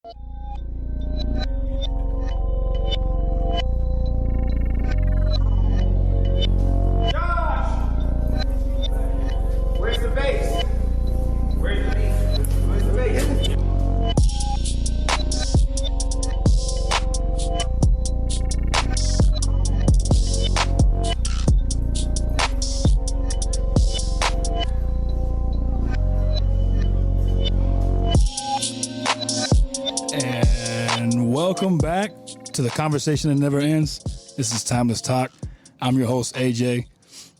Where's the bass? Where's the bass? Where's the bass? And welcome back to the conversation that never ends. This is Timeless Talk. I'm your host, AJ,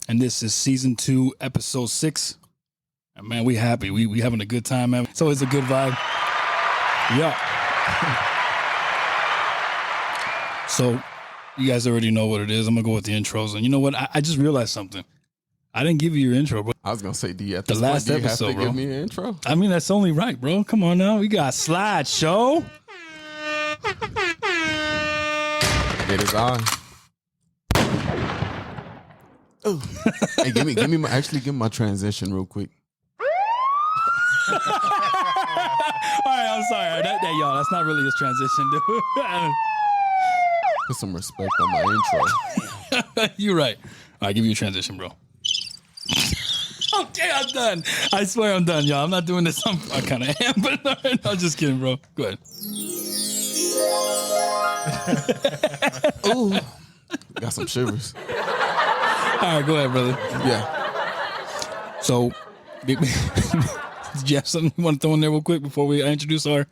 and this is season 2, episode 6. And man, we happy. We having a good time, man. It's always a good vibe. Yeah. So you guys already know what it is. I'm gonna go with the intros. And you know what? I just realized something. I didn't give you your intro, bro. I was gonna say, D, at The this last point, do you episode, have to bro. give me an intro? I mean, that's only right, bro. Come on now. We got slideshow. It is on. Oh, hey, give me my transition real quick. All right, I'm sorry. That y'all, that's not really his transition, dude. Put some respect on my intro. You're right. All right, give you a transition, bro. Okay, I'm done. I swear I'm done, y'all. I'm not doing this. I kind of am, but no, I'm just kidding, bro. Go ahead. Ooh, got some shivers. All right, go ahead, brother. Yeah. So, did you have something you want to throw in there real quick before we introduce our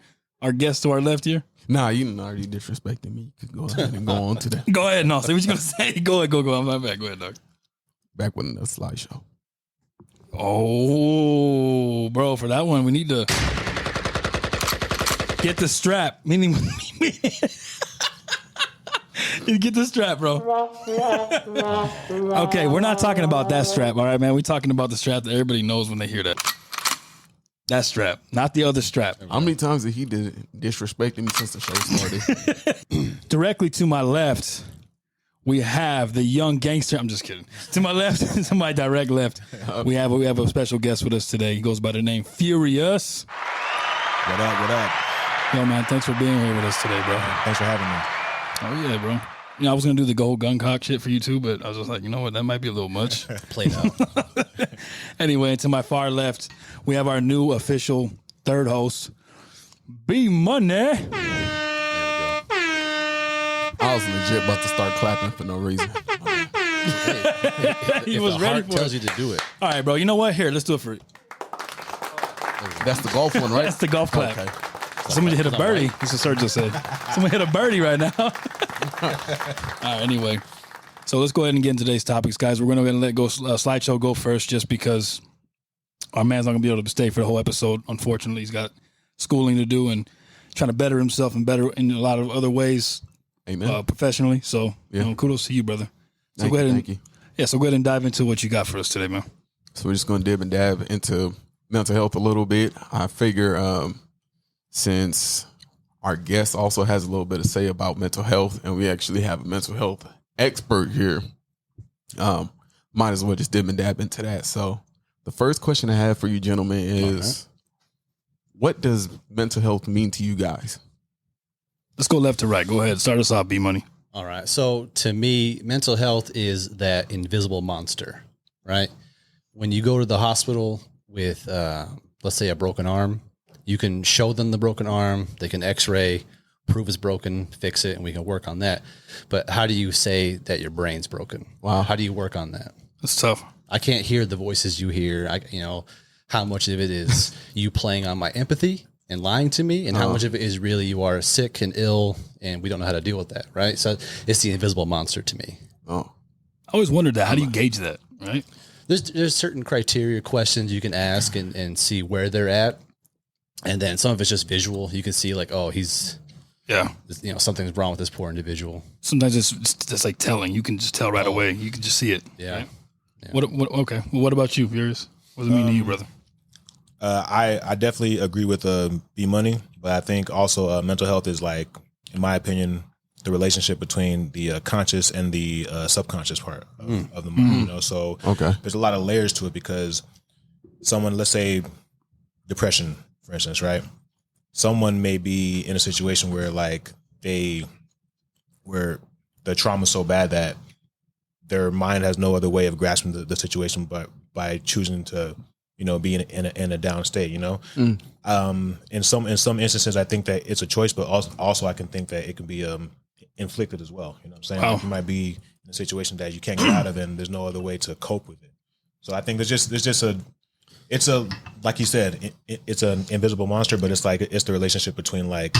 guest to our left here? Nah, you already disrespecting me. You could go ahead and go on to that. Go ahead. No, say what you're going to say. Go ahead. Go. I'm not bad. Go ahead, dog. Back with the slideshow. Oh, bro, for that one, we need to get the strap. Meaning, get the strap, bro. Okay, we're not talking about that strap, all right, man? We're talking about the strap that everybody knows when they hear that. That strap, not the other strap. How many times did he disrespected me since the show started? Directly to my left, we have the young gangster. I'm just kidding. To my left, to my direct left, we have a special guest with us today. He goes by the name Furious. What up, what up? Yo, man, thanks for being here with us today, bro. Thanks for having me. Oh, yeah, bro. You know, I was going to do the gold gun cock shit for you, too, but I was just like, you know what? That might be a little much. Played out. Anyway, to my far left, we have our new official third host, B-Money. I was legit about to start clapping for no reason. He was ready for tells it. you to do it. All right, bro. You know what? Here, let's do it for you. That's the golf one, right? That's the golf clap. Okay. Somebody hit a birdie. That's what Sergio said. Someone hit a birdie right now. All right, anyway. So let's go ahead and get into today's topics, guys. We're going to let slideshow go first just because our man's not going to be able to stay for the whole episode. Unfortunately, he's got schooling to do and trying to better himself and better in a lot of other ways. Amen. Professionally. So, Yeah. you know, kudos to you, brother. So Thank go ahead you, and thank you. Yeah, so go ahead and dive into what you got for us today, man. So we're just going to dib and dab into mental health a little bit. I figure since our guest also has a little bit to say about mental health, and we actually have a mental health expert here, might as well just dib and dab into that. So the first question I have for you gentlemen is, what does mental health mean to you guys? Let's go left to right. Go ahead. Start us off, B-Money. All right. So to me, mental health is that invisible monster, right? When you go to the hospital with, let's say, a broken arm, you can show them the broken arm. They can x-ray, prove it's broken, fix it, and we can work on that. But how do you say that your brain's broken? Wow. How do you work on that? That's tough. I can't hear the voices you hear. How much of it is you playing on my empathy and lying to me, and how much of it is really you are sick and ill and we don't know how to deal with that, right? So it's the invisible monster to me. Oh, I always wondered that. How do you gauge that, right? There's certain criteria, questions you can ask and see where they're at. And then some of it's just visual. You can see like, oh, he's, Yeah. Something's wrong with this poor individual. Sometimes it's like telling. You can just tell right away. You can just see it. Yeah. Right? Yeah. What? Okay. Well, what about you, Furious? What does it mean to you, brother? I definitely agree with B-Money, but I think also mental health is, like, in my opinion, the relationship between the conscious and the subconscious part of the mind. So there's a lot of layers to it, because someone, let's say depression, for instance, right? someone may be in a situation where like where the trauma's so bad that their mind has no other way of grasping the situation but by choosing to, be in a down state, in some instances, I think that it's a choice, but also I can think that it can be inflicted as well. You know what I'm saying? Wow. Like you might be in a situation that you can't get out of, and there's no other way to cope with it. So I think it's a like you said, it's an invisible monster, but it's the relationship between like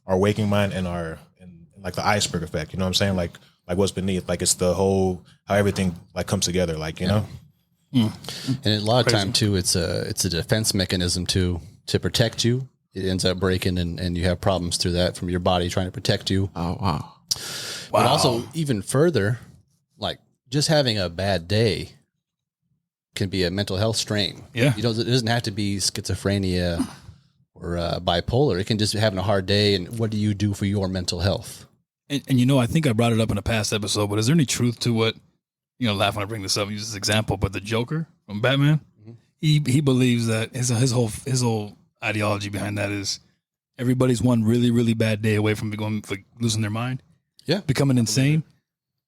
our waking mind and like the iceberg effect. You know what I'm saying? Like what's beneath. Like it's the whole how everything like comes together. Like know. And a lot of time too, it's a defense mechanism to protect you. It ends up breaking, and you have problems through that from your body trying to protect you. Oh wow! But also even further, like just having a bad day can be a mental health strain. Yeah, it doesn't have to be schizophrenia or bipolar. It can just be having a hard day. And what do you do for your mental health? And I think I brought it up in a past episode, but is there any truth to what? Laugh when I bring this up, use this example, but the Joker from Batman, he believes that his whole ideology behind that is everybody's one really, really bad day away from losing their mind. Yeah. Becoming insane.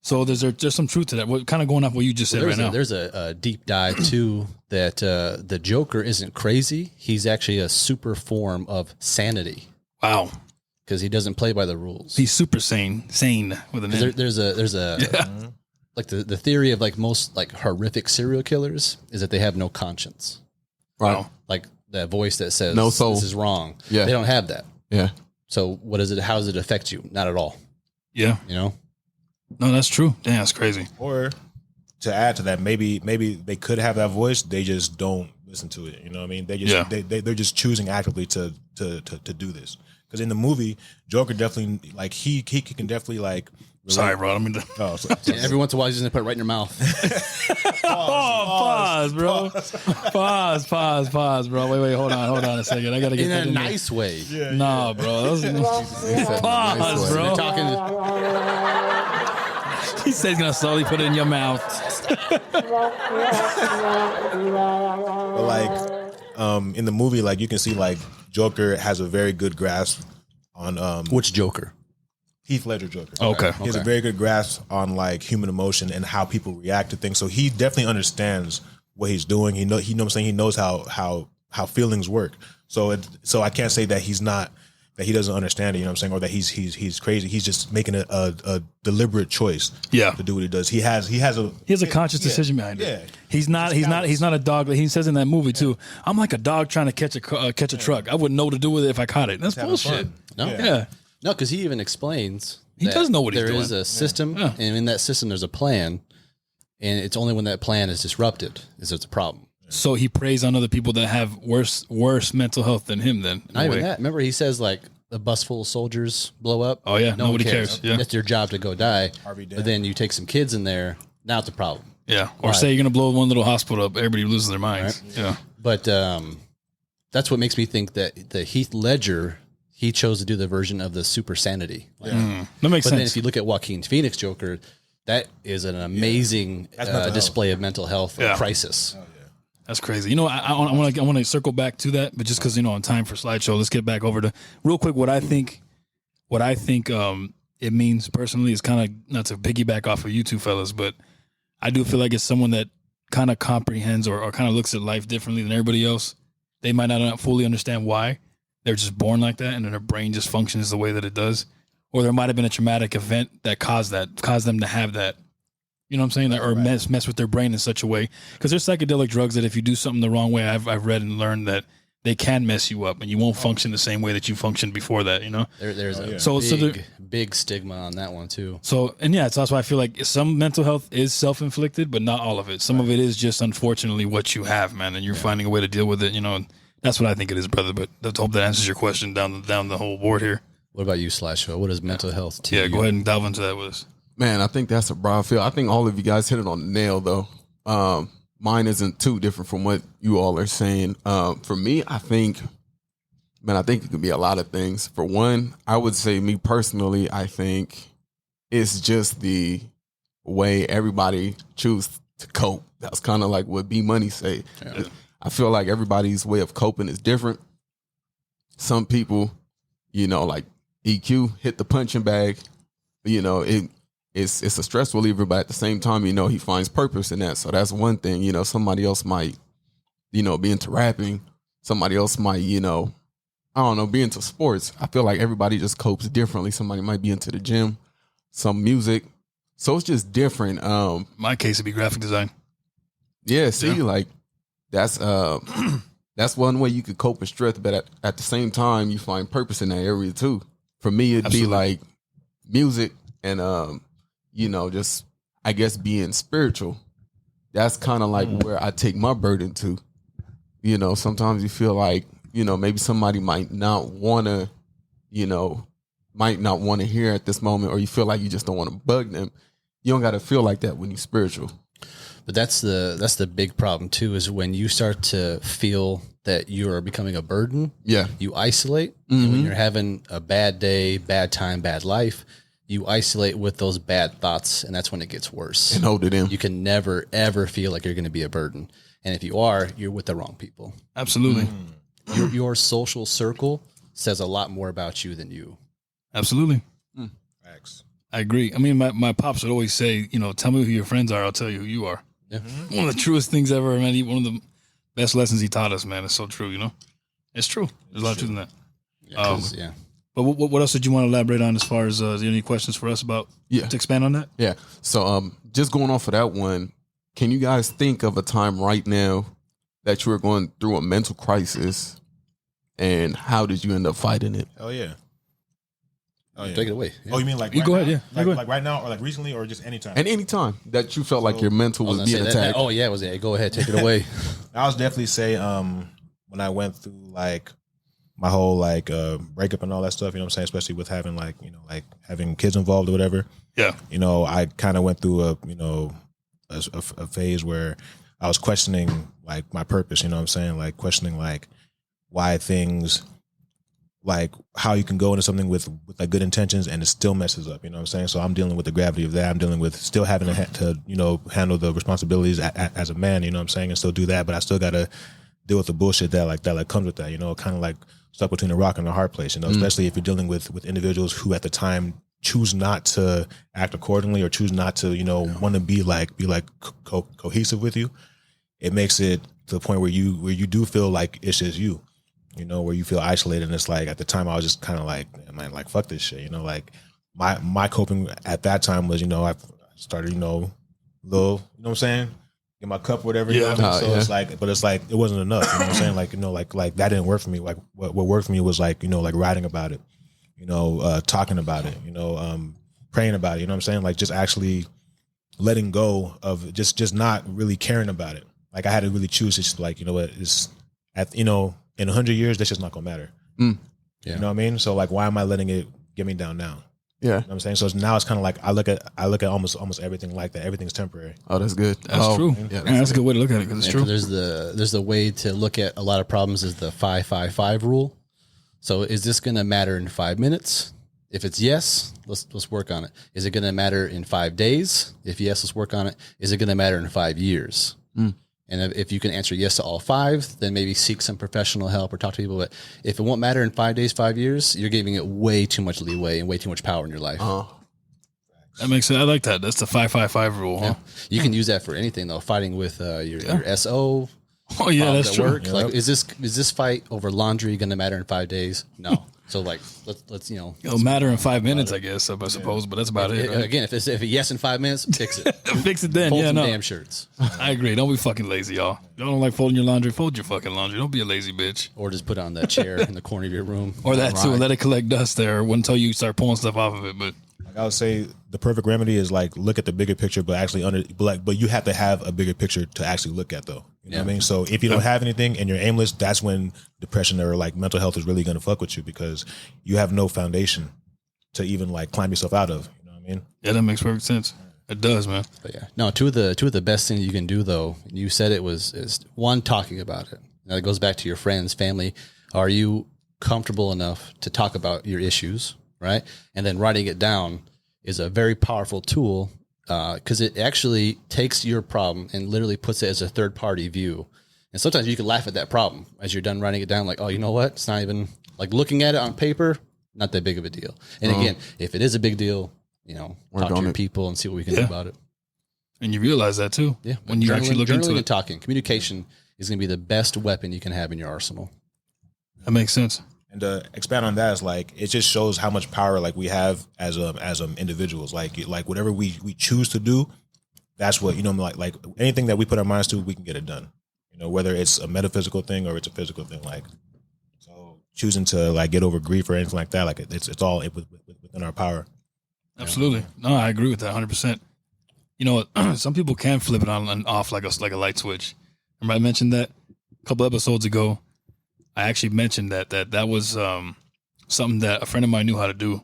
So there's some truth to that. What kind of going off what you just said right now? There's a deep dive too that the Joker isn't crazy. He's actually a super form of sanity. Wow. Because he doesn't play by the rules. He's super sane with an N. There's a like the theory of like most like horrific serial killers is that they have no conscience. Wow. Like that voice that says no soul. This is wrong. Yeah. They don't have that. Yeah. So what is it? How does it affect you? Not at all. Yeah. No, that's true. Damn, that's crazy. Or to add to that, maybe they could have that voice. They just don't listen to it. You know what I mean? They just they're just choosing actively to do this. Because in the movie, Joker definitely like he can definitely like. Sorry, bro. I mean, every once in a while, he's gonna put it right in your mouth. Pause, bro. Pause, bro. Wait, hold on a second. I gotta get in that a in nice way. there. Nah, bro. Pause, bro. We're talking. He said he's gonna slowly put it in your mouth. But like, in the movie, like you can see, like Joker has a very good grasp on Which Joker? Heath Ledger Joker. Okay. He has a very good grasp on like human emotion and how people react to things. So he definitely understands what he's doing. He know what I'm saying. He knows how feelings work. So I can't say that he doesn't understand it, you know what I'm saying, or that he's crazy. He's just making a deliberate choice to do what he does. He has a conscious decision behind it. Yeah. He's not a dog. He says in that movie too, I'm like a dog trying to catch a truck. I wouldn't know what to do with it if I caught it. That's bullshit. No. Yeah. No, because he even explains he does know what he's doing. There is a system, and in that system there's a plan, and it's only when that plan is disrupted is there's a problem. So he preys on other people that have worse mental health than him. Then not even that. Remember, he says like the bus full of soldiers blow up. Oh yeah, nobody cares. Yeah, that's your job to go die. Harvey Dent. But then you take some kids in there. Now it's a problem. Yeah, or say you're gonna blow one little hospital up, everybody loses their minds. Right. Yeah, but that's what makes me think that the Heath Ledger. He chose to do the version of the super sanity. That makes sense. But then if you look at Joaquin Phoenix Joker, that is an amazing display of mental health crisis. Oh, yeah. That's crazy. I want to circle back to that, but just because on time for slideshow, let's get back over to real quick what I think it means personally is kind of not to piggyback off of you two fellas, but I do feel like it's someone that kind of comprehends or kind of looks at life differently than everybody else. They might not fully understand why. They're just born like that, and then their brain just functions the way that it does. Or there might have been a traumatic event that caused them to have that. You know what I'm saying? Or mess with their brain in such a way. Because there's psychedelic drugs that if you do something the wrong way, I've read and learned that they can mess you up, and you won't function the same way that you functioned before that. There's a big stigma on that one too. So that's why I feel like some mental health is self-inflicted, but not all of it. Some of it is just unfortunately what you have, man, and you're finding a way to deal with it. That's what I think it is, brother. But let's hope that answers your question down the whole board here. What about you, Slashville? What is mental health to you? Go ahead and delve into that with us. Man, I think that's a broad field. I think all of you guys hit it on the nail, though. Mine isn't too different from what you all are saying. For me, I think it could be a lot of things. For one, I would say me personally, I think it's just the way everybody chooses to cope. That's kind of like what B Money say. Yeah. I feel like everybody's way of coping is different. some people, like EQ hit the punching bag, it's a stress reliever, but at the same time, he finds purpose in that. So that's one thing. Somebody else might, be into rapping. Somebody else might, I don't know, be into sports. I feel like everybody just copes differently. Somebody might be into the gym, some music. So it's just different. My case would be graphic design. Yeah, see, like that's one way you could cope with stress, but at the same time, you find purpose in that area too. For me, it'd be like music and just I guess being spiritual. That's kind of like where I take my burden to. Sometimes you feel like, maybe somebody might not want to hear at this moment, or you feel like you just don't want to bug them. You don't got to feel like that when you're spiritual. But that's the big problem too, is when you start to feel that you are becoming a burden. Yeah. You isolate. And when you're having a bad day, bad time, bad life, you isolate with those bad thoughts, and that's when it gets worse. And hold it in. You can never, ever feel like you're going to be a burden. And if you are, you're with the wrong people. Absolutely. Your social circle says a lot more about you than you. Absolutely. Facts. I agree. I mean, my pops would always say, tell me who your friends are, I'll tell you who you are. Yeah. One of the truest things ever, man. One of the best lessons he taught us, man. It's so true, It's true. There's a lot of truth in that. Yeah. But what else did you want to elaborate on as far as any questions for us about to expand on that? Yeah. So just going off of that one, can you guys think of a time right now that you were going through a mental crisis, and how did you end up fighting it? Oh yeah. Take it away. Yeah. Oh, you mean like you right go now? ahead, yeah. Like right now, or like recently, or just anytime? And any time that you felt like your mental was being attacked. Oh yeah, go ahead, take it away. I was definitely say when I went through like my whole like breakup and all that stuff, especially with having like having kids involved or whatever. Yeah. I kind of went through a phase where I was questioning like my purpose, like questioning like why things, like how you can go into something with like good intentions and it still messes up, So I'm dealing with the gravity of that. I'm dealing with still having to handle the responsibilities as a man, and still do that, but I still got to deal with the bullshit that comes with that, kind of like stuck between a rock and a hard place, especially if you're dealing with individuals who at the time choose not to act accordingly or choose not to, want to be cohesive with you. It makes it to the point where you do feel like it's just you, where you feel isolated. And it's like, at the time I was just kind of like, man, like, fuck this shit, like my coping at that time was, I started, little, get my cup or whatever. It's like, but it's like, it wasn't enough. Like that didn't work for me. Like what worked for me was like, like writing about it, talking about it, praying about it, like just actually letting go of just not really caring about it. Like I had to really choose. It's like, what it's at, in 100 years, that's just not gonna matter. Yeah. You know what I mean? So like, why am I letting it get me down now? Yeah. You know what I'm saying? So now it's kind of like, I look at almost everything like that. Everything's temporary. Oh, that's good. That's true. Yeah, that's a good way to look at it, because it's true. There's the way to look at a lot of problems is the 5-5-5 rule. So is this going to matter in 5 minutes? If it's yes, let's work on it. Is it going to matter in 5 days? If yes, let's work on it. Is it going to matter in 5 years? And if you can answer yes to all 5, then maybe seek some professional help or talk to people. But if it won't matter in 5 days, 5 years, you're giving it way too much leeway and way too much power in your life. That makes sense. I like that. That's the 5-5-5 rule, huh? You can use that for anything though. Fighting with your SO. Oh yeah, that's true. Work. Like, is this fight over laundry going to matter in 5 days? No. So like, let's it'll matter in 5 minutes, I guess. I suppose, but that's about it. Right? Again, if a yes in 5 minutes, fix it. Fix it then. Fold some damn shirts. I agree. Don't be fucking lazy, y'all. Y'all don't like folding your laundry. Fold your fucking laundry. Don't be a lazy bitch. Or just put it on that chair in the corner of your room. Or that too. Let it collect dust there until you start pulling stuff off of it. But I would say the perfect remedy is like look at the bigger picture, but actually but you have to have a bigger picture to actually look at though. You know what I mean? So if you don't have anything and you're aimless, that's when depression or like mental health is really going to fuck with you, because you have no foundation to even like climb yourself out of. You know what I mean? Yeah, that makes perfect sense. It does, man. But yeah, no. Two of the best things you can do though, you said is one, talking about it. Now it goes back to your friends, family. Are you comfortable enough to talk about your issues, right? And then writing it down is a very powerful tool. Because it actually takes your problem and literally puts it as a third party view. And sometimes you can laugh at that problem as you're done writing it down, like, oh, you know what? It's not even Like looking at it on paper, not that big of a deal. And again, if it is a big deal, you know, Work talk to on your it. people and see what we can do about it. And you realize that too. Yeah. When you actually look into journaling it. and talking, communication is going to be the best weapon you can have in your arsenal. That makes sense. And to expand on that is like it just shows how much power like we have as individuals. Like whatever we choose to do, that's what like anything that we put our minds to, we can get it done. You know, whether it's a metaphysical thing or it's a physical thing. Like so, choosing to like get over grief or anything like that, like it's all within our power. Absolutely. No, I agree with that 100%. You know, some people can flip it on and off like a light switch. Remember I mentioned that a couple episodes ago. I actually mentioned that was something that a friend of mine knew how to do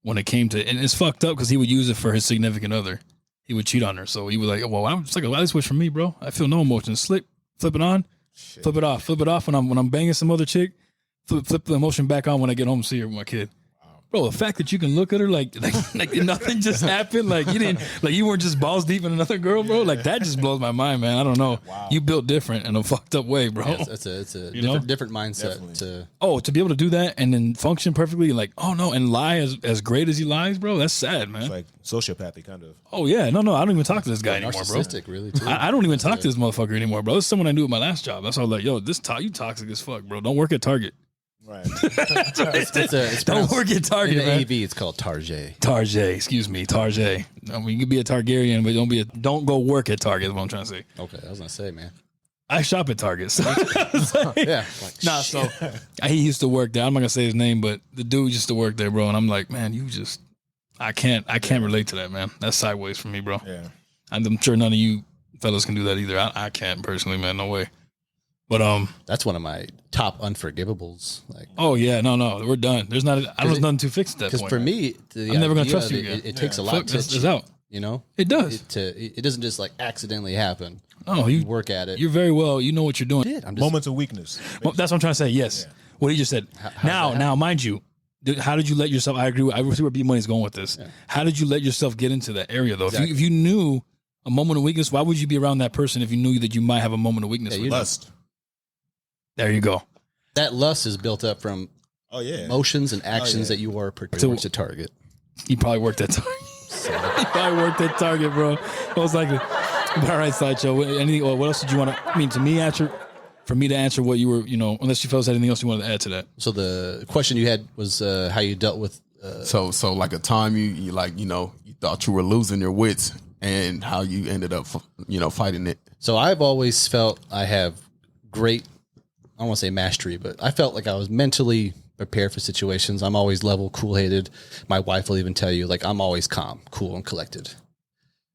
when it came to, and it's fucked up because he would use it for his significant other. He would cheat on her, so he was like, "Well, it's like a light switch for me, bro. I feel no emotion. Flip it on, flip it off when I'm banging some other chick. Flip the emotion back on when I get home and see her with my kid." Bro, the fact that you can look at her like nothing just happened, like you weren't just balls deep in another girl, bro. Like that just blows my mind, man. I don't know. Wow. You built different in a fucked up way, bro. Yeah, it's a different mindset. To be able to do that and then function perfectly, like and lie as great as he lies, bro. That's sad, man. It's like sociopathy, kind of. Oh yeah, no, I don't even talk to this guy anymore, bro. Narcissistic, really. Too. I don't even talk to this motherfucker anymore, bro. This is someone I knew at my last job. That's why I was like, yo, you toxic as fuck, bro. Don't work at Target. Right. It's Don't work at Target, in man. AV, it's called Target. Target, excuse me, Target. I mean, you can be a Targaryen, but don't go work at Target. Is what I'm trying to say. Okay, I was gonna say, man. I shop at Target. So Yeah. so he used to work there. I'm not gonna say his name, but the dude used to work there, bro. And I'm like, man, I can't relate to that, man. That's sideways for me, bro. Yeah. I'm sure none of you fellas can do that either. I can't personally, man. No way. But that's one of my top unforgivables. Like, oh yeah, no, there's nothing to fix at that because point. for me, I'm never gonna trust you again. It takes a lot to it's out. You know, it does. It doesn't just like accidentally happen. Oh, you work at it. You're very well. You know what you're doing. I'm just, Moments of weakness. Well, that's what I'm trying to say. Yes, what he just said. Now, mind you, how did you let yourself? I agree. I see where B Money's going with this. Yeah. How did you let yourself get into that area though? Exactly. If you knew a moment of weakness, why would you be around that person if you knew that you might have a moment of weakness? Yeah, lust. There you go. That lust is built up from emotions and actions that you are towards a target. He probably worked at Target. He probably worked at Target, bro. Most likely. All right, Sideshow. Anything? What else did you want to? I mean, to me, for me to answer what you were, unless you fellas had anything else you wanted to add to that. So the question you had was how you dealt with. So like a time you like you thought you were losing your wits and how you ended up fighting it. So I've always felt I have great. I don't want to say mastery, but I felt like I was mentally prepared for situations. I'm always level, cool-headed. My wife will even tell you, like, I'm always calm, cool, and collected.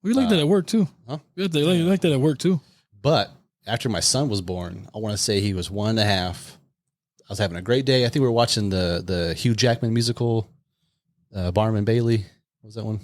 We like that at work, too. Huh? We like that at work, too. But after my son was born, I want to say he was 1.5. I was having a great day. I think we were watching the Hugh Jackman musical, Barnum & Bailey. What was that one?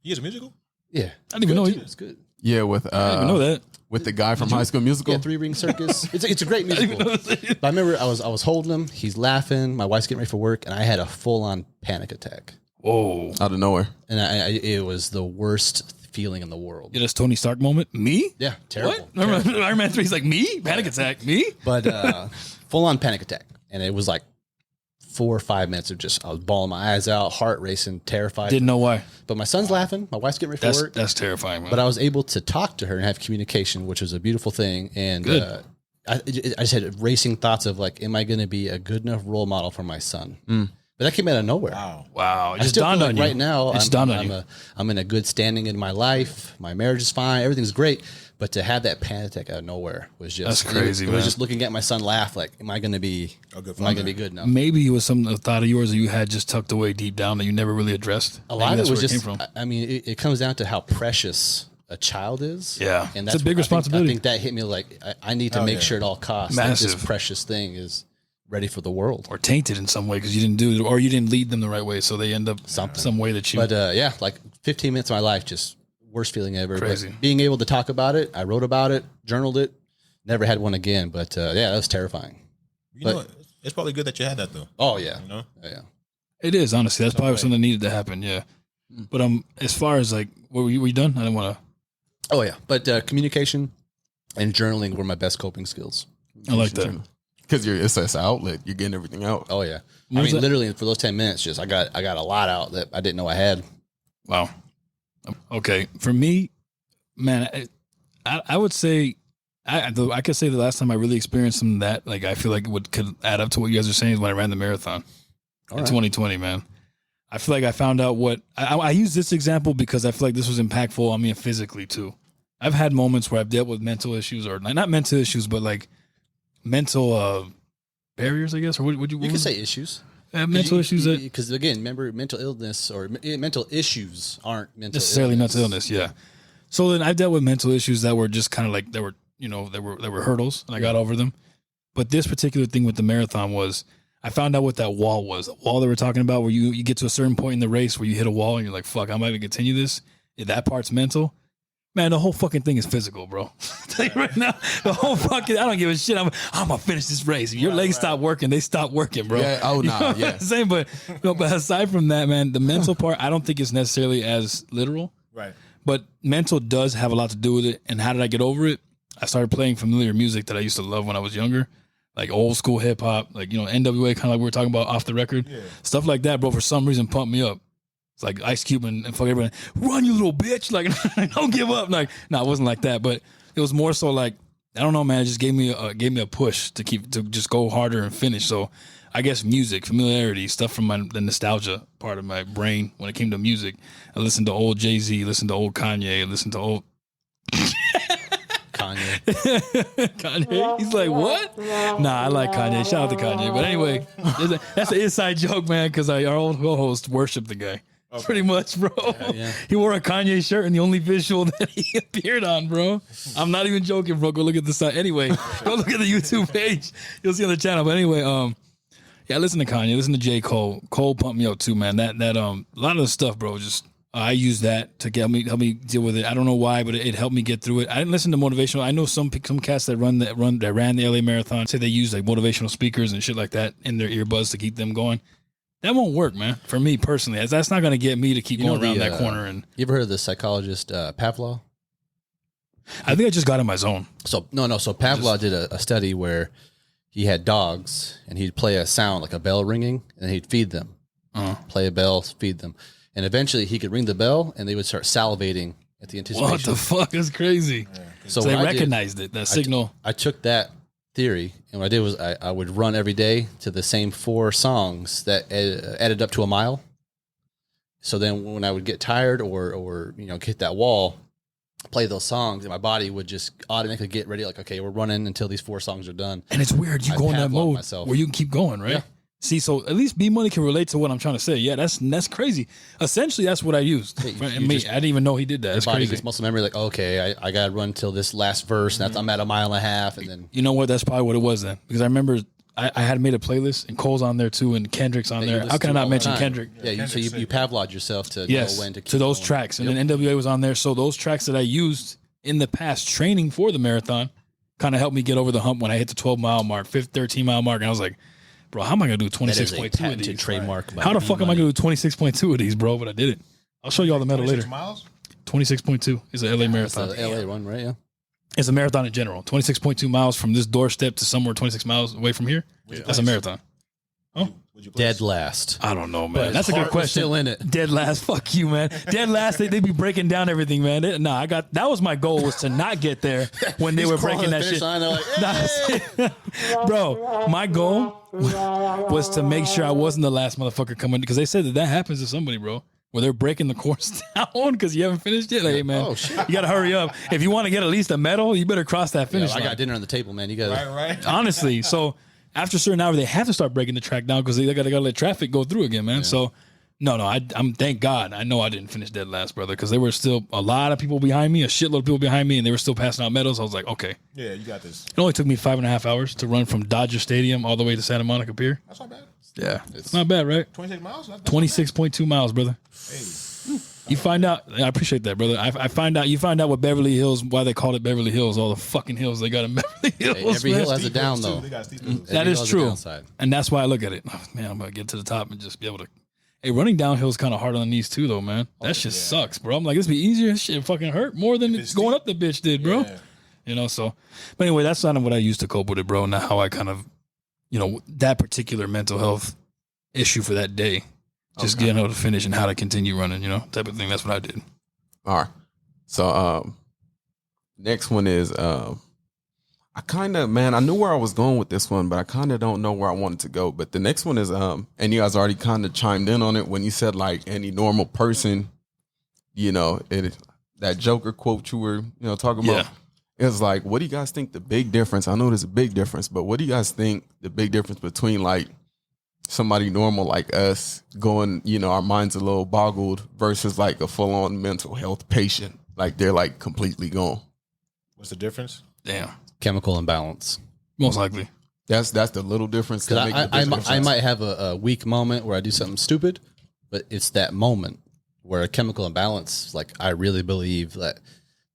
He has a musical? Yeah. I didn't even know it's good. Yeah, with I didn't even know that. With the guy from High School Musical. Yeah, Three Ring Circus. It's a great musical. But I remember I was holding him. He's laughing. My wife's getting ready for work, and I had a full on panic attack. Whoa! Out of nowhere. And it was the worst feeling in the world. Yeah, that's Tony Stark moment. Me? Yeah, terrible. What? Iron Man 3 is like me? Panic attack. Me? But full on panic attack, and it was like 4 or 5 minutes of just I was bawling my eyes out, heart racing, terrified. Didn't know why. But my son's laughing. My wife's getting ready for work. That's terrifying, man. But I was able to talk to her and have communication, which was a beautiful thing. And I just had racing thoughts of like, am I going to be a good enough role model for my son? But that came out of nowhere. Wow. It I just still dawned feel on like you. right now, I'm in a good standing in my life. My marriage is fine. Everything's great. But to have that panic attack out of nowhere was just that's crazy. It was just looking at my son laugh. Like, am I going to be good enough? Maybe it was some thought of yours that you had just tucked away deep down that you never really addressed. A lot of it was just. I mean, it comes down to how precious a child is. Yeah, and that's it's a big responsibility. I think that hit me like I need to make sure at all costs that this precious thing is ready for the world, or tainted in some way because you didn't do it, or you didn't lead them the right way, so they end up some way that you. But like 15 minutes of my life, just worst feeling ever. Crazy. But being able to talk about it, I wrote about it, journaled it, never had one again. But that was terrifying. You know, it's probably good that you had that though. Oh yeah, yeah. It is honestly. That's probably something that needed to happen. Yeah. But as far as like, were we done? I didn't want to. Oh yeah, but communication and journaling were my best coping skills. I like that. because it's an outlet. You're getting everything out. Oh yeah. I mean, literally for those 10 minutes, just I got a lot out that I didn't know I had. Wow. Okay, for me, man, I would say I could say the last time I really experienced some of that, like I feel like could add up to what you guys are saying is when I ran the marathon in 2020, man. I feel like I found out what I use this example because I feel like this was impactful on me physically too. I've had moments where I've dealt with mental issues, or not mental issues, but like mental barriers, I guess. Or would you? You can say issues. Mental issues. Because again, remember, mental illness or mental issues aren't mental necessarily illness. mental illness. Yeah. So then I dealt with mental issues that were just kind of like they were hurdles, and I got over them. But this particular thing with the marathon was, I found out what that wall was. The wall that we're talking about, where you get to a certain point in the race where you hit a wall and you're like, fuck, I'm not even continue this. If that part's mental, man, the whole fucking thing is physical, bro. I'll tell you right now, the whole fucking, I don't give a shit. I'm gonna finish this race. If your legs stop working, they stop working, bro. Yeah. Oh, You know nah. what Yeah. I'm saying? But aside from that, man, the mental part, I don't think it's necessarily as literal. Right. But mental does have a lot to do with it. And how did I get over it? I started playing familiar music that I used to love when I was younger, like old school hip hop, like, NWA, kind of like we were talking about off the record. Yeah. Stuff like that, bro, for some reason pumped me up. It's like Ice Cube and fuck everyone, run, you little bitch. Like, don't give up. Like, no, it wasn't like that. But it was more so like, I don't know, man. It just gave me a push to just go harder and finish. So I guess music, familiarity, stuff from the nostalgia part of my brain when it came to music. I listened to old Jay-Z, listened to old Kanye, I listened to old Kanye. He's like, what? Nah, I like Kanye. Shout out to Kanye. But anyway, that's an inside joke, man, because our old co-host worshiped the guy. Okay. Pretty much, bro. Yeah. He wore a Kanye shirt in the only visual that he appeared on, bro. I'm not even joking, bro. Go look at the site. Anyway, go look at the YouTube page. You'll see on the channel. But anyway, yeah, listen to Kanye, listen to J. Cole. Cole pumped me up too, man. That a lot of the stuff, bro, just I use that to help me deal with it. I don't know why, but it helped me get through it. I didn't listen to motivational. I know some cats that ran the LA Marathon say they use like motivational speakers and shit like that in their earbuds to keep them going. That won't work, man. For me personally, that's not going to get me to keep going around that corner. And you ever heard of the psychologist Pavlov? I think I just got in my zone. So no. So Pavlov did a study where he had dogs and he'd play a sound like a bell ringing and he'd feed them. Play a bell, feed them. And eventually he could ring the bell and they would start salivating at the anticipation. What the fuck? That's crazy. Yeah. So they recognized that signal. I took that theory and what I did was I would run every day to the same 4 songs that added up to a mile. So then when I would get tired or hit that wall, play those songs and my body would just automatically get ready. Like, okay, we're running until these 4 songs are done. And it's weird. You go in that mode where you can keep going, right? Yeah. See, so at least B-Money can relate to what I'm trying to say. Yeah, that's crazy. Essentially, that's what I used. I didn't even know he did that. That's body crazy. Gets muscle memory, like, okay, I got to run till this last verse, and I'm at a mile and a half, and then... You know what? That's probably what it was then. Because I remember I had made a playlist, and Cole's on there too, and Kendrick's on there. How can I not mention Kendrick? Yeah, so you Pavlov'd yourself to know when to keep to those going. tracks. And then NWA was on there. So those tracks that I used in the past training for the marathon kind of helped me get over the hump when I hit the 12-mile mark, 13-mile mark, and I was like, bro, how am I going to do 26.2 of these? Trademark. How the fuck am I going to do 26.2 of these, bro? But I did it. I'll show you all the medal later. Miles? 26.2 is an LA marathon. It's the LA one, right? Yeah. It's a marathon in general. 26.2 miles from this doorstep to somewhere 26 miles away from here. That's a marathon. Oh, Dead last. I don't know, man. But That's a good question. Still in it. Dead last. Fuck you, man. Dead last. They be breaking down everything, man. That was my goal, was to not get there when they were breaking that shit. Line, like, hey! Bro, my goal was to make sure I wasn't the last motherfucker coming, because they said that happens to somebody, bro, where they're breaking the course down because you haven't finished yet. Like, hey, man, you got to hurry up. If you want to get at least a medal, you better cross that finish line. I got dinner on the table, man. You got right. Honestly, so after a certain hour, they have to start breaking the track down because they got to let traffic go through again, man. Yeah. So, no, I'm thank God. I know I didn't finish dead last, brother, because there were still a lot of people behind me, a shitload of people behind me, and they were still passing out medals. I was like, okay. Yeah, you got this. It only took me 5.5 hours to run from Dodger Stadium all the way to Santa Monica Pier. That's not bad. Yeah, it's not bad, right? 26 miles? 26.2 miles, brother. Hey. You find out. I appreciate that, brother. You find out what Beverly Hills, why they call it Beverly Hills, all the fucking hills they got in Beverly Hills. Hey, every hill has a down, though. That is true. And that's why I look at it. Oh, man, I'm going to get to the top and just be able to. Hey, running downhill is kind of hard on the knees, too, though, man. That shit sucks, bro. I'm like, this be easier. This shit fucking hurt more than going up the bitch did, bro. Yeah. So. But anyway, that's kind of what I used to cope with it, bro. Not how I kind of that particular mental health issue for that day. Just getting able to finish and how to continue running, type of thing. That's what I did. All right. So next one is I kind of, man, I knew where I was going with this one, but I kind of don't know where I wanted to go. But the next one is, and you guys already kind of chimed in on it when you said like any normal person, that Joker quote you were, talking about. It's like, what do you guys think the big difference? I know there's a big difference, but what do you guys think the big difference between like somebody normal like us going, our minds a little boggled versus like a full on mental health patient? Like they're like completely gone. What's the difference? Damn. Chemical imbalance. Most likely. That's the little difference. Because I might have a weak moment where I do something stupid, but it's that moment where a chemical imbalance, like I really believe that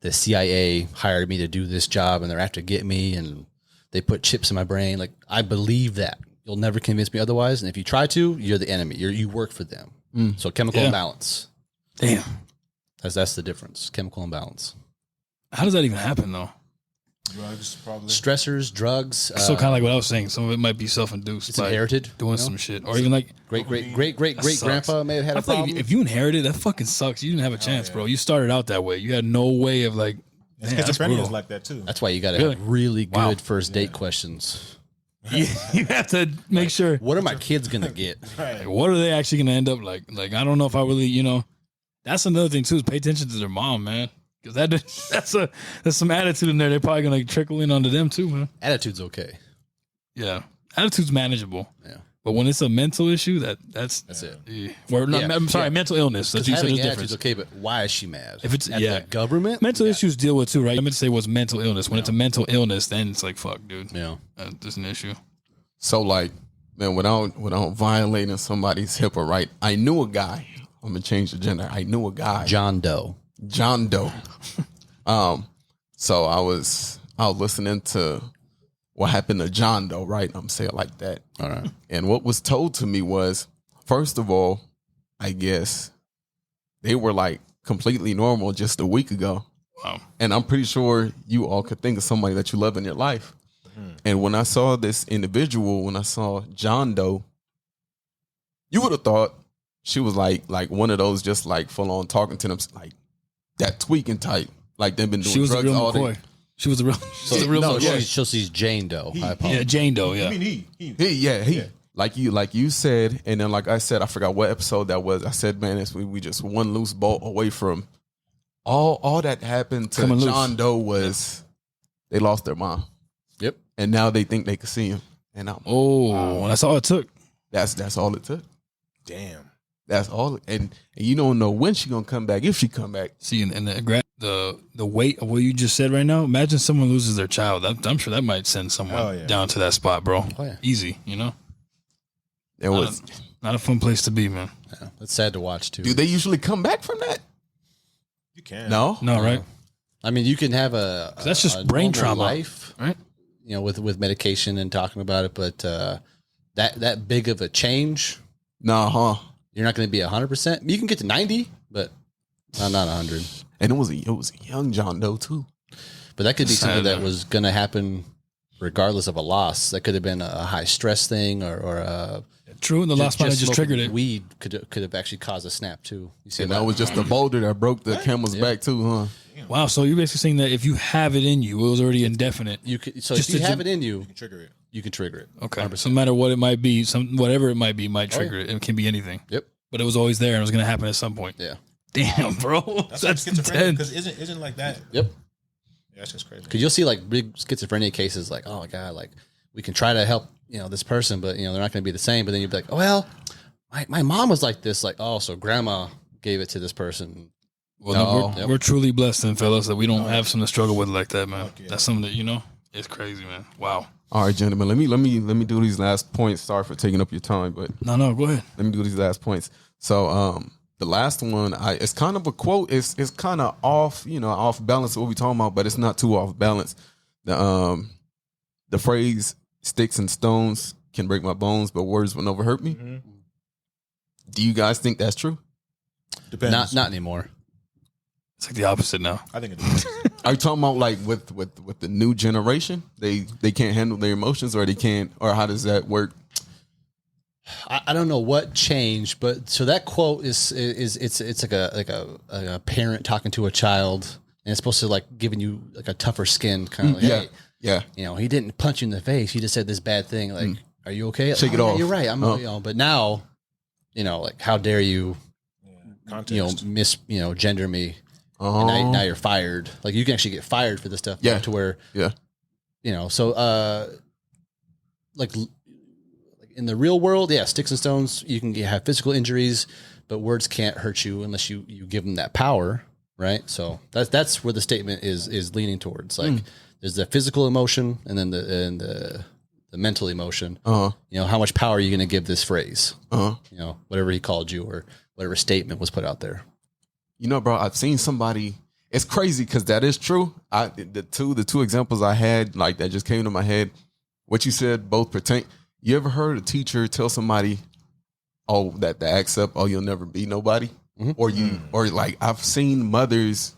the CIA hired me to do this job and they're after get me and they put chips in my brain. Like I believe that. You'll never convince me otherwise. And if you try to, you're the enemy. You work for them. So chemical imbalance. Damn. That's the difference. Chemical imbalance. How does that even happen though? Drugs, probably. Stressors, drugs. So kind of like what I was saying. Some of it might be self-induced. It's inherited. Doing some shit. Or even like great grandpa may have had a problem. If you inherited, that fucking sucks. You didn't have a chance, bro. You started out that way. You had no way of like. Schizophrenia is like that too. That's why you got to have really good first date questions. You have to make sure. What are my kids gonna get? Like, what are they actually gonna end up like? Like I don't know if I really, That's another thing too. Is pay attention to their mom, man. Because there's some attitude in there. They're probably gonna trickle in onto them too, man. Attitude's okay. Yeah, attitude's manageable. Yeah, but when it's a mental issue, that's it. I'm sorry, mental illness. That's you said is different. Okay, but why is she mad? If it's the government, mental issues deal with too, right? I meant to say was mental illness. When it's a mental illness, then it's like fuck, dude. Yeah, there's an issue. So like, man, without violating somebody's HIPAA right, I knew a guy. I'm gonna change the gender. I knew a guy, John Doe. So I was listening to what happened to John Doe, right? I'm saying it like that. All right. And what was told to me was, first of all, I guess they were like completely normal just a week ago. Wow. And I'm pretty sure you all could think of somebody that you love in your life. And when I saw this individual, when I saw John Doe, you would have thought she was like one of those just like full on talking to them like that tweaking type. Like they've been doing drugs all day. She was a real. She's Jane Doe. I apologize. Yeah, Jane Doe. Yeah. You mean he. Like you said, and then like I said, I forgot what episode that was. I said, man, we just one loose bolt away from all that happened to John Doe was they lost their mom. Yep. And now they think they can see him. And that's all it took. That's all it took. Damn. That's all. And you don't know when she gonna come back, if she come back. See, and the weight of what you just said right now. Imagine someone loses their child. I'm sure that might send someone down to that spot, bro. Oh, yeah. Easy, It was not a fun place to be, man. Yeah, it's sad to watch too. Do they usually come back from that? You can. No, right? I mean, you can have that's just brain trauma, life, right? With medication and talking about it, but that big of a change, you're not going to be 100%. You can get to 90, but not 100. And it was a young John Doe too. But that could be something that was going to happen regardless of a loss. That could have been a high stress thing or true. And the loss might have just triggered it. Weed could have actually caused a snap too. You see, and that was just the boulder that broke the camel's back too, huh? Wow. So you're basically saying that if you have it in you, it was already indefinite. You could. So if you have it in you, You can trigger it. you can trigger it. Okay. 100%. So no matter what it might be, whatever it might be, might trigger it. It can be anything. Yep. But it was always there and it was going to happen at some point. Yeah. Damn, bro. That's schizophrenia because isn't like that. Yep. Yeah, that's just crazy. Because you'll see like big schizophrenia cases, like, oh my god, like we can try to help this person, but they're not going to be the same. But then you'd be like, oh well, my mom was like this, like so grandma gave it to this person. Well, we're truly blessed, then, fellas, that we don't have something to struggle with like that, man. Okay. That's something that it's crazy, man. Wow. All right, gentlemen, let me do these last points. Sorry for taking up your time, but no, go ahead. Let me do these last points. So, the last one, it's kind of a quote. It's kind of off, off balance of what we're talking about, but it's not too off balance. The phrase "sticks and stones can break my bones, but words will never hurt me." Mm-hmm. Do you guys think that's true? Depends. Not anymore. It's like the opposite now. I think it depends. Are you talking about like with the new generation? They can't handle their emotions, or they can't, or how does that work? I don't know what changed, but so that quote is it's like a parent talking to a child, and it's supposed to like giving you like a tougher skin, kind of like, hey, Yeah. you know, he didn't punch you in the face. He just said this bad thing. Like, are you okay? Shake it yeah, off. You're right. I'm, you know, but now, you know, like, how dare you, Context. gender me. And now you're fired. Like, you can actually get fired for this stuff. Yeah. To where, Yeah. you know, so, like in the real world, yeah, sticks and stones, you can have physical injuries, but words can't hurt you unless you give them that power. Right. So that's where the statement is leaning towards. Like, there's the physical emotion and then the mental emotion. You know, how much power are you going to give this phrase? You know, whatever he called you or whatever statement was put out there. You know, bro, I've seen somebody. It's crazy because that is true. The two examples I had, like, that just came to my head. What you said both pertain. You ever heard a teacher tell somebody, "Oh, that the acts up, oh, you'll never be nobody," or like I've seen mothers,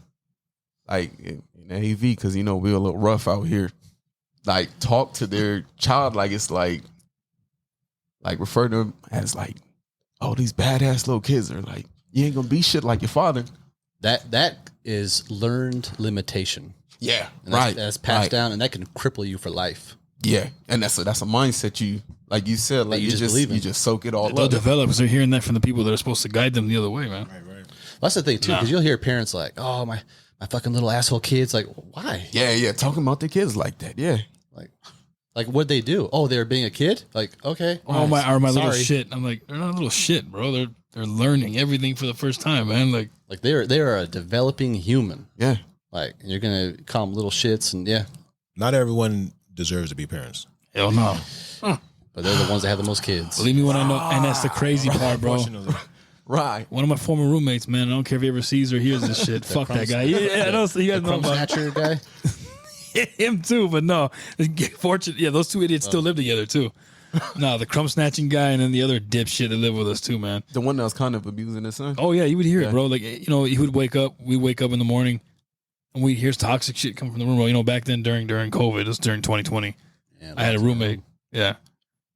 like in AV, because you know we're a little rough out here, like talk to their child like it's like refer to them as like, "Oh, these badass little kids are like, you ain't gonna be shit like your father." That is learned limitation. Yeah, And that's passed down, and that can cripple you for life. Yeah, and that's a mindset you, like you said, like you just believe in. you just soak it all They'll up. develop because they're hearing that from the people that are supposed to guide them the other way, man. Right. That's the thing too, because you'll hear parents like, "Oh, my fucking little asshole kids." Like, why? Yeah, talking about their kids like that. Yeah, Like what'd they do? Oh, they were being a kid. Like, okay. Oh my little sorry. shit. I'm like, they're not little shit, bro. They're learning everything for the first time, man. Like they're a developing human. yeah. Like, and you're gonna call them little shits, and yeah, Not everyone deserves to be parents. hell no. but they're the ones that have the most kids. Believe me when I know, and that's the crazy part, bro. Unfortunately. Right. One of my former roommates, man. I don't care if he ever sees or hears this shit. Fuck that guy. Yeah, I know. You guys know Crumb about snatcher guy. him too, but no. Fortunate, yeah. Those two idiots still live together too. No, the crumb snatching guy and then the other dipshit that live with us too, man. The one that was kind of abusing his son. Oh yeah, you would hear it, bro. Like, you know, he would wake up. We wake up in the morning, and we hear toxic shit come from the room. Well, you know, back then during COVID, it was during 2020. Yeah, I had a roommate. Yeah,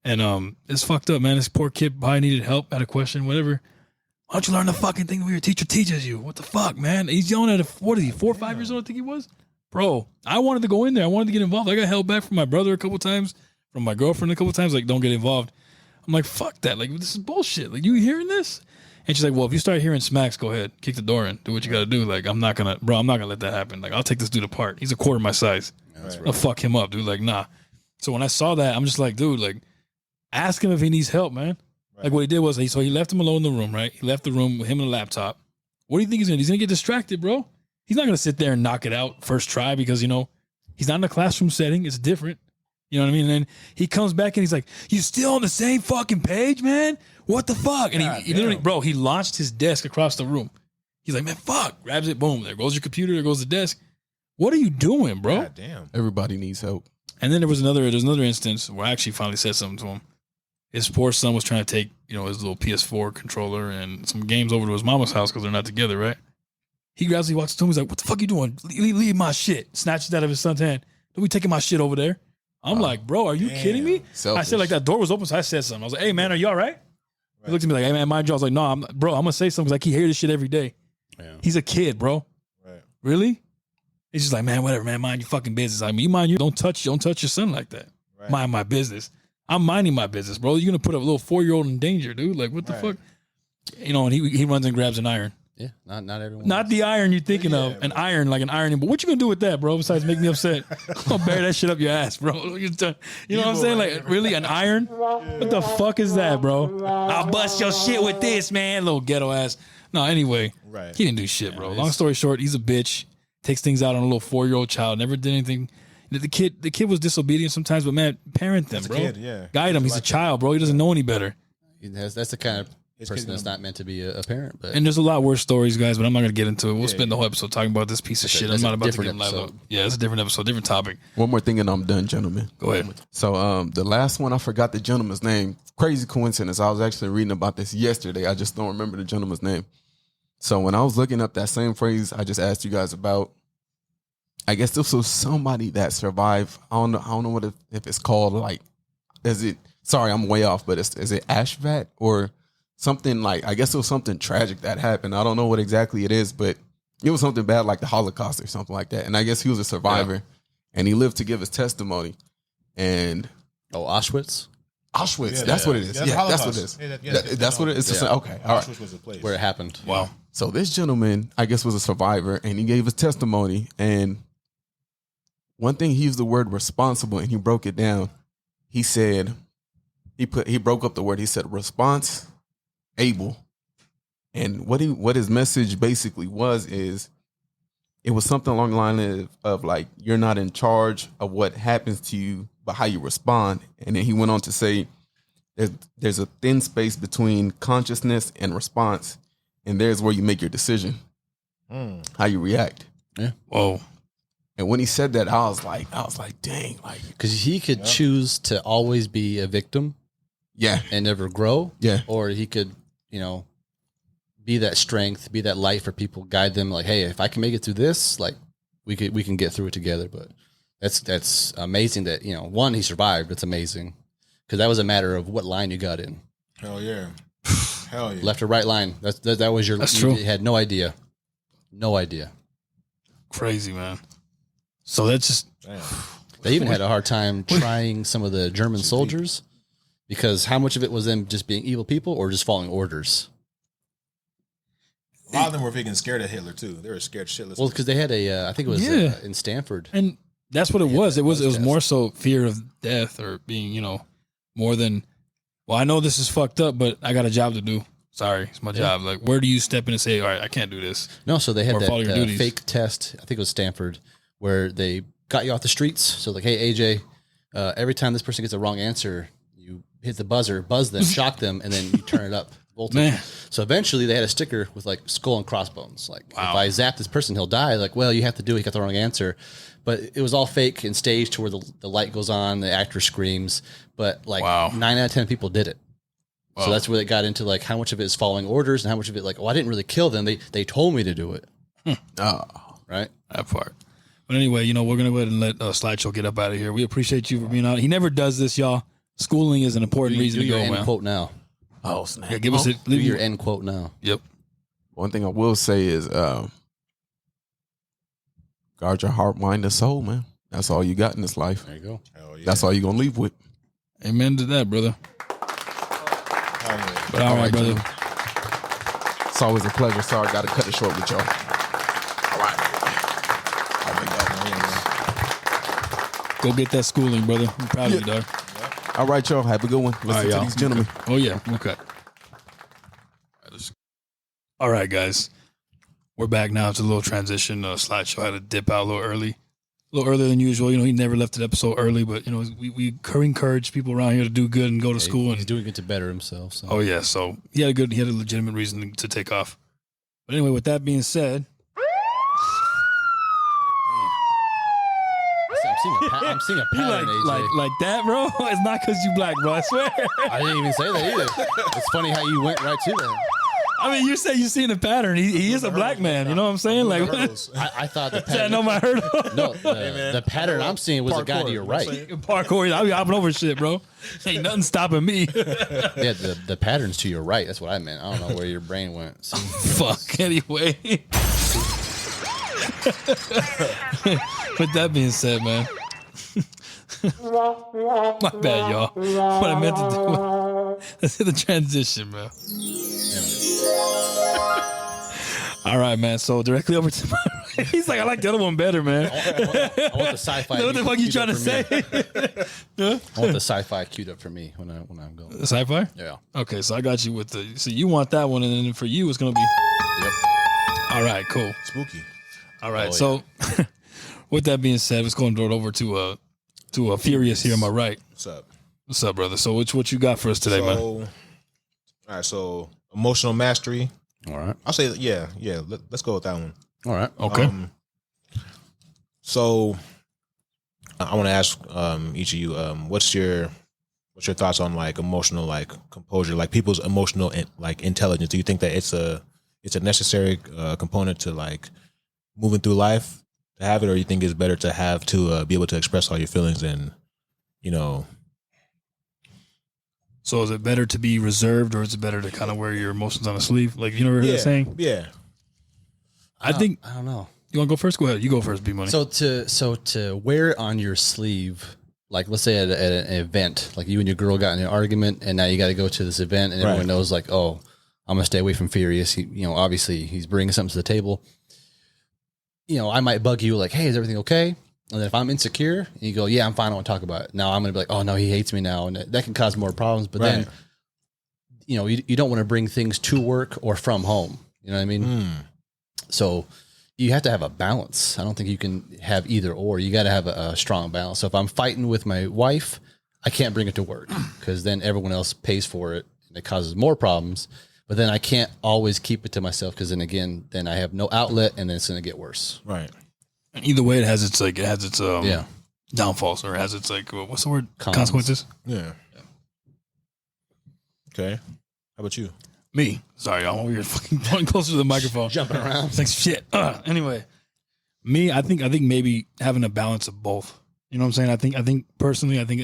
and it's fucked up, man. This poor kid probably needed help, had a question, whatever. Why don't you learn the fucking thing that your teacher teaches you? What the fuck, man? He's yelling at what is he, 4 or 5 years old? I think he was. Bro, I wanted to go in there. I wanted to get involved. I got held back from my brother a couple times, from my girlfriend a couple times. Like, don't get involved. I'm like, fuck that. Like, this is bullshit. Like, you hearing this? And she's like, well, if you start hearing smacks, go ahead. Kick the door in. Do what you got to do. Like, I'm not going to let that happen. Like, I'll take this dude apart. He's a quarter my size. I'll fuck him up, dude. Like, nah. So when I saw that, I'm just like, dude, like, ask him if he needs help, man. Like, what he did was, he left him alone in the room, right? He left the room with him and a laptop. What do you think he's going to do? He's going to get distracted, bro. He's not going to sit there and knock it out first try because, you know, he's not in a classroom setting. It's different. You know what I mean? And then he comes back and he's like, you still on the same fucking page, man? What the fuck? And he literally, bro, he launched his desk across the room. He's like, man, fuck. Grabs it. Boom. There goes your computer. There goes the desk. What are you doing, bro? God damn. Everybody needs help. And then there's another instance where I actually finally said something to him. His poor son was trying to take, you know, his little PS4 controller and some games over to his mama's house because they're not together, right? He grabs, he walks to him, he's like, what the fuck you doing? Leave my shit. Snatches it out of his son's hand. Don't be taking my shit over there. I'm like, bro, are you kidding me? Selfish. I said, like, that door was open, so I said something. I was like, hey, man, are you all right? He looked at me like, hey, man, mind you. I was like, no, I'm going to say something because I keep hearing this shit every day. Yeah. He's a kid, bro. Right. Really? He's just like, man, whatever, man, mind your fucking business. I mean, you mind you, don't touch your son like that. Right. Mind my business. I'm minding my business, bro. You're going to put a little 4-year-old in danger, dude. Like, what the fuck? You know, and he runs and grabs an iron. Yeah, not everyone. Not the iron you're thinking of. An iron, like an ironing. But what you gonna do with that, bro? Besides make me upset, I'm gonna bury that shit up your ass, bro. You know what I'm saying? Like, really, an iron? What the fuck is that, bro? I'll bust your shit with this, man. Little ghetto ass. No, anyway, Right. he didn't do shit, bro. Long story short, he's a bitch. Takes things out on a little 4-year-old child. Never did anything. The kid was disobedient sometimes, but man, parent them, bro. kid, yeah. Guide him. He's a child, bro. He doesn't know any better. That's the kind of person kid's that's not meant to be a parent. But And there's a lot worse stories, guys, but I'm not going to get into it. We'll spend the whole episode talking about this piece of shit. I'm that's not a about to get different him live up. episode. Yeah, it's a different episode, different topic. One more thing and I'm done, gentlemen. Go ahead. So the last one, I forgot the gentleman's name. Crazy coincidence. I was actually reading about this yesterday. I just don't remember the gentleman's name. So when I was looking up that same phrase I just asked you guys about, I guess this was somebody that survived. I don't know what if it's called, like, is it, sorry, I'm way off, but is it Ashvat or something? Like, I guess it was something tragic that happened. I don't know what exactly it is, but it was something bad, like the Holocaust or something like that. And I guess he was a survivor, and he lived to give his testimony. And Auschwitz? Auschwitz, that's what it is. Yeah, that's what it is. That's what it is. Yeah. Okay, all right. Auschwitz was a place Where it happened. Wow. So this gentleman, I guess, was a survivor, and he gave his testimony. And one thing, he used the word responsible, and he broke it down. He said, he broke up the word. He said response able. And what his message basically was is, it was something along the line of like, you're not in charge of what happens to you, but how you respond. And then he went on to say, there's a thin space between consciousness and response, and there's where you make your decision, how you react. Yeah. Whoa. And when he said that, I was like, dang, like, Because he could choose to always be a victim yeah, and never grow. Yeah. Or he could, be that strength, be that light for people, guide them like, hey, if I can make it through this, like we can get through it together. But that's amazing that, one, he survived. It's amazing. Because that was a matter of what line you got in. Hell yeah. Hell yeah. Left or right line. That was your, That's you true. had no idea. No idea. Crazy, man. So that's just, Damn. They even had a hard time trying some of the German soldiers because how much of it was them just being evil people or just following orders? A lot of them were freaking scared of Hitler too. They were scared shitless. Well, because they had I think it was Yeah. in Stanford. and that's what it was. It was test. more so fear of death or being, more than, well, I know this is fucked up, but I got a job to do. Sorry, it's my job. Like, where do you step in and say, all right, I can't do this? No, so they had Or follow your that duties. fake test. I think it was Stanford, where they got you off the streets. So like, hey, AJ, every time this person gets a wrong answer, you hit the buzzer, buzz them, shock them, and then you turn it up. Voltage. Man. So eventually they had a sticker with like skull and crossbones. Like, Wow. if I zap this person, he'll die. Like, well, you have to do it. He got the wrong answer. But it was all fake and staged to where the light goes on, the actor screams. But like Wow. 9 out of 10 people did it. Wow. So that's where it got into like how much of it is following orders and how much of it like, oh, I didn't really kill them. They told me to do it. Right? That part. But anyway, we're going to go ahead and let Slideshow get up out of here. We appreciate you for being on. He never does this, y'all. Schooling is an important reason Do to your go, end man. quote now. oh snap. Yeah, give us it. Do your end quote now. Yep. One thing I will say is, guard your heart, mind, and soul, man. That's all you got in this life. There you go. Hell yeah. That's all you're gonna leave with. Amen to that, brother. Hell yeah. But all right, brother. Jimmy. It's always a pleasure. Sorry, I got to cut it short with y'all. All right. Go get that schooling, brother. I'm proud of you, dog. All right, y'all. Have a good one. Listen to these gentlemen. Oh, yeah. Okay. All right, guys. We're back now. It's a little transition. Slideshow had to dip out a little early. A little earlier than usual. He never left an episode early, but, we encourage people around here to do good and go to school. He's And doing it to better himself. So. oh, yeah. So he had a legitimate reason to take off. But anyway, with that being said, I'm seeing a pattern, AJ. like that, bro. It's not because you black, bro. I swear. I didn't even say that either. It's funny how you went right to that. I mean, you say you seen a pattern. He is a black man. You know what I'm saying? Like, I thought the I pattern. know my hurdle. No, the pattern I'm seeing was a guy to your right. Parkour. I'll be hopping over shit, bro. Ain't nothing stopping me. Yeah, the pattern's to your right. That's what I meant. I don't know where your brain went. So, Fuck. Anyway. With that being said, man. My bad, y'all. What I meant to do. Let's hit the transition, man. All right, man. So directly over to my right. He's like, I like the other one better, man. I want the sci-fi. What the fuck you trying to say? I want the sci-fi queued up for me when I'm going. The sci-fi? Yeah. Okay, so I got you with the. So you want that one, and then for you, it's gonna be. Yep. All right, cool. Spooky. All right, Oh, so with that being said, let's go and throw it over to Furious here on my right. What's up? What's up, brother? So what you got for us today, man? All right. So emotional mastery. All right. I'll say yeah. Let's go with that one. All right. Okay. So I want to ask each of you, what's your thoughts on like emotional like composure, like people's emotional like intelligence? Do you think that it's a necessary component to like moving through life, have it, or you think it's better to have to be able to express all your feelings and, you know? So is it better to be reserved, or is it better to kind of wear your emotions on a sleeve? Like, you never heard that saying? Yeah. I think. I don't know. You want to go first? Go ahead. You go first, B-Money. So to wear it on your sleeve, like let's say at an event, like you and your girl got in an argument, and now you got to go to this event, and everyone knows like, oh, I'm gonna stay away from Furious. He, you know, obviously he's bringing something to the table. You know, I might bug you like, hey, is everything okay? And then if I'm insecure, and you go, yeah, I'm fine, I want to talk about it. Now I'm gonna be like, oh no, he hates me now, and that can cause more problems. But then, you know, you don't want to bring things to work or from home. You know what I mean? So you have to have a balance. I don't think you can have either or. You got to have a strong balance. So if I'm fighting with my wife, I can't bring it to work because then everyone else pays for it and it causes more problems. But then I can't always keep it to myself because then again, then I have no outlet and then it's going to get worse. Right. And either way, it has its downfalls, or it has its like, what's the word? Consequences. Yeah. Okay. How about you? Me. Sorry, I'm over here fucking going closer to the microphone. Jumping around. It's like shit. Anyway, me, I think maybe having a balance of both. You know what I'm saying? I think personally, I think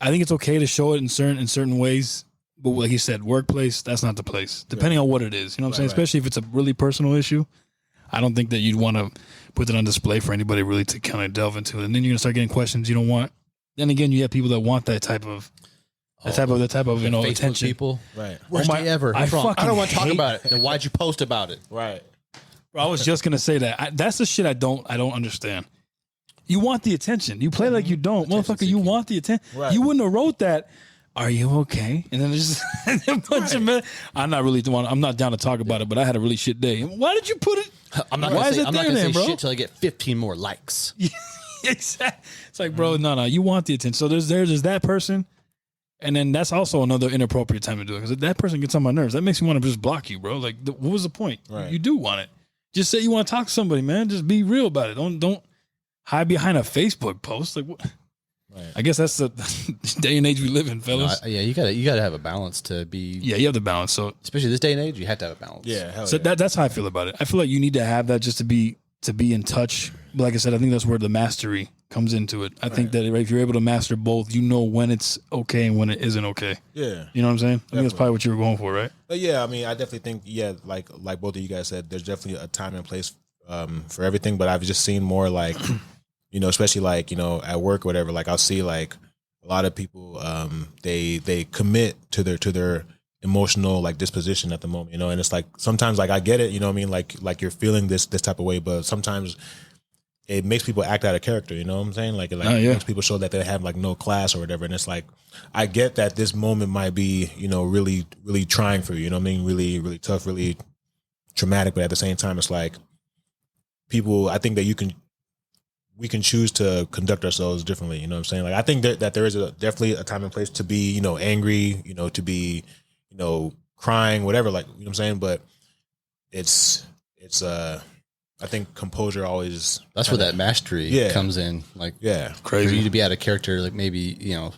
it's okay to show it in certain ways, but like you said, workplace, that's not the place. Depending on what it is. You know what I'm saying? Especially if it's a really personal issue. I don't think that you'd want to put it on display for anybody really to kind of delve into it. And then you're gonna start getting questions you don't want. Then again, you have people that want that type of you know, Facebook attention. People, Right. worst day ever. I don't want to talk hate- about it. Then why'd you post about it? Right. Bro, I was just gonna say that. That's the shit I don't understand. You want the attention. You play like you don't, motherfucker. You want the attention. Right. You wouldn't have wrote that. Are you okay? And then there's just a bunch of men. I'm not down to talk about it, but I had a really shit day. Why did you put it? I'm not Why gonna is say, it I'm not there gonna then, say bro? shit till I get 15 more likes. Exactly. It's like, bro, no. You want the attention. So there's that person, and then that's also another inappropriate time to do it because that person gets on my nerves. That makes me want to just block you, bro. Like, what was the point? Right. You do want it. Just say you want to talk to somebody, man. Just be real about it. Don't hide behind a Facebook post. Like, what? Right. I guess that's the day and age we live in, fellas. Yeah, you gotta have a balance to be. Yeah, you have the balance. So Especially this day and age, you have to have a balance. Yeah. Hell So yeah. that's how I feel about it. I feel like you need to have that just to be in touch. But like I said, I think that's where the mastery comes into it. I think that if you're able to master both, you know when it's okay and when it isn't okay. Yeah. You know what I'm saying? I think that's probably what you were going for, right? But yeah, I mean, I definitely think, like both of you guys said, there's definitely a time and place for everything. But I've just seen more like, you know, especially like, you know, at work or whatever, like I'll see like a lot of people, they commit to their emotional like disposition at the moment, you know, and it's like sometimes like I get it, you know what I mean, like you're feeling this type of way, but sometimes it makes people act out of character, you know what I'm saying? Like it makes people show that they have like no class or whatever, and it's like I get that this moment might be, you know, really really trying for you, you know what I mean, really really tough, really traumatic, but at the same time it's like people, I think that we can choose to conduct ourselves differently, you know what I'm saying? Like I think that there is definitely a time and place to be, you know, angry, you know, to be, you know, crying, whatever, like, you know what I'm saying? But it's I think composure always. That's where that mastery comes in. Like, Crazy. for you to be out of character, like maybe, you know,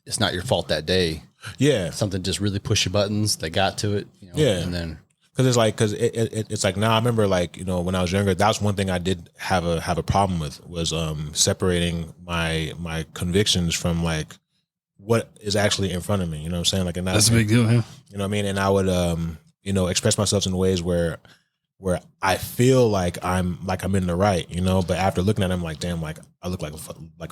it's not your fault that day. Yeah. Something just really pushed your buttons. They got to it. You know, Yeah. And then. Because it's like now I remember like, you know, when I was younger, that was one thing I did have a problem with was separating my convictions from like what is actually in front of me. You know what I'm saying? Like, and That's a big deal, yeah. You know what I mean? And I would you know, express myself in ways where I feel like I'm in the right, you know, but after looking at him, like, damn, like I look like a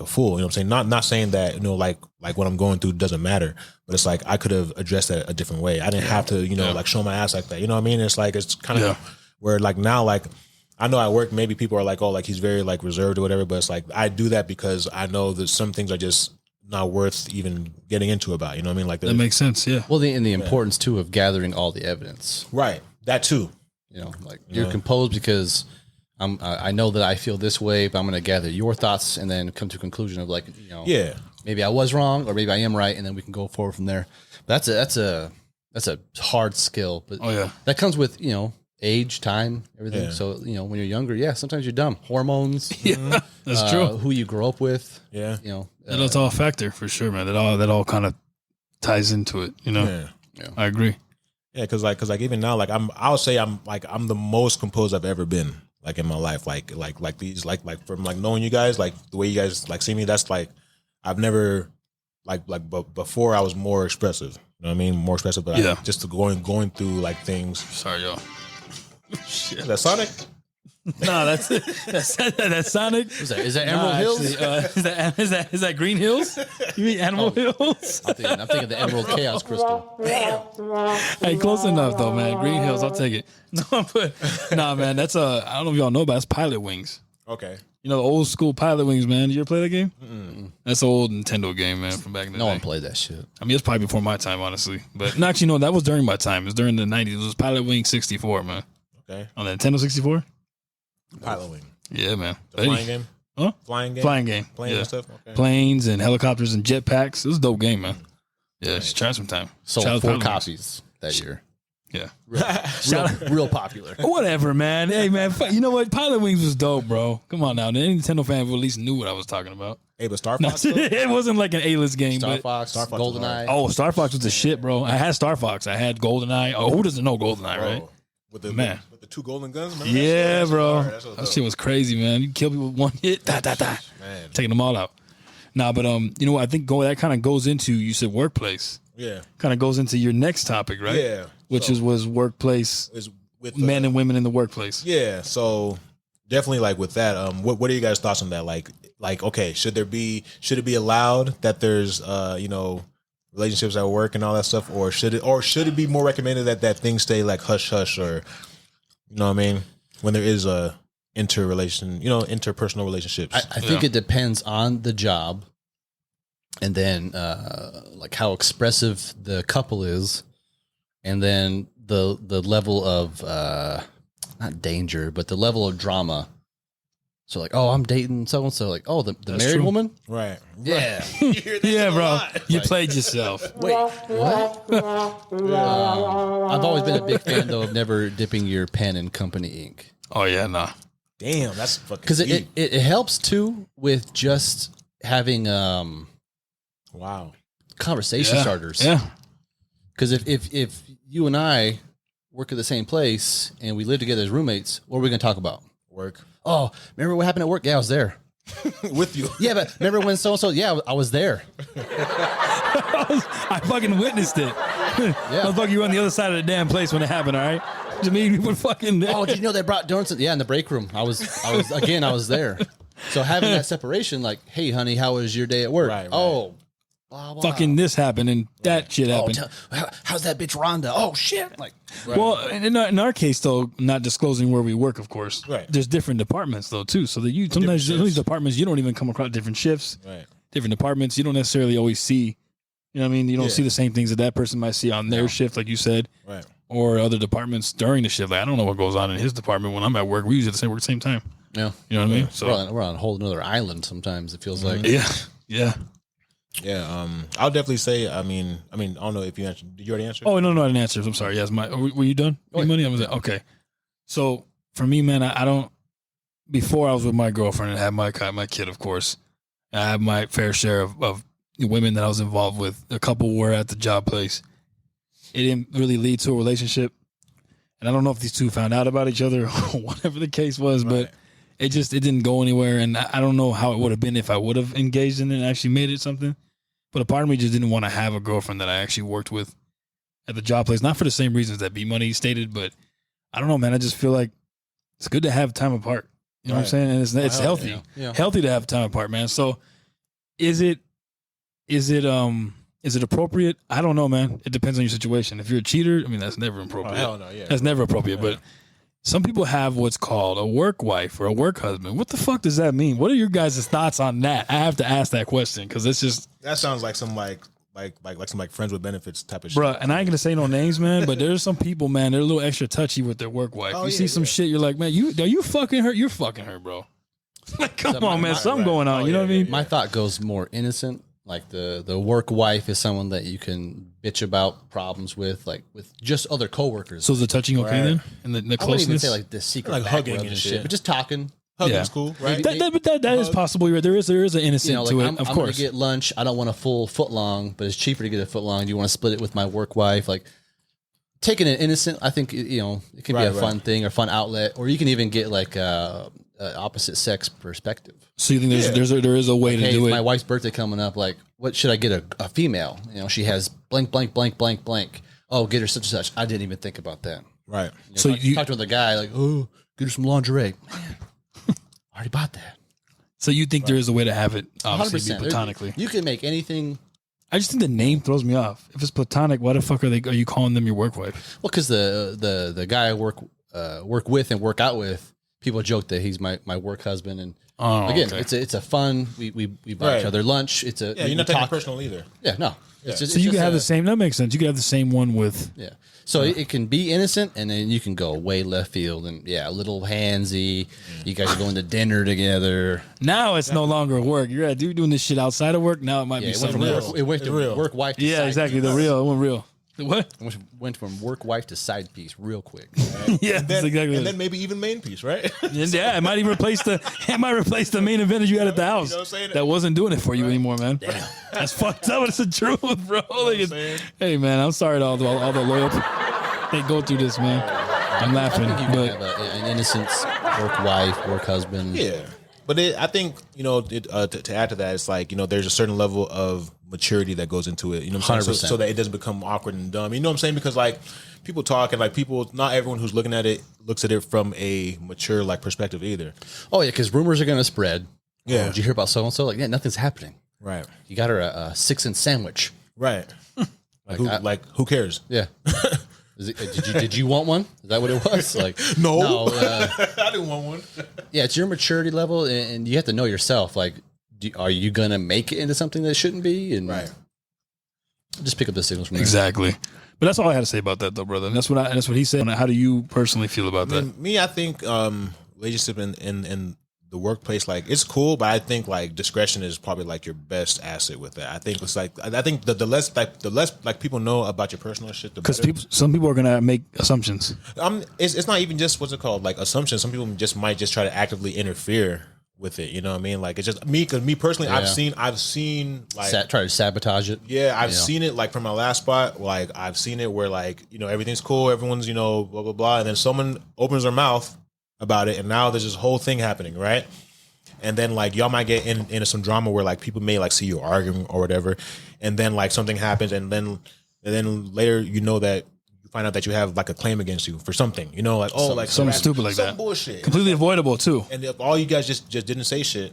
fool, you know what I'm saying? Not saying that, you know, like what I'm going through doesn't matter, but it's like I could have addressed that a different way. I didn't have to, you know, like show my ass like that, you know what I mean? It's like it's kind of where like now, like I know at work maybe people are like, oh, like he's very like reserved or whatever, but it's like I do that because I know that some things are just not worth even getting into about, you know what I mean? Like that makes sense, yeah. Well, the importance too of gathering all the evidence, right? That too. You know, like you're composed because I know that I feel this way, but I'm going to gather your thoughts and then come to a conclusion of like, you know, maybe I was wrong or maybe I am right, and then we can go forward from there. But that's a hard skill, but that comes with, you know, age, time, everything. So, you know, when you're younger, sometimes you're dumb. Hormones, that's true. Who you grow up with, you know, that's all a factor for sure, man. That all kind of ties into it, you know. I agree. Yeah, because like even now, like I would say I'm the most composed I've ever been. like in my life, like these, like from like knowing you guys, like the way you guys like see me. That's like I've never but before I was more expressive. You know what I mean? More expressive, but Yeah. just going through like things. Sorry, y'all. Shit. Is that Sonic? No, that's Sonic. Is that Emerald Hills? Actually, is that Green Hills? You mean Animal Hills? I'm thinking the Emerald Chaos Crystal. Hey, close enough though, man. Green Hills, I'll take it. No, but nah, man. That's I don't know if y'all know, but that's Pilot Wings. Okay. You know the old school Pilot Wings, man. Did you ever play that game? Mm-mm. That's an old Nintendo game, man, from back in the day. No one played that shit. I mean, it's probably before my time, honestly. But no, actually, no, that was during my time. It was during the 90s. It was Pilot Wing 64, man. Okay. On the Nintendo 64? Pilot Wing. Yeah, man. The flying game? Huh? Flying game? Flying game. Planes yeah. and stuff? Okay. Planes and helicopters and jetpacks. It was a dope game, man. Yeah, just try sometime. Sold Shout out 4 Pilot Wings. copies that year. Yeah. Real popular. Whatever, man. Hey, man. You know what? Pilot Wings was dope, bro. Come on now. Any Nintendo fan at least knew what I was talking about. Hey, but Star Fox? though? It wasn't like an A-list game. Star but Fox, Star Fox was GoldenEye. Oh, Star Fox was the shit, bro. I had Star Fox. I had GoldenEye. Oh, who doesn't know GoldenEye, right? Bro, with the Man. with the 2 golden guns? Remember Yeah, that shit? bro. That That shit was crazy, man. You kill people with one hit, Man. taking them all out. Nah, but you know what? I think that kind of goes into, you said workplace. Yeah. Kind of goes into your next topic, right? Yeah. Which So- was workplace, Is with men and women in the workplace. Yeah, so definitely like with that, what are you guys' thoughts on that? Like okay, should it be allowed that there's relationships at work and all that stuff, or should it be more recommended that things stay like hush hush, or you know what I mean, when there is a interpersonal relationships? I think it depends on the job, and then like how expressive the couple is, and then the level of not danger, but the level of drama. So like, oh, I'm dating so and so. Like, oh, the married true. woman. Right. Yeah. Yeah, bro. You played yourself. Wait, what? I've always been a big fan though of never dipping your pen in company ink, Oh, yeah, nah. Damn, that's fucking because deep. it helps too with just having Wow. conversation starters. Yeah. Because if you and I work at the same place and we live together as roommates, what are we going to talk about? Work. Oh, remember what happened at work? Yeah, I was there. With you. Yeah, but remember when so and so? Yeah, I was there. I fucking witnessed it. Yeah. Motherfucker, you were on the other side of the damn place when it happened, all right? Just me and you were fucking there. Oh, did you know they brought donuts? Yeah, in the break room. I was there. So having that separation, like, hey, honey, how was your day at work? Right. Oh, blah, blah. Fucking this happened and that shit Oh, happened. how's that bitch Rhonda? Oh shit! Like, Well, in our case, though, not disclosing where we work, of course. Right. There's different departments, though, too. So that you sometimes Different in these shifts. departments, you don't even come across different shifts, Right. different departments. You don't necessarily always see, you know what I mean? You don't Yeah. see the same things that person might see on their shift, like you said, Right. or other departments during the shift. Like, I don't know what goes on in his department when I'm at work. We usually work at the same time. yeah, You know what I mean? So, we're on a whole another island. Sometimes it feels like. yeah. Yeah. Yeah. I'll definitely say. I mean, I don't know if you answered. Did you already answer? Oh, no, I didn't answer. I'm sorry. Yes, were you done? Oh, yeah. Money? I was like, okay. So for me, man, I don't. Before I was with my girlfriend and had my kid, of course, I had my fair share of women that I was involved with. A couple were at the job place. It didn't really lead to a relationship, and I don't know if these two found out about each other or whatever the case was, but it didn't go anywhere, and I don't know how it would have been if I would have engaged in it and actually made it something. But a part of me just didn't want to have a girlfriend that I actually worked with at the job place, not for the same reasons that B Money stated, but I don't know, man. I just feel like it's good to have time apart. You know what I'm saying? And it's healthy, healthy to have time apart, man. So is it appropriate? I don't know, man. It depends on your situation. If you're a cheater, I mean, that's never appropriate. hell no, yeah. That's never appropriate. But some people have what's called a work wife or a work husband. What the fuck does that mean? What are your guys' thoughts on that? I have to ask that question because it's just, That sounds like some like some friends with benefits type of shit. bruh, and I ain't gonna say no names, man, but there's some people, man, they're a little extra touchy with their work wife. You see some shit, you're like, man, are you fucking her? You're fucking her, bro. Like, come on, man, something going on. You know what I mean? My thought goes more innocent. Like the work wife is someone that you can bitch about problems with, like with just other coworkers. So is the touching okay then? And the I wouldn't even closeness? say like the secret Like back hugging rubs and shit, shit. but just talking. Hugging's cool, right? That is possible. You're right. There is an innocent You know, like to it, I'm of gonna course. get lunch. I don't want a full foot long, but it's cheaper to get a foot long. Do you want to split it with my work wife? Like taking it innocent, I think it can be a fun thing or fun outlet, or you can even get like opposite sex perspective. So you think there is a way to do it? My wife's birthday coming up. Like, what should I get a female? She has blank, blank, blank, blank, blank. Oh, get her such and such. I didn't even think about that. Right. So you talk to the guy like, oh, get her some lingerie. Man, I already bought that. So you think there is a way to have it, obviously, 100%. be platonically? You can make anything. I just think the name throws me off. If it's platonic, why the fuck are you calling them your work wife? Well, because the guy I work with and work out with, people joke that he's my work husband, and again, it's a fun. We buy each other lunch. You're not taking it personal either. Yeah, no. It's So you can have the same. That makes sense. You can have the same one with. Yeah. So it can be innocent, and then you can go way left field, and a little handsy. You guys are going to dinner together. Now it's no longer work. You're doing this shit outside of work. Now it might be something else. It went from work wife. To side exactly. piece. The real. It went real. What? It went from work wife to side piece real quick. Yeah, that's exactly. And then maybe even main piece, right? Yeah, it might even replace the main event that you had at the house. You know what I'm saying? That wasn't doing it for you anymore, man. Damn. That's fucked up. It's the truth, bro. Hey, man, I'm sorry to all the loyal people. They go through this, man. I'm laughing. I think you can have an innocent work wife, work husband. Yeah. But I think, to add to that, it's like, there's a certain level of maturity that goes into it. You know what I'm saying? So that it doesn't become awkward and dumb. You know what I'm saying? Because like people talk and like not everyone who's looking at it looks at it from a mature like perspective either. Oh yeah, because rumors are going to spread. Yeah. Oh, did you hear about so and so? Like, nothing's happening. Right. You got her a 6-inch sandwich. Right. Who cares? Yeah. Did you want one? Is that what it was? Like no, I didn't want one. Yeah, it's your maturity level, and you have to know yourself. Like, are you gonna make it into something that it shouldn't be? And just pick up the signals from there. Exactly. But that's all I had to say about that, though, brother. And that's what he said. How do you personally feel about that? Me, I think relationship in the workplace, like it's cool, but I think like discretion is probably like your best asset with that. I think it's like the less people know about your personal shit, the better. Because some people are gonna make assumptions. It's not even just what's it called, like assumptions. Some people might try to actively interfere with it. You know what I mean? Like it's just me, because me personally, I've seen like try to sabotage it. Yeah, I've seen it like from my last spot. Like I've seen it where like everything's cool, everyone's blah blah blah, and then someone opens their mouth about it, and now there's this whole thing happening, right? And then like y'all might get into some drama where like people may like see you arguing or whatever, and then like something happens, and then later that you find out that you have like a claim against you for something, like something stupid like some that, bullshit, completely avoidable too. And if all you guys just didn't say shit,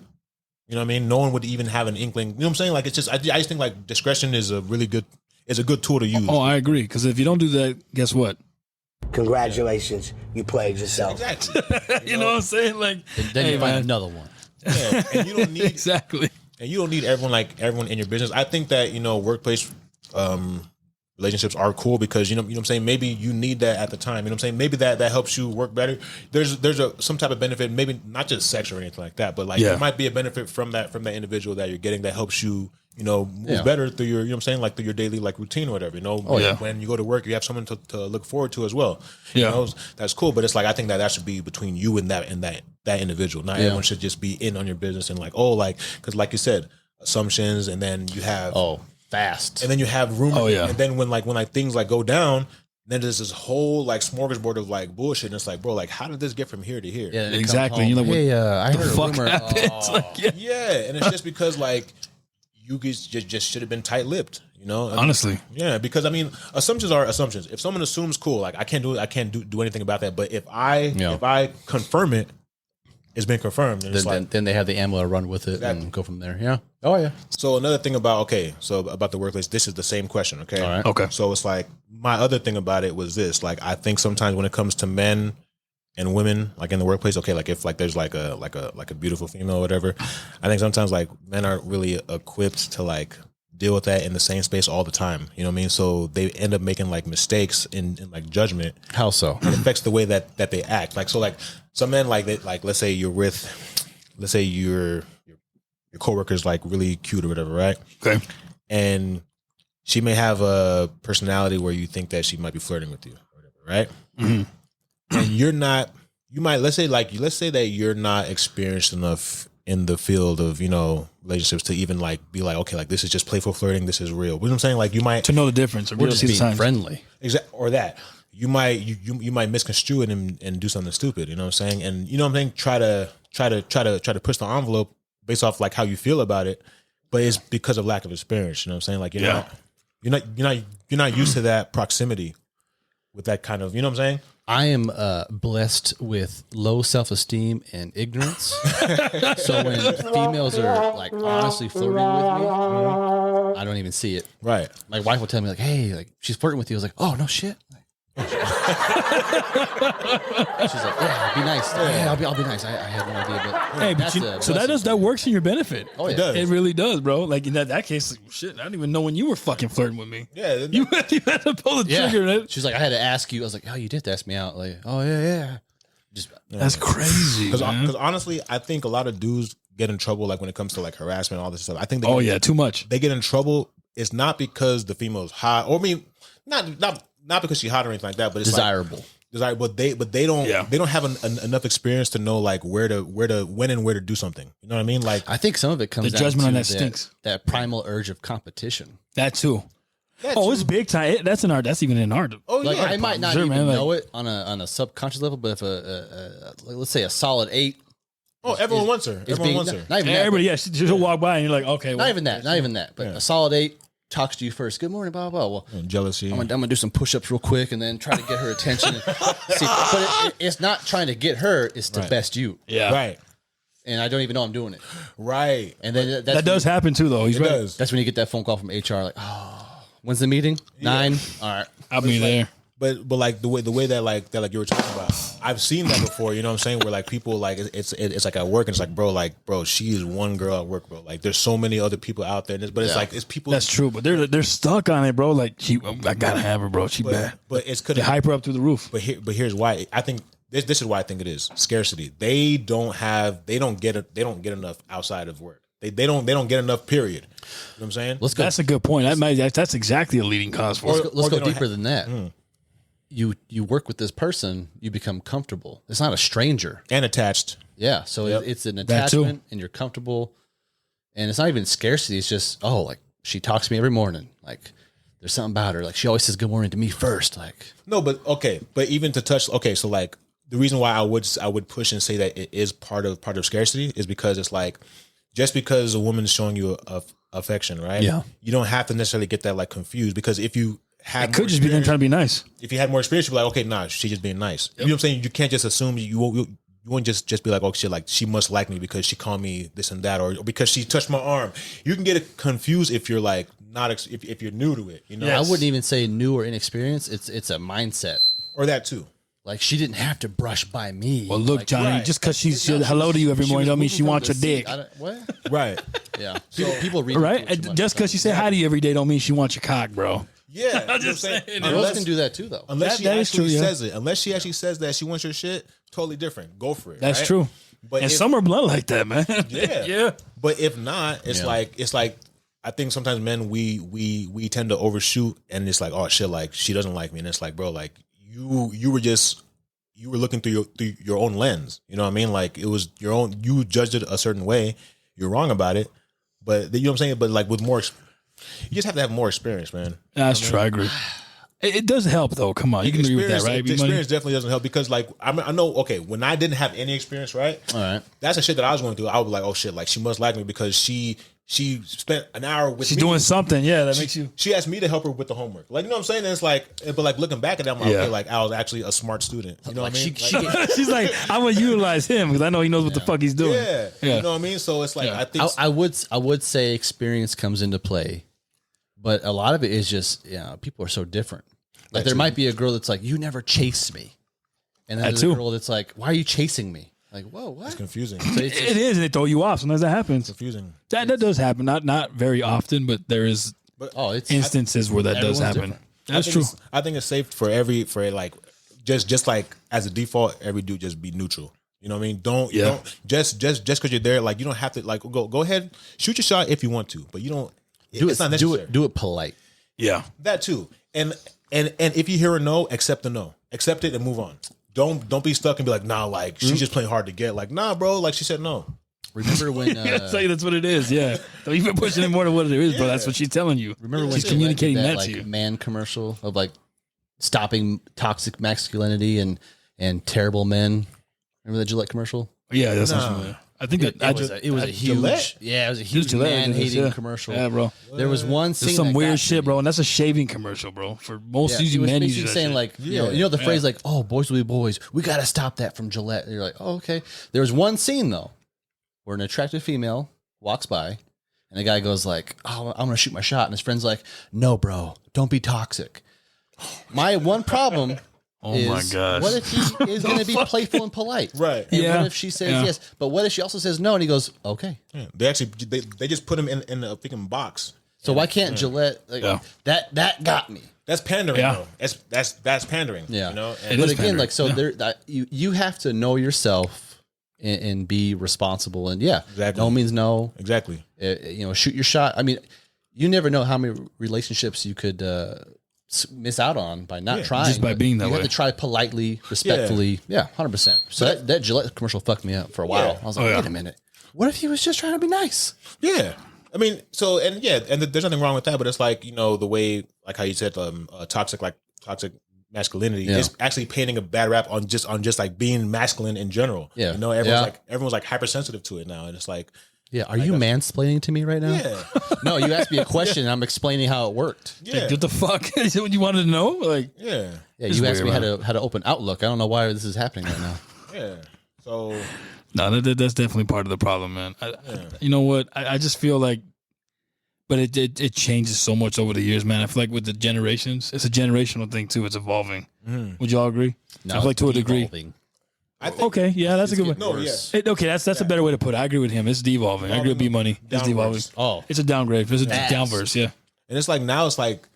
you know what I mean, no one would even have an inkling. You know what I'm saying? Like it's just I just think like discretion is a good tool to use. Oh, I agree. Because if you don't do that, guess what? Congratulations, you played yourself. Exactly. You know what I'm saying? Like, then you find another one. Yeah, and you don't need exactly. And you don't need everyone in your business. I think that workplace relationships are cool because you know what I'm saying. Maybe you need that at the time. You know what I'm saying. Maybe that helps you work better. There's some type of benefit, maybe not just sex or anything like that, but like there might be a benefit from that individual that you're getting that helps you move better through your, what I'm saying, like through your daily like routine or whatever, when you go to work, you have someone to look forward to as well. That's cool. But it's like, I think that should be between you and that individual. Not everyone should just be in on your business and like, cause like you said, assumptions, and then you have, fast. And then you have rumors. And then when things like go down, then there's this whole like smorgasbord of like bullshit. And it's like, bro, like how did this get from here to here? Yeah, exactly. You're like, hey, I heard a fuck rumor. And it's just because like, you guys just should have been tight-lipped, honestly. Yeah, because I mean, assumptions are assumptions. If someone assumes, cool, like I can't do anything about that. But if I confirm it, it's been confirmed. And then they have the ammo to run with it and go from there. Yeah. Oh yeah. So another thing about the workplace, this is the same question. Okay. All right. Okay. So it's like my other thing about it was this. Like I think sometimes when it comes to men and women, like in the workplace, okay, like if like there's like a beautiful female or whatever, I think sometimes like men aren't really equipped to like deal with that in the same space all the time. You know what I mean? So they end up making like mistakes in like judgment. How so? It affects the way that they act. Like so, like some men like let's say your coworker's like really cute or whatever, right? Okay. And she may have a personality where you think that she might be flirting with you or whatever, right? Mm-hmm. And let's say that you're not experienced enough in the field of, relationships to even like be like, okay, like this is just playful flirting. This is real. You know what I'm saying? Like you might to know the difference or We're just see the being signs. friendly. or that. you might misconstrue it and do something stupid. You know what I'm saying? And you know what I'm saying? Try to push the envelope based off like how you feel about it, but it's because of lack of experience. You know what I'm saying? Like you're not used to that proximity with that kind of, you know what I'm saying? I am blessed with low self-esteem and ignorance. So when females are like honestly flirting with me, I don't even see it. Right. My wife will tell me like, "Hey, like she's flirting with you." I was like, "Oh no, shit." She's like, "Yeah, be nice." Yeah, I'll be nice. I had no idea, but Hey, but so that works in your benefit. Oh, yeah. It does. It really does, bro. Like in that case, like, shit, I didn't even know when you were fucking flirting with me. Yeah. You had to pull the trigger. Right? She's like, I had to ask you. I was like, oh, you did ask me out. Like, oh yeah. Just That's crazy. Because honestly, I think a lot of dudes get in trouble like when it comes to like harassment and all this stuff. I think Too much. they get in trouble. It's not because the female's hot, or I mean, not because she's hot or anything like that, but it's desirable. But they don't have enough experience to know like when and where to do something. You know what I mean? Like I think some of it comes The down judgment to on that stinks. That primal urge of competition. That too. It's big time. That's even in art. Like I might not Sure, even man, like- know it on a subconscious level, but if like, let's say a solid 8. everyone wants her. Everyone wants her. Not even that, Everybody, she'll walk by and you're like, okay, not even that. But a solid 8 talks to you first. Good morning, blah blah blah. Well, And jealousy. I'm gonna do some push-ups real quick and then try to get her attention. See, but it's not trying to get her; it's to best you. Yeah. Right. And I don't even know I'm doing it. Right. And then That does happen too, though. He's It right. does. That's when you get that phone call from HR, like, oh, when's the meeting? 9. All right. I'll be there. But like the way that like you were talking about, I've seen that before. You know what I'm saying? Where like people like it's like at work and it's like bro, she is one girl at work, bro. Like there's so many other people out there, but it's like it's people. That's true, but they're stuck on it, bro. Like I gotta have her, bro. She bad. But it's They could hype her up through the roof. But here's why I think this is why I think it is scarcity. They don't get enough outside of work. They don't get enough. Period. You know what I'm saying? Let's go. That's a good point. That's exactly a leading cause for it. Let's they go don't deeper than that. You work with this person, you become comfortable. It's not a stranger. And attached. Yeah. So it's an too. attachment and you're comfortable. And it's not even scarcity. It's just, like she talks to me every morning. Like there's something about her. Like she always says good morning to me first. Like No, but okay. But even to touch, okay, so like the reason why I would push and say that it is part of scarcity is because it's like just because a woman is showing you affection, right? Yeah. You don't have to necessarily get that like confused, because if you had It could just be them trying to be nice. if you had more experience, you'd be like, okay, nah, she's just being nice. You know what I'm saying? You can't just assume you won't just be like, oh shit, like she must like me because she called me this and that, or because she touched my arm. You can get it confused if you're like not if you're new to it, you know. I wouldn't even say new or inexperienced. It's a mindset. Or that too. Like she didn't have to brush by me. Well, look, Like, Johnny, right. just because she said hello to you every morning don't mean she wants your dick. What? Right. Yeah. People read Right? into it too much. Just because she said hi to you every day don't mean she wants your cock, bro. Yeah. You know what I'm just saying? saying. Girls can do that too, though. Unless she That is actually true, yeah. says it. Unless she actually says that she wants your shit, totally different. Go for it. That's right? true. But And if, some are blunt like that, man. Yeah. Yeah. But if not, it's like I think sometimes men we tend to overshoot, and it's like, oh shit, like she doesn't like me, and it's like, bro, like you were looking through your own lens. You know what I mean? Like it was your own. You judged it a certain way. You're wrong about it. But you know what I'm saying? But like with more, you just have to have more experience, man. That's true. I agree. It does help, though. Come on. You can agree with that, right? The experience definitely doesn't help, because like I know, okay, when I didn't have any experience, right? All right. That's the shit that I was going through. I was like, oh shit, like she must like me because she spent an hour with She's me. doing something. Yeah, that makes you. She asked me to help her with the homework. Like, you know what I'm saying? And it's like, but like looking back at that, I'm like, Yeah. okay, like I was actually a smart student. You know what I mean? She's like, I'm going to utilize him because I know he knows what the fuck he's doing. yeah. You know what I mean? So it's like, I think I would say experience comes into play, but a lot of it is just people are so different. Like there might be a girl that's like, you never chase me, and then there's a girl that's like, why are you chasing me? Like, whoa, what? it's confusing. So it's It is, and they throw you off. Sometimes that happens. Confusing. That does happen. Not very often, but there is it's instances where that does everyone's happen. different. That's I true. think I think it's safe for like just like as a default, every dude just be neutral. You know what I mean? Don't just because you're there, like you don't have to like go ahead, shoot your shot if you want to, but you don't. It's not necessary. Do it polite. Yeah. That too. And if you hear a no, accept the no. Accept it and move on. Don't be stuck and be like, nah, like she's just playing hard to get. Like, nah, bro, like she said no. Remember when? Say that's what it is. Yeah. Don't even push it more than what it is, bro. That's what she's telling you. Remember when she's she communicating went that to to you. man commercial of like stopping toxic masculinity and terrible men. Remember the Gillette commercial? Yeah, that's not familiar. I think that It was a huge, Gillette? yeah, it was a huge Gillette, man-hating yeah. commercial. Yeah, bro. There was one scene There's some that got weird to shit, me. bro, and that's a shaving commercial, bro. For most Yeah, easy it was men, basically use that saying shit. like, you know the phrase like, "Oh, boys will be boys. We got to stop that from Gillette." And you're like, "Oh, okay." There was one scene though, where an attractive female walks by, and the guy goes like, "Oh, I'm gonna shoot my shot," and his friend's like, "No, bro, don't be toxic." My one problem. Oh my gosh. What if he is going to be playful and polite? Right. And Yeah. what if she says Yeah. yes? But what if she also says no? And he goes, okay. Yeah. They actually they just put him in a freaking box. So why can't Gillette? Like, Yeah. that got me. That's pandering, Yeah. though. That's pandering. Yeah. You know. It But is again, pandering. like so, there you have to know yourself and be responsible. And yeah, Exactly. no means no. Exactly. Shoot your shot. I mean, you never know how many relationships you could miss out on by not trying. just by but being that you way. have to try politely, respectfully. Yeah, 100%. So that Gillette commercial fucked me up for a while. Yeah. I was like, wait a minute. What if he was just trying to be nice? Yeah. I mean, so and there's nothing wrong with that, but it's like, the way, like how you said, toxic masculinity Yeah. is actually painting a bad rap on just like being masculine in general. Yeah. Everyone's like hypersensitive to it now, and it's like, Yeah. Are you mansplaining to me right now? yeah, No, you asked me a question. And I'm explaining how it worked. yeah, What the fuck? Is it what you wanted to know? Like, yeah, Yeah, It's you asked weird, me how to open Outlook. I don't know why this is happening right now. yeah. So no, that's definitely part of the problem, man. You know what? I just feel like, but it changes so much over the years, man. I feel like with the generations, it's a generational thing too. It's evolving. Would y'all agree? I feel like to a degree. Evolving. I think Okay, yeah, that's a good one. no, yeah, Okay, that's a better way to put it. I agree with him. It's devolving. I agree with B Money. It's devolving. Downwards. Oh, It's a downgrade. It's a Fast. downverse. Yeah. and it's like now it's like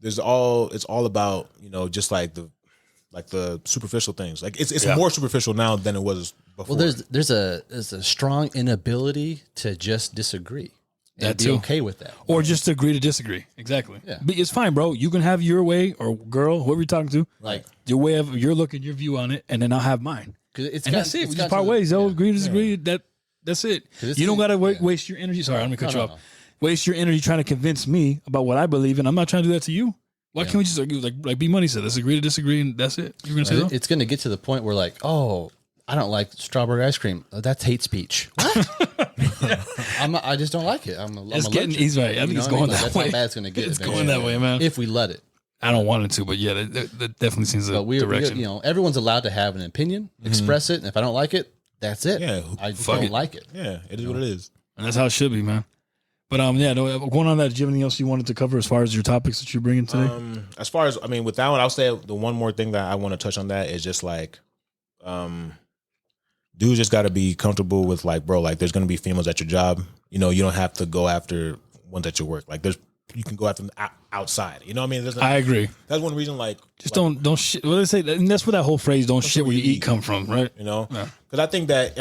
it's all about just like the superficial things. Like it's more superficial now than it was before. well, there's a strong inability to just disagree and That be too. okay with that. Or just agree to disagree. Exactly. Yeah. But it's fine, bro. You can have your way, or girl, whoever you're talking to, Like, your way of your look and your view on it, and then I'll have mine. 'cause it's And got- that's it. it's We got just part to the- ways. They'll yeah. agree to disagree. That's it. it's You don't the- gotta yeah. waste your energy. Sorry, I'm gonna cut you No, off. no. Waste your energy trying to convince me about what I believe in. I'm not trying to do that to you. Why can't we just agree? Like B Money said, let's agree to disagree, and that's it. You're gonna say that? It's going to get to the point where like, oh, I don't like strawberry ice cream. That's hate speech. What? I just don't like it. I'm It's getting. allergic. He's right. I think You know it's what I mean? going Like, that that's way. how bad it's going to get. It's eventually. going that way, man. If we let it. I don't want it to, but yeah, that definitely seems the But we're direction. everyone's allowed to have an opinion, express it, and if I don't like it, that's it. Yeah, I just fuck don't it. like it. yeah, it is what it is. And that's how it should be, man. But yeah, no, going on that, do you have anything else you wanted to cover as far as your topics that you're bringing today? As far as with that one, I'll say the one more thing that I want to touch on that is just like, dudes just got to be comfortable with like, bro, like there's gonna be females at your job. You don't have to go after ones at your work. Like you can go after them outside. You know what I mean? I agree. That's one reason. Like, Just don't shit. What do they say? And that's where that whole phrase "don't shit where you eat" come from, right? because I think that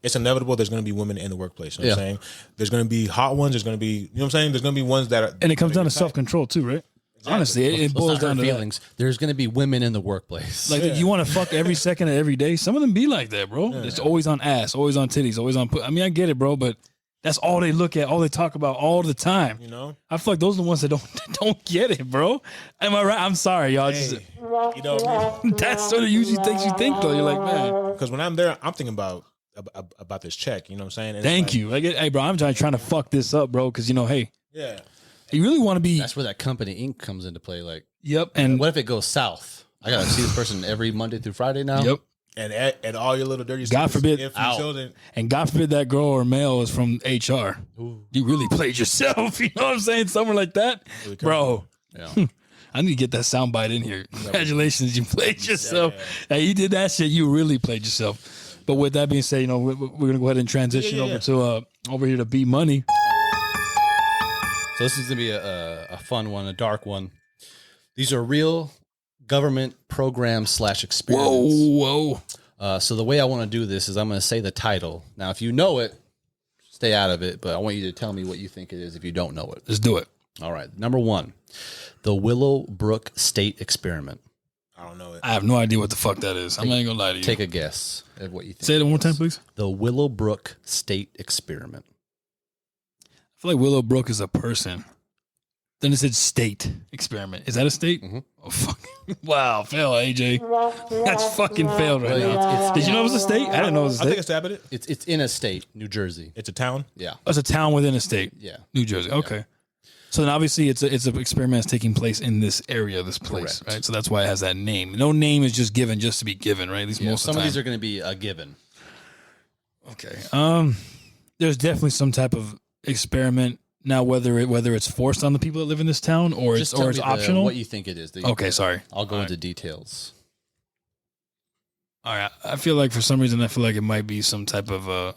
it's inevitable. There's going to be women in the workplace. You know what I'm saying? There's going to be hot ones. There's going to be what I'm saying. There's going to be ones that are, And it comes down to self control too, right? Honestly, it Let's boils not hurt down to that. feelings. There's going to be women in the workplace. Like you want to fuck every second of every day. Some of them be like that, bro. It's always on ass, always on titties, always on. I mean, I get it, bro, but that's all they look at, all they talk about all the time. I feel like those are the ones that don't get it, bro. Am I right? I'm sorry, y'all. Just, that's what it usually thinks you think, though. You're like, man. Because when I'm there, I'm thinking about this check. You know what I'm saying? And it's Thank like, you. Hey, bro, I'm trying to fuck this up, bro, because hey, Yeah. you really want to be. That's where that company Inc. comes into play. Like, Yep, and what if it goes south? I got to see this person every Monday through Friday now. yep. And all your little dirty God secrets, forbid- if you Ow. children. And God forbid that girl or male is from HR. You really played yourself. You know what I'm saying? Somewhere like that. Bro, Yeah. I need to get that soundbite in here. Congratulations, you played yourself. Hey, you did that shit. You really played yourself. But with that being said, we're going to go ahead and transition over to over here to B Money. So this is going to be a fun one, a dark one. These are real government programs / experiments. Whoa. So the way I want to do this is I'm going to say the title. Now, if you know it, stay out of it, but I want you to tell me what you think it is if you don't know it. Let's do it. All right. Number 1, the Willow Brook State Experiment. I don't know it. I have no idea what the fuck that is. I'm not even going to lie to you. Take a guess at what you think. Say it one more time, please. The Willow Brook State Experiment. I feel like Willow Brook is a person Then it said state experiment. Is that a state? Oh, fuck. Wow. Fail, AJ. That's fucking failed right now. Did you know it was a state? I didn't know it was a I think state. it's stab at it. It's in a state, New Jersey. It's a town. Yeah. It's a town within a state. Yeah. New Jersey. Okay. So then obviously it's an experiment that's taking place in this area, this place, Correct. right? So that's why it has that name. No name is just given just to be given, right? At least most Some of the of time. these are going to be a given. Okay. There's definitely some type of experiment now, whether it's forced on the people that live in this town or Just it's tell or it's me optional. what you think it is. Okay, sorry. I'll go into details. All right. I feel like for some reason I feel like it might be some type of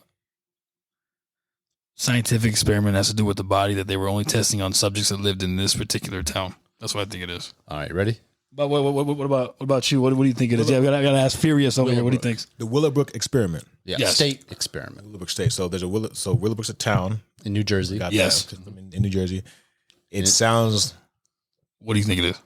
scientific experiment that has to do with the body that they were only testing on subjects that lived in this particular town. That's what I think it is. All right, ready? But what about you? What do you think it is? Yeah, I gotta ask Furious over here. What do you think? The Willowbrook experiment. Yeah. Yes. State experiment Willowbrook State. So there's a Willowbrook's a town. in New Jersey. Got Yes. that in New Jersey. It sounds What do you think it is?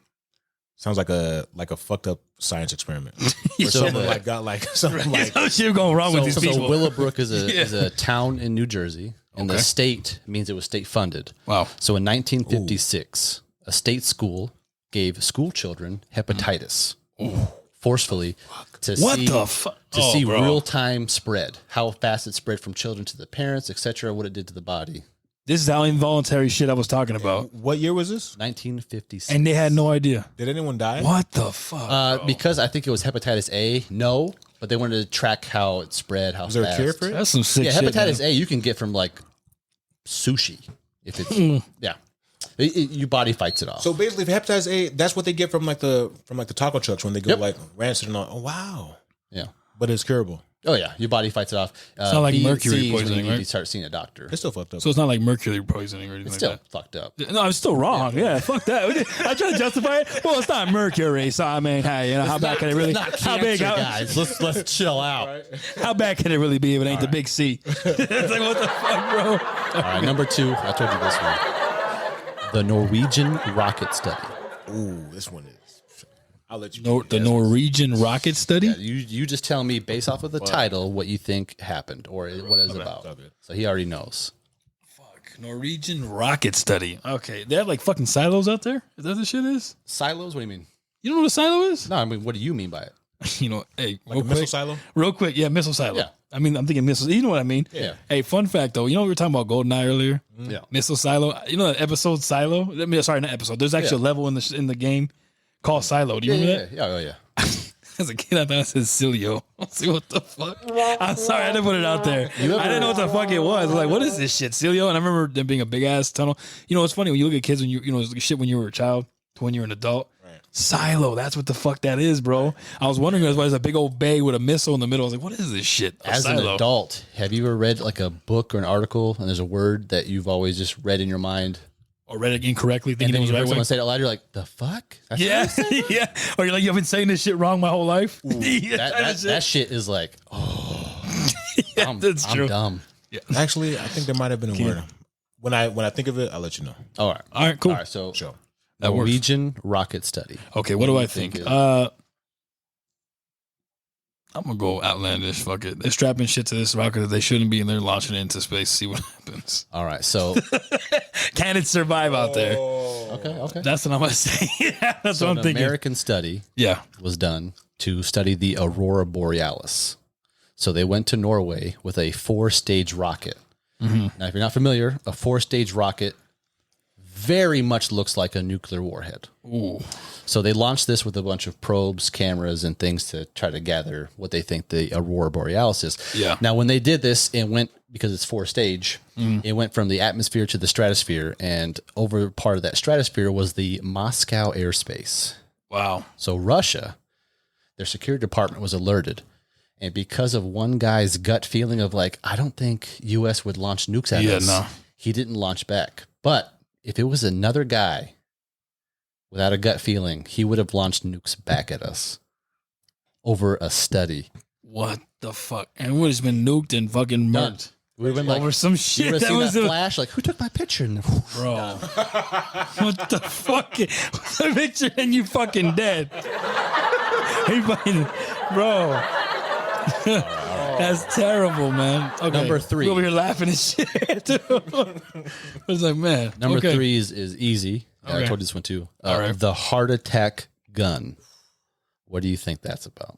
like a fucked up science experiment. Where So someone the- got something like Some shit going wrong with these So people. Willowbrook is Yeah. is a town in New Jersey, and the Okay. state means it was state funded. Wow. So in 1956, a state school gave school children hepatitis forcefully to What see the fuck? to Oh, see bro. real time spread, how fast it spread from children to the parents, etc. What it did to the body. This is how involuntary shit I was talking about. what year was this? 1956, And they had no idea. Did anyone die? What the fuck? because I think it was hepatitis A. No, but they wanted to track how it spread, how Was there a fast. cure for it? That's some sick Yeah, shit. hepatitis man. A you can get from like sushi if it's yeah. Your body fights it off. So basically, for hepatitis A, that's what they get from the taco trucks when they go Yep. like rancid and all. Oh wow! yeah. But it's curable. Oh yeah, your body fights it off. It's not like B, mercury C is when poisoning, you need right? to start seeing a doctor. It's still fucked up. So it's not like mercury poisoning or anything It's still like fucked up. that. No, I'm still wrong. Yeah, fuck that. I try to justify it. Well, it's not mercury, so I mean, hey, you know, how bad can it really? How big? guys? Let's chill out. How bad can it really be if it ain't the big C? It's like what the fuck, bro? All right, number 2. I told you this one. The Norwegian rocket study. Ooh, this one is. I'll let you. The Norwegian rocket study. Yeah, you just tell me based off of the title what you think happened or what it's about. okay. So he already knows. Norwegian rocket study. Okay, they have like fucking silos out there. Is that what this shit is? Silos? What do you mean? You know what a silo is? No, I mean, what do you mean by it? You know, hey, Like a missile silo. real quick, yeah, missile silo. Yeah. I mean, I'm thinking missiles. You know what I mean? Yeah. Hey, fun fact though, you know we were talking about GoldenEye earlier. Yeah. Missile silo. You know that episode Silo? I mean, sorry, not episode. There's actually a level in the game called Silo. Do you remember that? Yeah. Oh, yeah. As a kid, I thought it said Cilio. Let's see what the fuck. I'm sorry, I didn't put it out there. I didn't know what the fuck it was. I was like, what is this shit, Cilio? And I remember there being a big ass tunnel. You know, it's funny when you look at kids when you know, it's like shit when you were a child to when you're an adult. Silo, that's what the fuck that is, bro. I was wondering why there's a big old bay with a missile in the middle. I was like, what is this shit? A As an silo. adult, have you ever read like a book or an article and there's a word that you've always just read in your mind? Or read it incorrectly, And thinking it then was you the heard right someone way. say it out loud, you're like, the fuck? That's Yeah, yeah. Or you're like, you've been saying this shit wrong my whole life. Yeah, that shit is like, oh, yeah, that's I'm true. dumb. Actually, I think there might have been a word. When I think of it, I'll let you know. All right. All right, cool. All right. So, Sure. That works. Norwegian rocket study. Okay, what do I think think? is- I'm gonna go outlandish. Fuck it. They're strapping shit to this rocket that they shouldn't be, and they're launching it into space. See what happens. All right. So, Can it survive out there? okay. That's what I'm gonna say. That's So what I'm an thinking. American study Yeah. was done to study the aurora borealis. So they went to Norway with a 4-stage rocket. Now, if you're not familiar, a 4-stage rocket very much looks like a nuclear warhead. Ooh. So they launched this with a bunch of probes, cameras, and things to try to gather what they think the aurora borealis is. Yeah. Now, when they did this, it went, because it's 4-stage, it went from the atmosphere to the stratosphere, and over part of that stratosphere was the Moscow airspace. Wow. So Russia, their security department was alerted. And because of one guy's gut feeling of like, I don't think U.S. would launch nukes at us, no. he didn't launch back. But if it was another guy without a gut feeling, he would have launched nukes back at us over a study. What the fuck? And we would have been nuked and fucking Done. murked We would have been like, over some you shit would have that seen was that flash, like, who took my picture? And bro. What the fuck? The picture and you fucking dead. He fucking, bro. That's terrible, man. Okay. Number 3. We over here laughing and shit. Too. It's like, man. Number okay. 3 is easy. Yeah, I told you this one too. All right. The heart attack gun. What do you think that's about?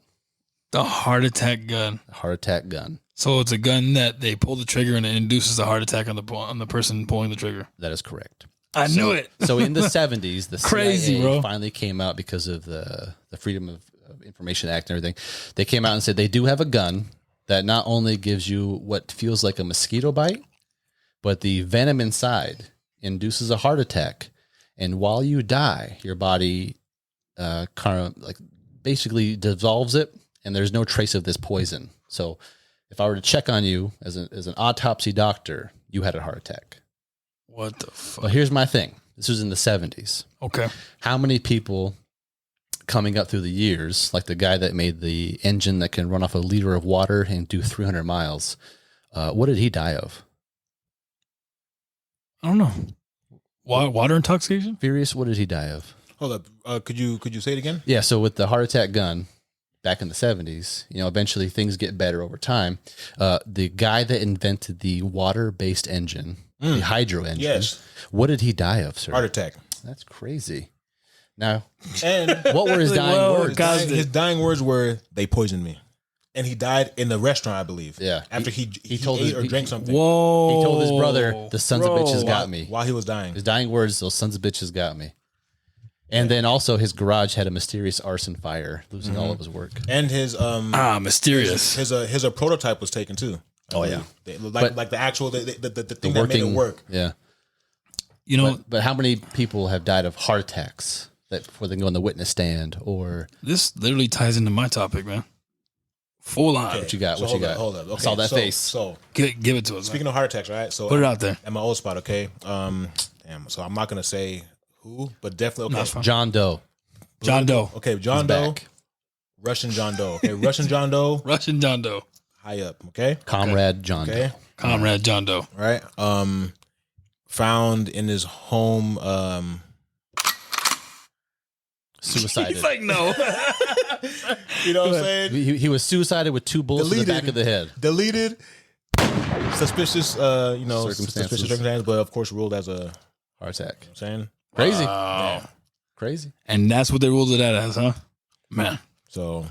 The heart attack gun. The heart attack gun. So it's a gun that they pull the trigger and it induces a heart attack on the person pulling the trigger. That is correct. I knew it. So in the 70s, the Crazy, CIA bro. finally came out because of the Freedom of Information Act and everything. They came out and said they do have a gun that not only gives you what feels like a mosquito bite, but the venom inside induces a heart attack. And while you die, your body kind of like basically dissolves it, and there's no trace of this poison. So if I were to check on you as an autopsy doctor, you had a heart attack. What the fuck? But here's my thing. This was in the 70s. Okay. How many people coming up through the years, like the guy that made the engine that can run off a liter of water and do 300 miles, what did he die of? I don't know. Water intoxication? Furious, what did he die of? Hold up. Could you say it again? Yeah, so with the heart attack gun back in the 70s, eventually things get better over time. The guy that invented the water-based engine, the hydro engine, Yes. what did he die of, sir? Heart attack. That's crazy. Now, And what were his dying words? his dying words were, "They poisoned me," and he died in the restaurant, I believe. Yeah. After he told ate his- or drank something Whoa. He told his brother, "The sons of bitches got me." while he was dying. His dying words, "Those sons of bitches got me." And then also his garage had a mysterious arson fire, losing all of his work. And his Mysterious. his prototype was taken too. Oh, yeah. Like the actual the thing that made it work. Yeah. You know, But how many people have died of heart attacks that before they go on the witness stand? Or this literally ties into my topic, man. Full on. what you got? So What you hold got? up, hold up. I saw that face. So Give it to us. speaking of heart attacks, right? So Put it out there. at my old spot, okay. Damn. So I'm not gonna say who, but definitely okay. John Doe. John Doe. Okay, John He's Doe, back. Russian John Doe. Okay, Russian John Doe, Russian John Doe. high up. Okay, Comrade John okay, Doe. Comrade John Doe. right. Found in his home. Suicided. He's like, no. You know what I'm saying? He was suicided with 2 bullets in the back of the head. Deleted. Suspicious, Circumstances. suspicious circumstances, but of course ruled as a. Heart attack. Saying Crazy. Wow. Crazy. And that's what they ruled it out as, huh? Man. so.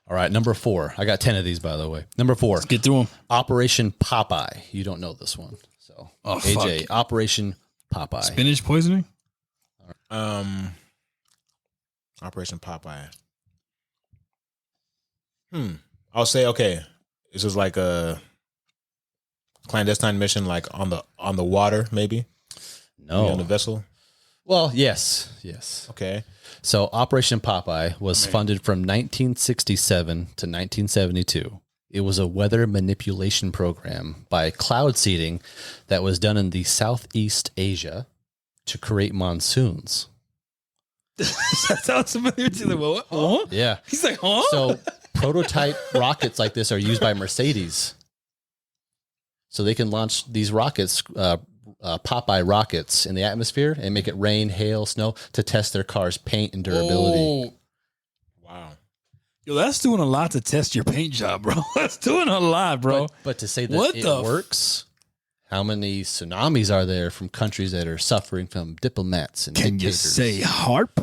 All right, number 4. I got 10 of these, by the way. Number 4. Get through them. Operation Popeye. You don't know this one. So, Oh, AJ, fuck. Operation Popeye. Spinach poisoning? Operation Popeye. I'll say okay. This is like a clandestine mission, like on the water, maybe No. on the vessel. Well, yes. Okay. So Operation Popeye was funded from 1967 to 1972. It was a weather manipulation program by cloud seeding that was done in the Southeast Asia to create monsoons. That sounds familiar to the what? Huh? Yeah. He's like, huh? So prototype rockets like this are used by Mercedes. So they can launch these rockets, Popeye rockets in the atmosphere and make it rain, hail, snow to test their car's paint and durability. Oh. Wow. Yo, that's doing a lot to test your paint job, bro. That's doing a lot, bro. But to say that What it the works, how many tsunamis are there from countries that are suffering from diplomats and Can you dictators? say harp?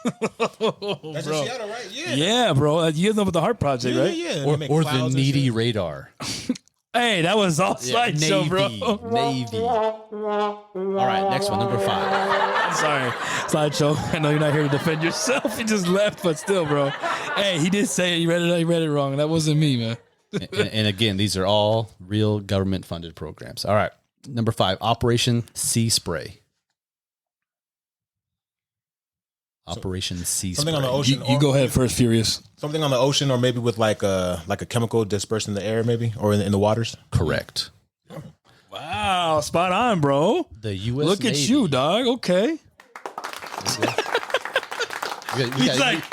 That's bro. in Seattle, right? Yeah. Yeah, bro. You know about the Harp Project, Yeah, right? yeah. Or, They make or the clouds and needy shit. radar. Hey, that was all slideshow, bro. Navy. All right, next one, number 5. Sorry, slideshow. I know you're not here to defend yourself. You just left, but still, bro. Hey, he did say it. You read it wrong. That wasn't me, man. and again, these are all real government-funded programs. All right, number 5, Operation Sea Spray. Operation Sea Spray. Something on the ocean. You or- go ahead first, Furious. Something on the ocean, or maybe with like a chemical dispersed in the air, maybe, or in the waters. Correct. Wow, spot on, bro. The U.S. Look at Navy. you, dog. Okay. We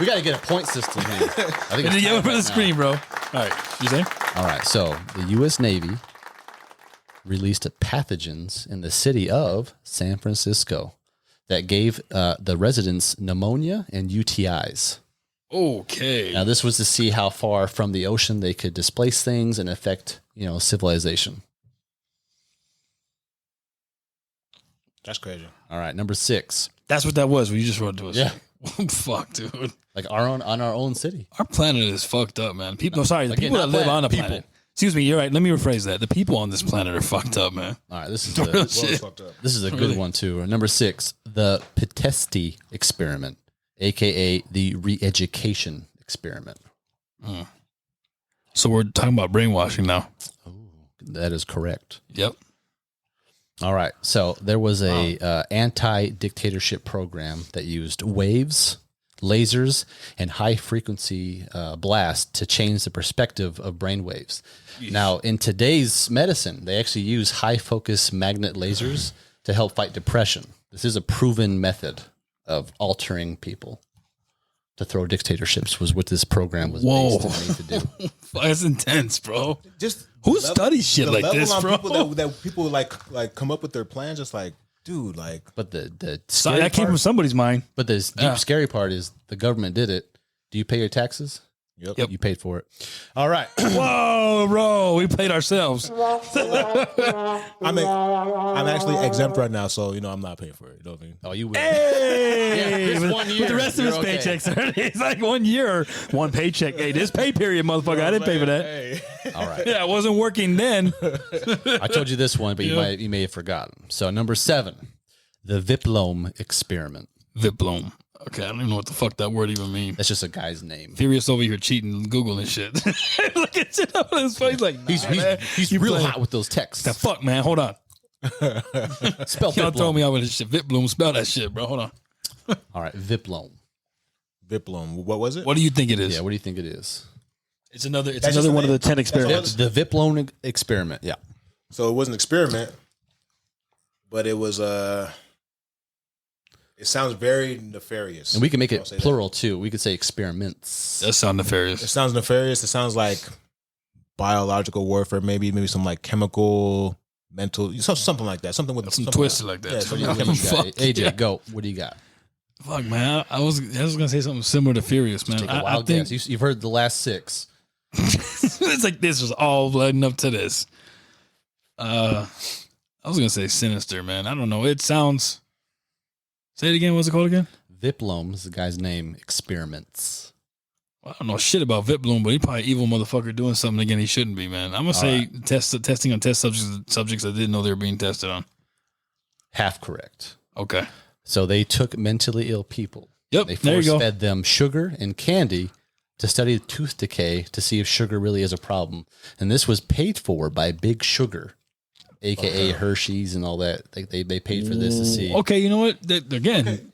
got to get a point system here. I think it's Yeah, time for the right screen, bro. All right, you say? All right, so the U.S. Navy released pathogens in the city of San Francisco that gave the residents pneumonia and UTIs. Okay. Now, this was to see how far from the ocean they could displace things and affect, civilization. That's crazy. All right, number 6, That's what that was. What you just wrote to us. Yeah. Fuck, dude. Like on our own city. Our planet is fucked up, man. People, sorry, the Again, people that not live planet, on the people. planet. Excuse me, you're right. Let me rephrase that. The people on this planet are fucked up, man. All right, this is Real a, shit. this is a good one too. Number 6, the Pitesti experiment, aka the re-education experiment. So we're talking about brainwashing now. That is correct. Yep. All right. So there was a anti-dictatorship program that used waves, lasers, and high-frequency blast to change the perspective of brain waves. Now, in today's medicine, they actually use high-focus magnet lasers to help fight depression. This is a proven method of altering people. To throw dictatorships was what this program was Whoa. based and made to do. That's intense, bro. Just Who studies shit the like level this, on bro? People that people like come up with their plans, just like, dude, like, But the So scary that came part- from somebody's mind. But the deep scary part is the government did it. Do you pay your taxes? Yep. You paid for it. All right. Whoa, bro. We played ourselves. I'm actually exempt right now, so I'm not paying for it. You know what I mean? Oh, you will. Hey, just with, 1 year, with the rest of his you're okay. paychecks, it's like 1 year, one paycheck. Hey, this pay period, motherfucker. I didn't pay for that. Hey. All right. Yeah, I wasn't working then. I told you this one, but you may have forgotten. So number 7, the Viplome experiment. Viplome. Okay, I don't even know what the fuck that word even means. That's just a guy's name. Furious over here cheating, Googling shit. Look at shit up on his face like, nah, man. He's You real playing. hot with those texts. The fuck, man. Hold on. Spell Y'all throw Viplome. me out with this shit. Vitbloom. Spell that shit, bro. Hold on. All right, Viplome. Viplome. What was it? What do you think it is? Yeah, what do you think it is? It's another That's just one of the the 10 experiments. The Viplome experiment. Yeah. So it was an experiment, but it was it sounds very nefarious. And we can make I'll it say that. plural too. We could say experiments. That sounds nefarious. It sounds nefarious. It sounds like biological warfare, maybe some like chemical, mental, something like that. Something with Some something twisted like that. Yeah, too. something What with do you chemical. got? Fuck, AJ, yeah. go. What do you got? Fuck, man. I was gonna say something similar to Furious, man. Take a I wild think guess. You've heard the last 6. it's like this was all leading up to this. I was gonna say Sinister, man. I don't know. It sounds. Say it again. What's it called again? Viplome is the guy's name. Experiments. Well, I don't know shit about Vitbloom, but he probably evil motherfucker doing something again he shouldn't be, man. I'm gonna say testing on test subjects I didn't know they were being tested on. Half correct. Okay. So they took mentally ill people. Yep. They There you go. force-fed them sugar and candy to study tooth decay to see if sugar really is a problem. And this was paid for by Big Sugar, a.k.a. Hershey's and all that. They paid for this to see. Okay. You know what? Again,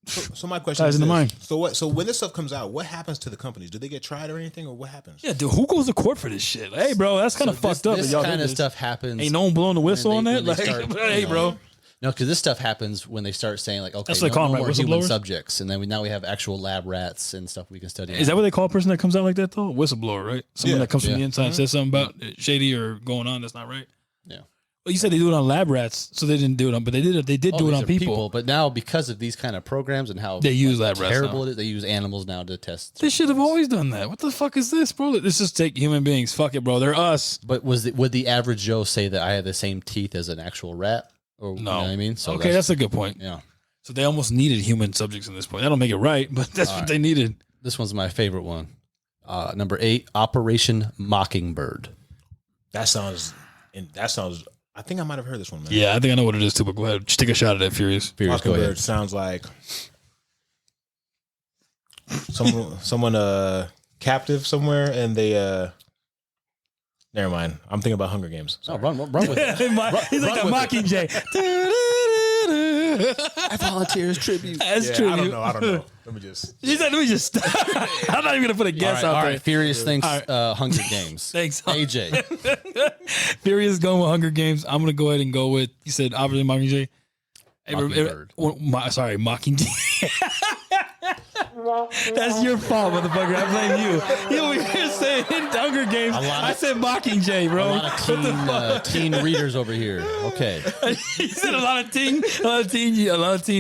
So my question Ties is into this. mine. So what? So when this stuff comes out, what happens to the companies? Do they get tried or anything, or what happens? yeah, dude. Who goes to court for this shit? Hey, bro, that's kind of fucked up. that This y'all kind did of this. stuff happens. Ain't no one blowing the whistle on when that. they Like, start, hey, bro. No, because this stuff happens when they start saying like, okay, That's what they call them, no right? more human Whistleblowers? subjects, and then now we have actual lab rats and stuff we can study. Is that what they call a person that comes out like that though? Whistleblower, right? Someone Yeah. that comes from the Yeah. inside and says something about shady or going on that's not right. Yeah. Well, you said they do it on lab rats, so they didn't do it on, but they did. They did do it these on are people. But now because of these kind of programs and how They use lab rats terrible now. it is, they use animals now to test. They should have always done that. What the fuck is this, bro? Let's just take human beings. Fuck it, bro. They're us. But would the average Joe say that I have the same teeth as an actual rat? Or you know what I mean? So okay, that's a good point. yeah. So they almost needed human subjects in this point. I don't make it right, but that's what they needed. This one's my favorite one. Number 8, Operation Mockingbird. That sounds. I think I might have heard this one, man. Yeah, I think I know what it is too. But go ahead, just take a shot at it, Furious. Furious, go Mockingbird ahead. sounds like someone captive somewhere, and they never mind. I'm thinking about Hunger Games. Oh, run with it. He's like a Mockingjay. I volunteer as tribute. That's Yeah, true. I don't know. Let me just. He said, "Let me just stop." I'm not even gonna put a guess out all there. right. Furious thinks All right. Hunger Games. Thanks, AJ. Furious going with Hunger Games. I'm gonna go ahead and go with. You said obviously Mockingjay. Mockingbird. Sorry, Mockingjay. That's your fault, motherfucker. I blame you. You over here saying Hunger Games. I said Mockingjay, bro. A lot of What the fuck? teen readers over here. Okay. He said a lot of teen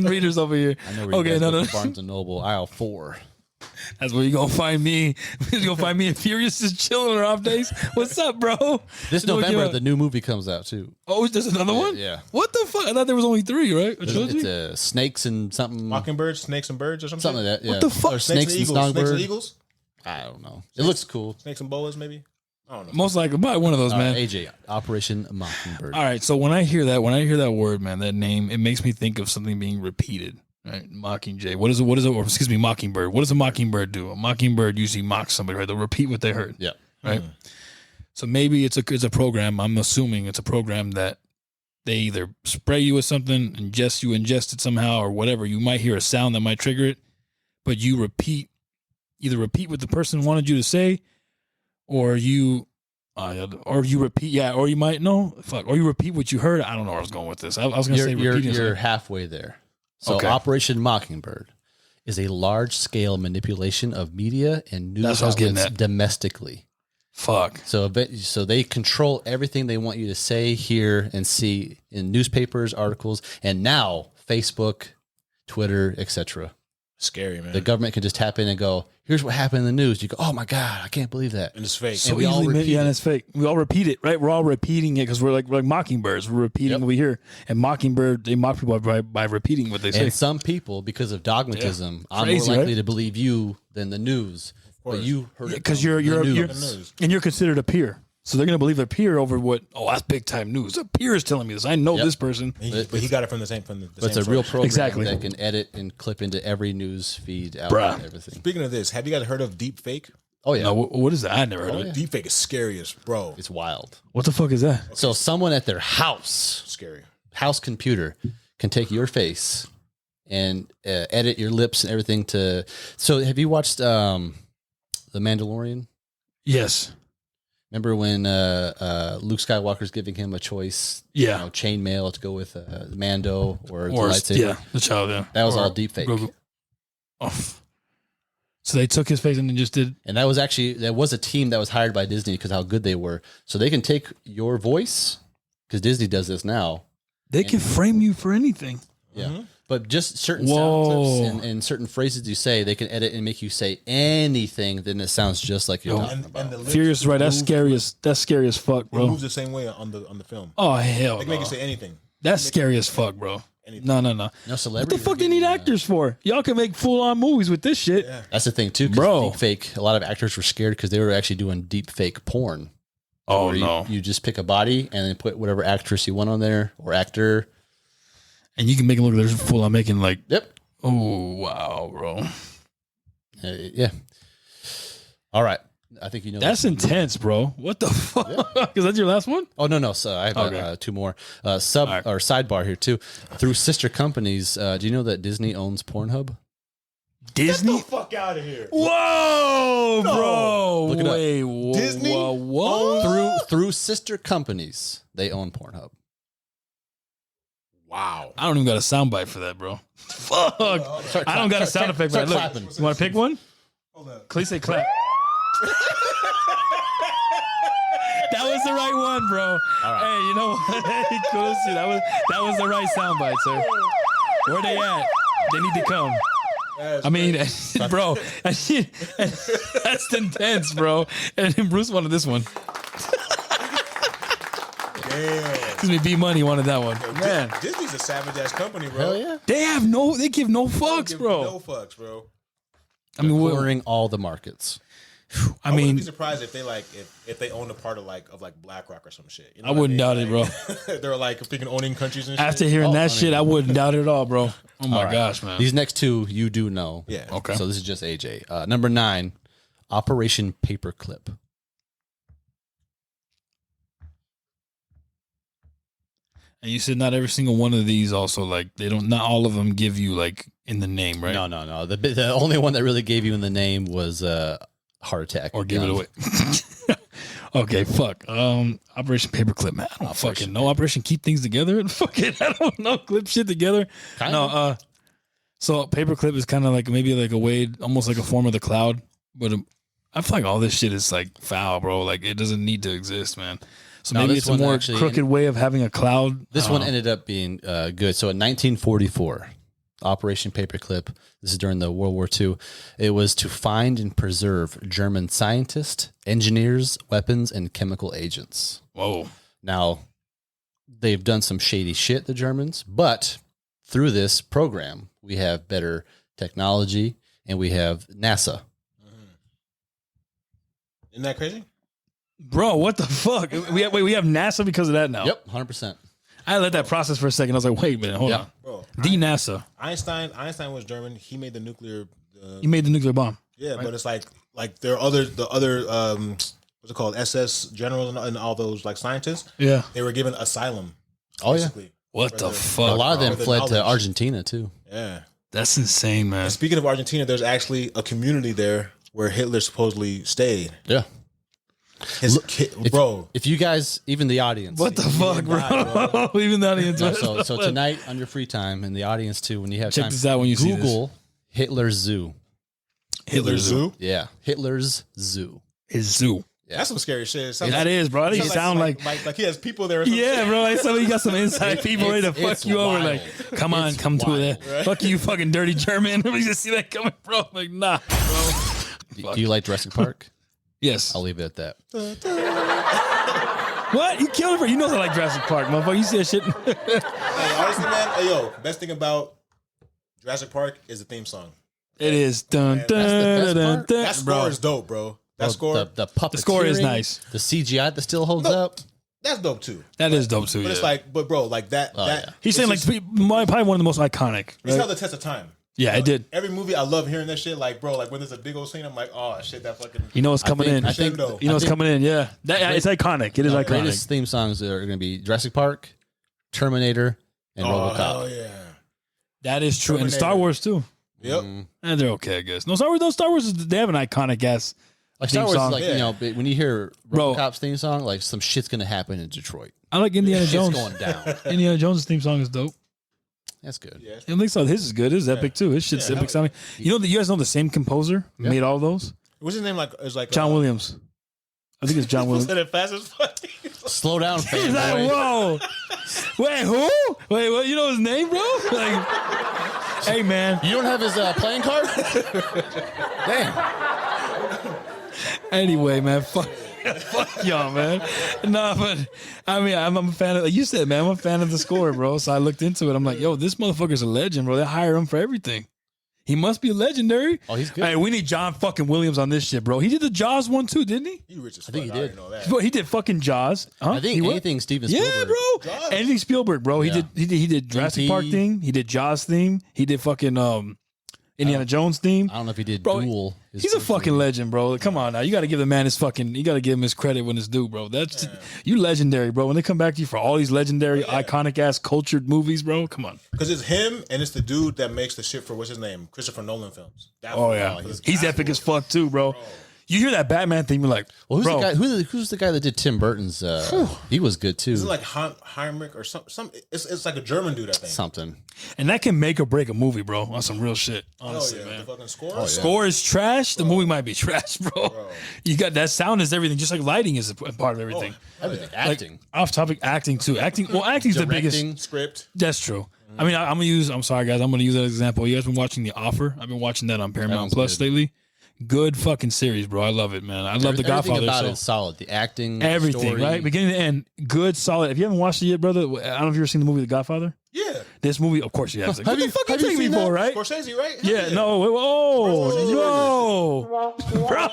readers over here. I know where Okay, you guys no. go to Barnes & Noble, aisle 4. That's where you gonna find me. You gonna find me and Furious just chilling on off days. What's up, bro? This November, the new movie comes out too. Oh, there's another one? Yeah. What the fuck? I thought there was only 3, right? A trilogy? It's snakes and something. Mockingbird, snakes and birds, or something. Something like that. Yeah. What the fuck? Or Snakes, snakes and and eagles. Snakes songbird. and eagles. I don't know. It looks cool. Snakes and boas, maybe. I don't know. Most likely, probably one of those, man. AJ, Operation Mockingbird. All right, so when I hear that word, man, that name, it makes me think of something being repeated. Right, Mockingjay. What is it? Or excuse me, Mockingbird. What does a mockingbird do? A mockingbird usually mocks somebody, right? They'll repeat what they heard. Yeah. Right. So maybe it's a program. I'm assuming it's a program that they either spray you with something, ingest it somehow, or whatever. You might hear a sound that might trigger it, but you either repeat what the person wanted you to say, or you repeat, or you might or you repeat what you heard. I don't know where I was going with this. I was going to say repeating. You're halfway there. So Okay. Operation Mockingbird is a large-scale manipulation of media and news That's what I was getting outlets at. domestically. Fuck. So they control everything they want you to say, hear, and see in newspapers, articles, and now Facebook, Twitter, etc. Scary, man. The government can just tap in and go, "Here's what happened in the news." You go, "Oh my god, I can't believe that." And it's fake. So we all easily, repeat and it. it's fake. We all repeat it, right? We're all repeating it because we're like mockingbirds. We're repeating what we hear. And Mockingbird, they mock people by repeating what they say. And some people, because of dogmatism, I'm Crazy, more likely right? to believe you than the news. But you heard it Because from you're the you're news. and you're considered a peer. So they're gonna believe their peer over what? Oh, that's big time news. A peer is telling me this. I know Yep. this person. But he got it from the same But it's a real source. program Exactly. that can edit and clip into every news feed out Bruh. and everything. Speaking of this, have you guys heard of deep fake? Oh yeah, No, what is that? I never heard of it. Deep fake is scariest, bro. it's wild. What the fuck is that? So someone at their house Scary. computer can take your face and edit your lips and everything to. So have you watched The Mandalorian? Yes. Remember when Luke Skywalker's giving him a choice? Yeah. Chainmail to go with Mando or the Or lightsaber. yeah, the child. Yeah. That was Or all deep fake. Grogu. Oh. So they took his face and then just did. And that was a team that was hired by Disney because how good they were. So they can take your voice because Disney does this now. They can frame you for anything. Yeah. But just certain Whoa. sound clips and certain phrases you say, they can edit and make you say anything, then it sounds just like you're talking about. And the lips Furious, right? That's move- scary as fuck, It bro. moves the same way on the film. Oh hell, They can make no. you say anything. That's scary as fuck, bro. Anything. No. No What the celebrities. fuck they need actors for? Y'all can make full on movies with this shit. Yeah. That's the thing too, 'cause Bro. deep fake. A lot of actors were scared because they were actually doing deep fake porn. Oh Where no. You just pick a body and then put whatever actress you want on there or actor. And you can make it look like they're full on making like, Yep. oh wow, bro. Yeah. All right. I think you know. That's this. intense, bro. What the fuck? Is that your last one? Oh no. So I have Okay. 2 more. Or right. sidebar here too. Through sister companies, do you know that Disney owns Pornhub? Disney? Fuck out of here. Whoa, bro. Look it up. Wait, whoa, Disney what? Through sister companies, they own Pornhub. Wow. I don't even got a soundbite for that, bro. Fuck. I don't got a sound effect for that. start Look, clapping. you want to pick one? Hold up. Please say clap. That was the right one, bro. Hey, you know what? Hey, cool shit. That was the right soundbite, sir. Where they at? They need to come. I mean, bro, that's intense, bro. And Bruce wanted this one. Damn. Excuse me, B Money wanted that one. Man, Disney's a savage ass company, bro. Hell yeah. they give no fucks, Give bro. No fucks, bro. I mean, Cornering all the markets. I wouldn't mean, be surprised if they if they own a part of BlackRock or some shit. You know I what wouldn't mean? doubt it, bro. They're like picking owning countries and After shit. hearing that shit, I wouldn't doubt it at all, bro. Oh my All right. gosh, man. These next 2 you do know. Yeah. Okay. So this is just AJ. Number 9, Operation Paperclip. And you said not every single one of these also like not all of them give you like in the name, right? No. The only one that really gave you in the name was heart attack. Or give it away. Okay, fuck. Operation Paperclip, man. I don't fucking know. Operation Keep Things Together. Fuck it. I don't know. Clip shit together. Kinda. So Paperclip is kind of like maybe like a way, almost like a form of the cloud. But I feel like all this shit is like foul, bro. Like it doesn't need to exist, man. So No, maybe this it's a one more actually- crooked way of having a cloud. This one ended up being good. So in 1944, Operation Paperclip. This is during the World War II. It was to find and preserve German scientists, engineers, weapons, and chemical agents. Whoa. Now, they've done some shady shit, the Germans, but through this program, we have better technology and we have NASA. Isn't that crazy? Bro, what the fuck? We have NASA because of that now. Yep, 100%. I let that process for a second. I was like, wait a minute, hold on. Bro, NASA. Einstein was German. He made the nuclear. He made the nuclear bomb. Yeah, right? But it's like there are the other what's it called, SS generals and all those like scientists. Yeah, they were given asylum. Oh basically. Yeah. What the fuck? A lot of them fled to Argentina too. Yeah, that's insane, man. And speaking of Argentina, there's actually a community there where Hitler supposedly stayed. Yeah. His kid, bro. If you guys, even the audience, what the fuck, bro? Even the audience. No, so tonight on your free time, and the audience too, when you have check time, this out when you Google see this. Hitler's Zoo. Hitler's Zoo? Yeah, Hitler's Zoo. His zoo. Yeah. That's some scary shit. That is, bro. That sound like he has people there. Or yeah, bro. Like somebody got some inside people ready to fuck you over. Like, come on, come to it. Right? Fuck you, fucking dirty German. We just see that coming, bro. Like, nah, bro. Do you like Jurassic Park? Yes. I'll leave it at that. What? You killed her? You know I like Jurassic Park, motherfucker. You see that shit? Hey, honestly, man. Hey, yo, best thing about Jurassic Park is the theme song. It is. Dun, dun, dun, dun. That score is dope, bro. That score. The puppet. The score is nice. The CGI that still holds up. That's dope too. That is dope too. But it's like, but bro, like that. He's saying like probably one of the most iconic. It's held the test of time. Yeah, it did. Every movie, I love hearing that shit. Like, bro, like when there's a big old scene, I'm like, oh shit, that fucking. You know what's coming in. I think you know what's coming in. Yeah, it's iconic. It is iconic. Greatest theme songs are going to be Jurassic Park, Terminator, and RoboCop. Oh yeah, that is true. And Star Wars too. Yep, and they're okay, I guess. No, Star Wars, they have an iconic ass. Like Star Wars, is like you know, when you hear RoboCop's theme song, like some shit's going to happen in Detroit. I like Indiana Jones. Going down. Indiana Jones' theme song is dope. That's good. Yeah, I think so. His is good. His is epic too. His shit's epic sounding. You know, you guys know the same composer made all those. What's his name? Like, it's like John Williams. I think it's John Williams. Said it fast as fuck. Slow down, He's like, whoa. Wait, who? Wait, what? You know his name, bro? Like, hey, man. You don't have his playing card? Damn. Anyway, man, fuck y'all, man. Nah, but I mean, I'm a fan of, like you said, man, I'm a fan of the score, bro. So I looked into it. I'm like, yo, this motherfucker's a legend, bro. They hire him for everything. He must be legendary. Oh, he's good. Hey, we need John fucking Williams on this shit, bro. He did the Jaws one too, didn't he? He rich as fuck. I think he did. Know that. Bro, he did fucking Jaws. Huh? I think anything Steven Spielberg. Yeah, bro. Anything Spielberg, bro. Yeah. He did Jurassic Park theme. He did Jaws theme. He did fucking Indiana Jones theme. I don't know if he did Bro, Duel. He's a fucking legend, bro. Come on now. You got to give the man his fucking, you got to give him his credit when it's due, bro. That's, you legendary, bro. When they come back to you for all these legendary, iconic ass cultured movies, bro. Come on. Because it's him and it's the dude that makes the shit for, what's his name? Christopher Nolan films. He's epic as fuck too, bro. You hear that Batman theme, you're like, well, who's bro. the guy? Who's the guy that did Tim Burton's? He was good too. Is it like Heinrich or some? It's like a German dude, I think. Something. And that can make or break a movie, bro. On some real shit, honestly, man. The fucking score. Score is trash. The movie might be trash, bro. You got that sound is everything. Just like lighting is a part of everything. Everything. Acting. Like, off topic, acting too. Acting's the biggest. Script. That's true. I mean, I'm sorry, guys. I'm going to use that example. You guys been watching The Offer? I've been watching that on Paramount Plus lately. Good fucking series, bro. I love it, man. I love The Godfather. Everything about it is solid. The acting, everything, story. right? Beginning to end, good, solid. If you haven't watched it yet, brother, I don't know if you've ever seen the movie The Godfather. Yeah. This movie, of course you have. Like, what the fuck have you you taking me seen for, that? right? Scorsese, right? Yeah, no, bro.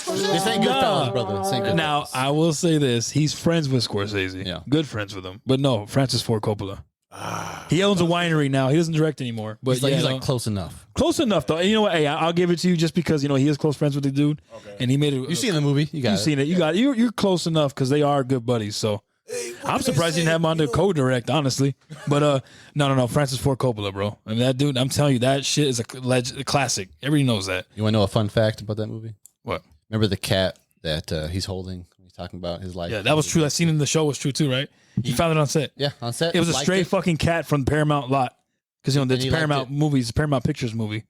This ain't Goodfellas, brother. This ain't Goodfellas. Now, I will say this. He's friends with Scorsese. Yeah. Good friends with him. But no, Francis Ford Coppola. He owns a winery now. He doesn't direct anymore. But he's like close enough. Close enough, though. And you know what? Hey, I'll give it to you just because, you know, he is close friends with the dude. Okay. And he made it. You've seen the movie. You've seen it. You got it. You're close enough because they are good buddies. So I'm surprised you didn't have him on the co-direct, honestly. But no. Francis Ford Coppola, bro. I mean, that dude, I'm telling you, that shit is a classic. Everybody knows that. You want to know a fun fact about that movie? What? Remember the cat that he's holding? He's talking about his life. Yeah, that was true. That scene in the show was true too, right? He found it on set. Yeah, on set. It was a stray fucking cat from the Paramount lot. Because, you know, it's Paramount movies, Paramount Pictures movie.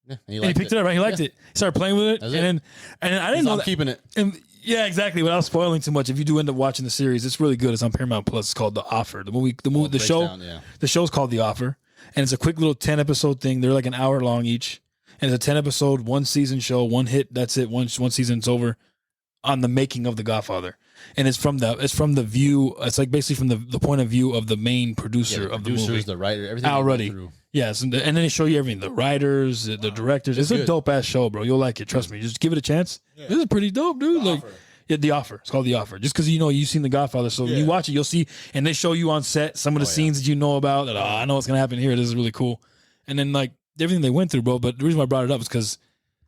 Yeah, and he picked it up, right? He liked it. He started playing with it. And then I didn't know I'm that. keeping it. And yeah, exactly. Without spoiling too much, if you do end up watching the series, it's really good. It's on Paramount Plus. It's called The Offer. The show. Down, yeah. The show's called The Offer. and it's a quick little 10-episode thing. They're like an hour long each, and it's a 10-episode, one season show, one hit. That's it. One season, it's over. On the making of The Godfather, and it's from the view. It's like basically from the point of view of the main producer of the movie, the writer, everything. Already, yes, and then they show you everything. The writers, the directors. It's a dope ass show, bro. You'll like it. Trust me. Just give it a chance. Yeah. This is pretty dope, dude. The Offer. It's called The Offer. Just because you've seen The Godfather, so when you watch it, you'll see, and they show you on set some of the scenes that you know about. That I know what's gonna happen here. This is really cool, and then like everything they went through, bro. But the reason why I brought it up is because.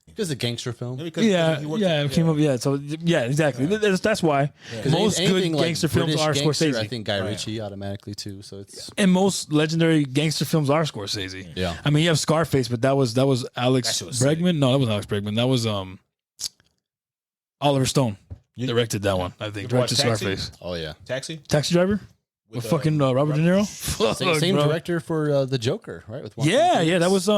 Because the gangster film. It came up. Yeah, so exactly. Yeah. That's why most good gangster films are Scorsese. I think Guy Ritchie automatically too. So it's and most legendary gangster films are Scorsese. Yeah, I mean you have Scarface, but that was Alex Bregman. No, that wasn't Alex Bregman. That was Oliver Stone directed that one. I think directed Scarface. Oh yeah, Taxi Driver. With fucking Robert De Niro. Same director for the Joker, right? With that was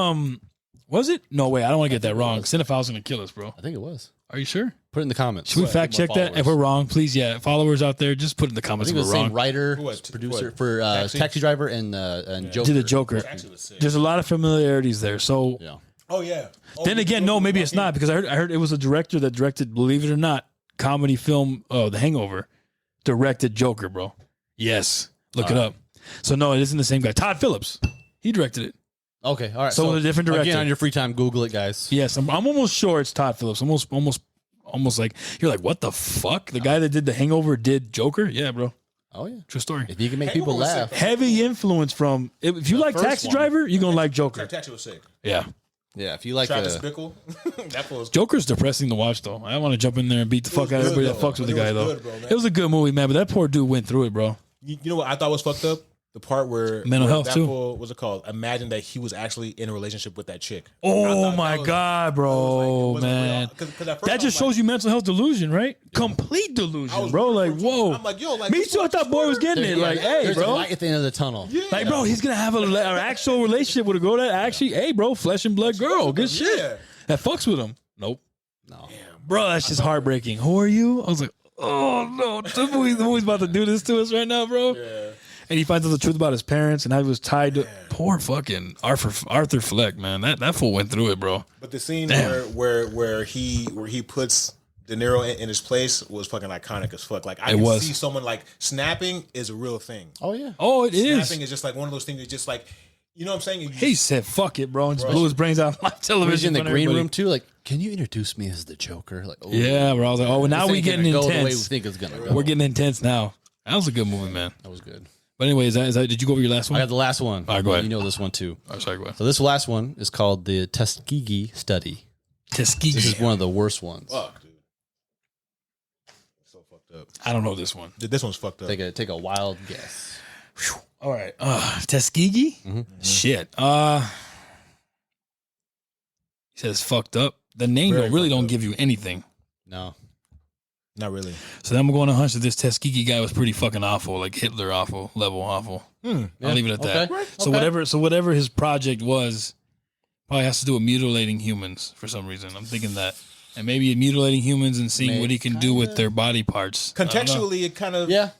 Was it? No way. I don't want to get that wrong. Cinephile's going to kill us, bro. I think it was. Are you sure? Put it in the comments. Should we fact check that? If we're wrong, please, followers out there, just put it in the comments I think if it was we're the wrong. same writer, producer for Taxi Driver and Joker. Did the Joker. There's a lot of familiarities there. So, Oh, yeah. Then again, no, maybe it's not because I heard it was a director that directed, believe it or not, comedy film, The Hangover, directed Joker, bro. Yes. Look it up. So, no, it isn't the same guy. Todd Phillips. He directed it. Okay, all right. So a different director. Again, on your free time, Google it, guys. Yes, I'm almost sure it's Todd Phillips. Almost like you're like, what the fuck? The guy that did The Hangover did Joker? Yeah, bro. Oh yeah, true story. If you can make people laugh, heavy influence from. If you like Taxi Driver, you're gonna like Joker. Taxi was sick. Yeah. Yeah, if you like Travis Bickle, that was Joker's depressing to watch though. I want to jump in there and beat the fuck out of everybody that fucks with the guy though. It was a good movie, man. But that poor dude went through it, bro. You know what I thought was fucked up? The part where mental health that too. What's it called? Imagine that he was actually in a relationship with that chick. Oh my god, bro, man! That just shows you mental health delusion, right? Complete delusion, bro. Like, whoa. I'm like, yo, like me too. I thought boy was getting it. Like, hey, there's bro, a light at the end of the tunnel. Yeah. Like, bro, he's gonna have an actual relationship with a girl that actually, hey, bro, flesh and blood girl, good shit. That fucks with him. Nope. No, bro, that's just heartbreaking. Who are you? I was like, oh no, the movie's about to do this to us right now, bro. Yeah. And he finds out the truth about his parents and how he was tied to poor fucking Arthur Fleck, man. That fool went through it, bro. But the scene where he puts De Niro in his place was fucking iconic as fuck. Like I can see someone like snapping is a real thing. Oh yeah. Oh, it is. Snapping is just like one of those things that's just like, you know what I'm saying? He said, "Fuck it, bro," and just blew his brains out on live television. In the green room too. Like, can you introduce me as the Joker? Like, oh, yeah, bro. I was like, oh, now we getting intense. The way we think it's gonna go. We're getting intense now. That was a good movie, man. That was good. But anyway, is that did you go over your last one? I got the last one. All right, go ahead. You know this one too. Oh, sorry, go ahead. So this last one is called the Tuskegee Study. Tuskegee. This is one of the worst ones. Fuck, dude. So fucked up. I don't know this one. Dude, this one's fucked up. Take a wild guess. Whew. All right. Tuskegee? Mm-hmm. Shit. He says fucked up. The name don't give you anything. No. Not really. So then I'm going to hunch that this Tuskegee guy was pretty fucking awful, like Hitler awful, level awful. I'll leave it at that. Okay. So whatever his project was, probably has to do with mutilating humans for some reason. I'm thinking that. And maybe mutilating humans and seeing what he can do with their body parts. Contextually, it kind of... Yeah.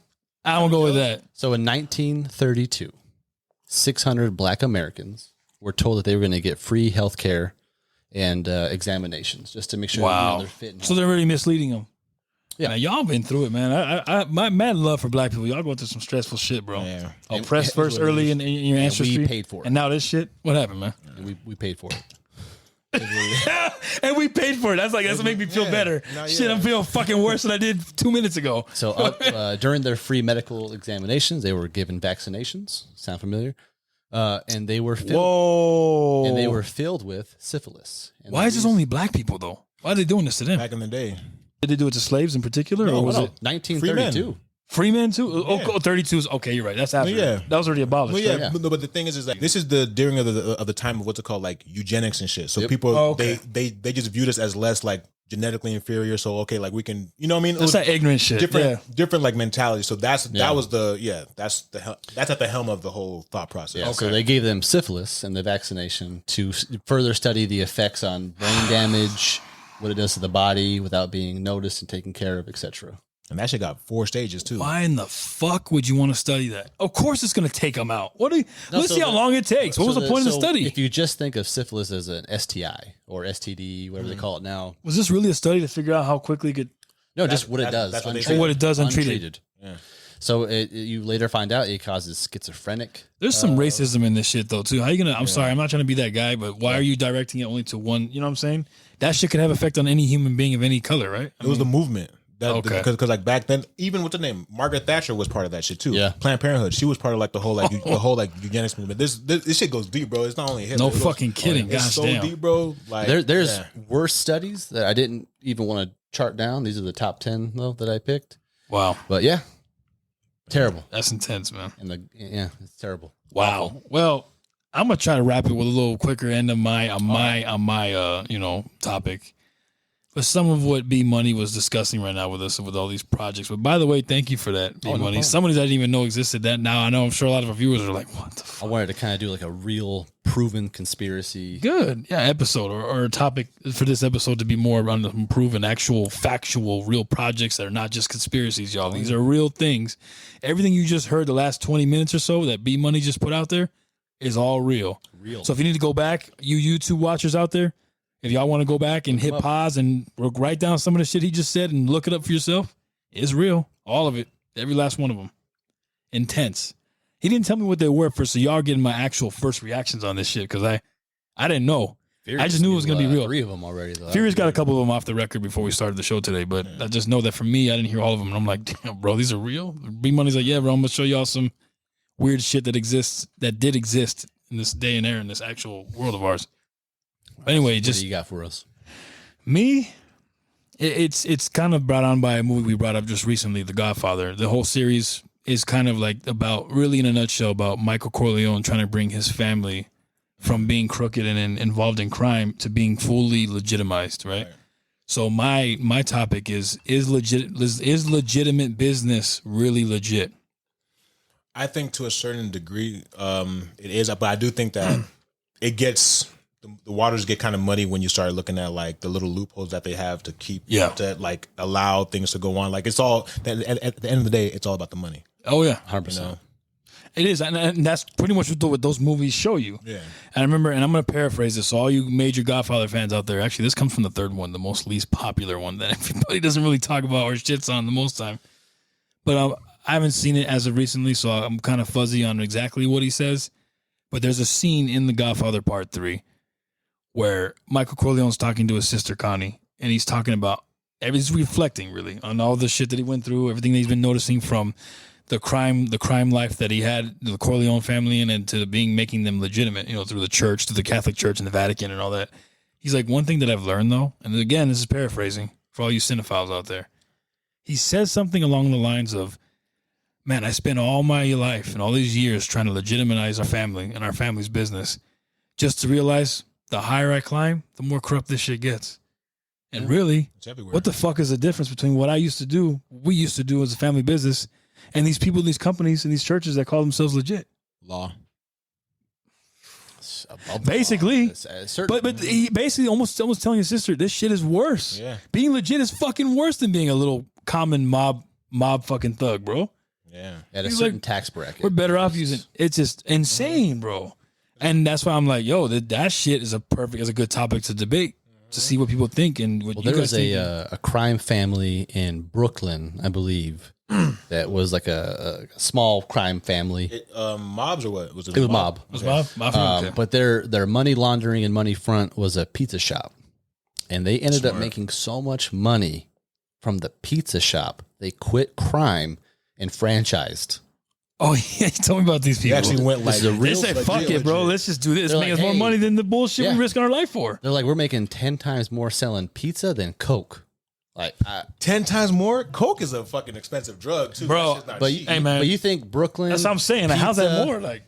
I won't go with that. So in 1932, 600 black Americans were told that they were going to get free health care and examinations just to make sure they're fit. And so they're really misleading them. Yeah, now, y'all been through it, man. My mad love for black people. Y'all going through some stressful shit, bro. Yeah. Oppressed first early in your ancestry. We paid for it. And now this shit. What happened, man? And we paid for it. And we paid for it. That's what make me feel better. Shit, I'm feeling fucking worse than I did 2 minutes ago. So during their free medical examinations, they were given vaccinations. Sound familiar? And they were filled. And they were filled with syphilis. And why is this only black people though? Why are they doing this to them? Back in the day. Did they do it to slaves in particular, or was it 1932? Free men too? Yeah. 32 is okay. You're right. That's after. Yeah. That was already abolished. Well, yeah, but the thing is like this is the during of the time of what's it called, like eugenics and shit. So people they just viewed us as less like genetically inferior. So okay, like we can, you know what I mean? That's that ignorant shit. Different like mentality. So that's at the helm of the whole thought process. Yeah, so they gave them syphilis and the vaccination to further study the effects on brain damage, what it does to the body without being noticed and taken care of, etc. And that shit got 4 stages too. Why in the fuck would you want to study that? Of course it's going to take them out. Let's so see how long it takes. What was the point of the study? If you just think of syphilis as an STI or STD, whatever they call it now. Was this really a study to figure out how quickly it could? No, just what it does. That's what they untreated. say. What it does untreated. Yeah. So you later find out it causes schizophrenic. There's some racism in this shit though too. How you gonna? I'm sorry, I'm not trying to be that guy, but why are you directing it only to one? You know what I'm saying? That shit could have effect on any human being of any color, right? It was the movement. Okay. Because like back then, even with the name Margaret Thatcher was part of that shit too. Yeah. Planned Parenthood. She was part of like the whole eugenics movement. This shit goes deep, bro. It's not only Hitler. No fucking kidding. It's Gosh so damn. deep, bro. Like There's worse studies that I didn't even want to chart down. These are the top 10 though that I picked. Wow, But yeah, terrible. that's intense, man. And it's terrible. Wow. Well, I'm gonna try to wrap it with a little quicker end of my topic. But some of what B Money was discussing right now with us with all these projects. But by the way, thank you for that, B no Money. problem. Some of these I didn't even know existed. That now I know. I'm sure a lot of our viewers are like, "What the fuck?" I wanted to kind of do like a real proven conspiracy. Good, yeah, episode or a topic for this episode to be more on the proven, actual, factual, real projects that are not just conspiracies, y'all. These are real things. Everything you just heard the last 20 minutes or so that B Money just put out there is all real. So if you need to go back, you YouTube watchers out there, if y'all want to go back and hit pause and write down some of the shit he just said and look it up for yourself, it's real. All of it. Every last one of them. Intense. He didn't tell me what they were first, so y'all are getting my actual first reactions on this shit because I didn't know. I just knew it was going to be real. 3 of them already, though. Furious got a couple of them off the record before we started the show today, but I just know that for me, I didn't hear all of them. And I'm like, damn, bro, these are real? B Money's like, yeah, bro, I'm going to show y'all some weird shit that did exist in this day and era in this actual world of ours. Anyway, What just do you got for us? me, it's kind of brought on by a movie we brought up just recently, The Godfather. The whole series is kind of like about, really in a nutshell, about Michael Corleone trying to bring his family from being crooked and involved in crime to being fully legitimized, right? So my topic is legitimate business really legit? I think to a certain degree, it is, but I do think that it gets the waters get kind of muddy when you start looking at like the little loopholes that they have to keep to like allow things to go on. Like it's all at the end of the day, it's all about the money. Oh yeah, 100%. You know? it is, and that's pretty much what those movies show you. Yeah. And I remember, and I'm going to paraphrase this. So all you major Godfather fans out there, actually, this comes from the third one, the least popular one that everybody doesn't really talk about or shits on the most time. But I haven't seen it as of recently, so I'm kind of fuzzy on exactly what he says. But there's a scene in The Godfather Part 3 where Michael Corleone's talking to his sister Connie, and he's talking about, he's reflecting really on all the shit that he went through, everything that he's been noticing from the crime life that he had, the Corleone family, and to making them legitimate, through the church, through the Catholic Church and the Vatican and all that. He's like, one thing that I've learned though, and again, this is paraphrasing for all you cinephiles out there. He says something along the lines of, man, I spent all my life and all these years trying to legitimize our family and our family's business just to realize the higher I climb, the more corrupt this shit gets. And really, what the fuck is the difference between what we used to do as a family business, and these people, these companies, and these churches that call themselves legit? Law. Basically, but he basically almost telling his sister, this shit is worse. Yeah. Being legit is fucking worse than being a little common mob fucking thug, bro. Yeah. At a He's certain like, tax bracket. We're better off using. It's just insane, bro. And that's why I'm like, yo, that shit is a good topic to debate, to see what people think and what you there guys was think. a crime family in Brooklyn, I believe, that was like a small crime family. Mobs or what? Was it? It was mob. Was Mob? Okay. But their money laundering and money front was a pizza shop. And they ended up making so much money from the pizza shop, they quit crime and franchised. Oh yeah, you told me about these people. They actually went like They said, "Fuck it, bro. Let's just do this. They're Make like, us more hey, money than the bullshit yeah. we're risking our life for." They're like, we're making 10 times more selling pizza than Coke. Like, 10 times more. Coke is a fucking expensive drug too, Bro, That shit's not but cheap. Hey, man. but you think Brooklyn? That's what I'm saying. Like, how's that more? Like,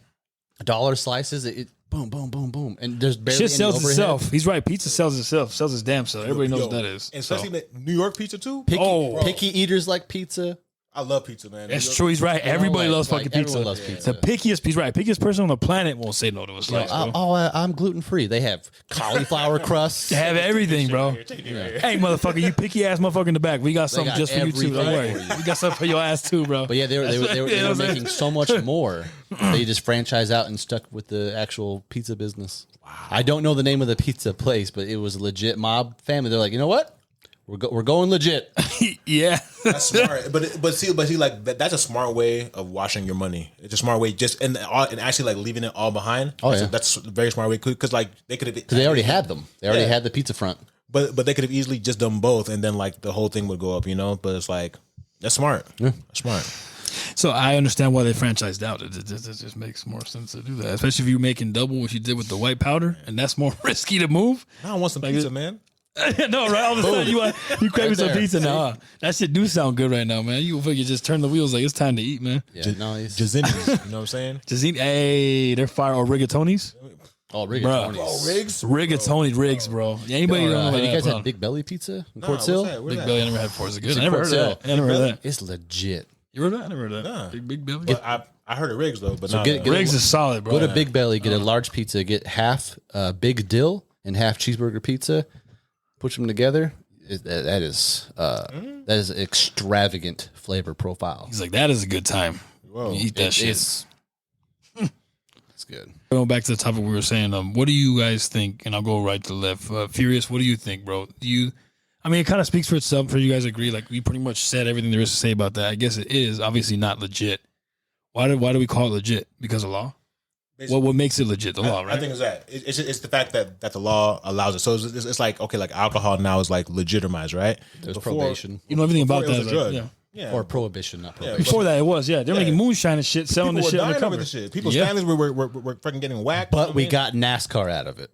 dollar slices? It boom, boom, boom, boom, and there's barely shit any sells overhead. itself. He's right. Pizza sells itself. Sells its damn self. Everybody knows Yo, what that is. and especially New York pizza too. Picky, Oh. picky eaters like pizza. I love pizza, man. That's true. He's right. Everybody loves fucking pizza. Everyone loves pizza. The pickiest piece, right? Pickiest person on the planet won't say no to a slice, bro. I'm gluten free. They have cauliflower crusts. They have everything, bro. Take it here. Hey, motherfucker, you picky ass motherfucker in the back. We got something got just for you too. Don't worry. everything for you. We got something for your ass too, bro. But yeah, they were making so much more. They just franchised out and stuck with the actual pizza business. Wow. I don't know the name of the pizza place, but it was a legit mob family. They're like, you know what? We're going legit. Yeah, That's smart, but see, like that's a smart way of washing your money. It's a smart way, just and actually like leaving it all behind. Oh, that's yeah. that's a very smart way because like they could have Because they already had them. They already had the pizza front. but they could have easily just done both, and then like the whole thing would go up, you know. But it's like that's smart. Yeah, that's smart. so I understand why they franchised out. It just makes more sense to do that, especially if you're making double what you did with the white powder, and that's more risky to move. I want some pizza, man. No, right? All of a sudden you craving some there. pizza now. Huh? That shit do sound good right now, man. You figure just turn the wheels like it's time to eat, man. Yeah, no, he's Jazini's, you know what I'm saying? Just eat. Hey, they're fire or rigatonis. rigatoni. Riggs, Rigatoni rigs, bro. Anybody don't know Have what you that, guys bro. had Big Belly pizza in Nah, Port what's Sill? that? Where's Big that? Belly, I never had before. Is it good? It's I in never Port heard of Sill. that. I never heard of that. It's legit. You heard of that? I never heard of that. Nah. Big Belly. But I heard of Riggs though, but So not get Rigs is solid, bro. Go to Big Belly, get a large pizza, get half big dill and half cheeseburger pizza. Put them together. That is extravagant flavor profile. He's like, that is a good time. Whoa. You eat that shit. It's good. Going back to the topic we were saying, what do you guys think? And I'll go right to left. Furious, what do you think, bro? I mean, it kind of speaks for itself. For you guys agree, like we pretty much said everything there is to say about that. I guess it is obviously not legit. Why do we call it legit? Because of law. What makes it legit? The law, right? I think it's that it's the fact that the law allows it. So it's like okay, like alcohol now is like legitimized, right? There's Before- probation. You know everything about before it that. was a like, drug. yeah. Yeah, Or prohibition, not prohibition. Before that, it was. Yeah, they're making moonshine and shit, selling people the were shit dying over undercover. the shit. People's Yeah. families were fucking getting whacked. But we got NASCAR out of it.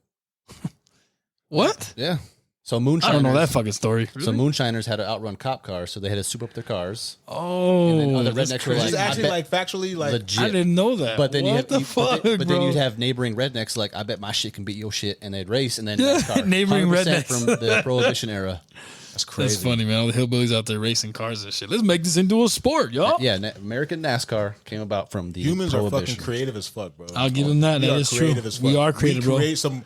What? Yeah. So moonshiners. I don't know that fucking story. So moonshiners had to outrun cop cars, so they had to soup up their cars. Oh, And then other that's rednecks were crazy. It's like, actually I bet- like factually like Legit. I didn't know that. But then what you have the fuck, but then bro? you'd have neighboring rednecks like, I bet my shit can beat your shit, and they'd race, and then Yeah, NASCAR. neighboring 100% rednecks. from the Prohibition era. that's crazy. That's funny, man. All the hillbillies out there racing cars and shit. Let's make this into a sport, y'all. Yeah, American NASCAR came about from the Humans are fucking Prohibition. creative as fuck, bro. I'll give them that. We That are is true. creative as fuck. We are creative, we bro. create some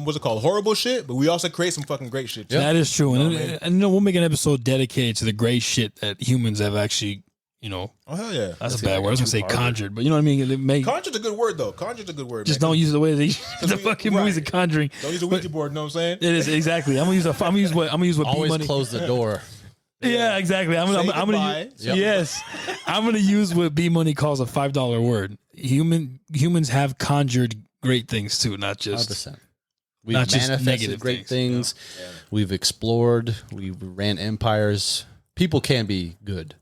what's it called, horrible shit, but we also create some fucking great shit too. That is true. You know And, what I mean? and we'll make an episode dedicated to the great shit that humans have actually, Oh hell yeah. that's a bad word. I was going to say conjured, but you know what I mean? They make, Conjure's a good word though. Conjure's a good word. just man. don't use it the way they the we- fucking right. movies of Conjuring. Don't use a Ouija board. You know what I'm saying? It is exactly. I'm gonna use what Always B-Money. close the door. Yeah, exactly. I'm Say gonna goodbye. yes. I'm gonna use what B-Money calls a $5 word. Humans have conjured great things too, not just 100%. We've Not just manifested negative great things. things. We've explored. We ran empires. People can be good.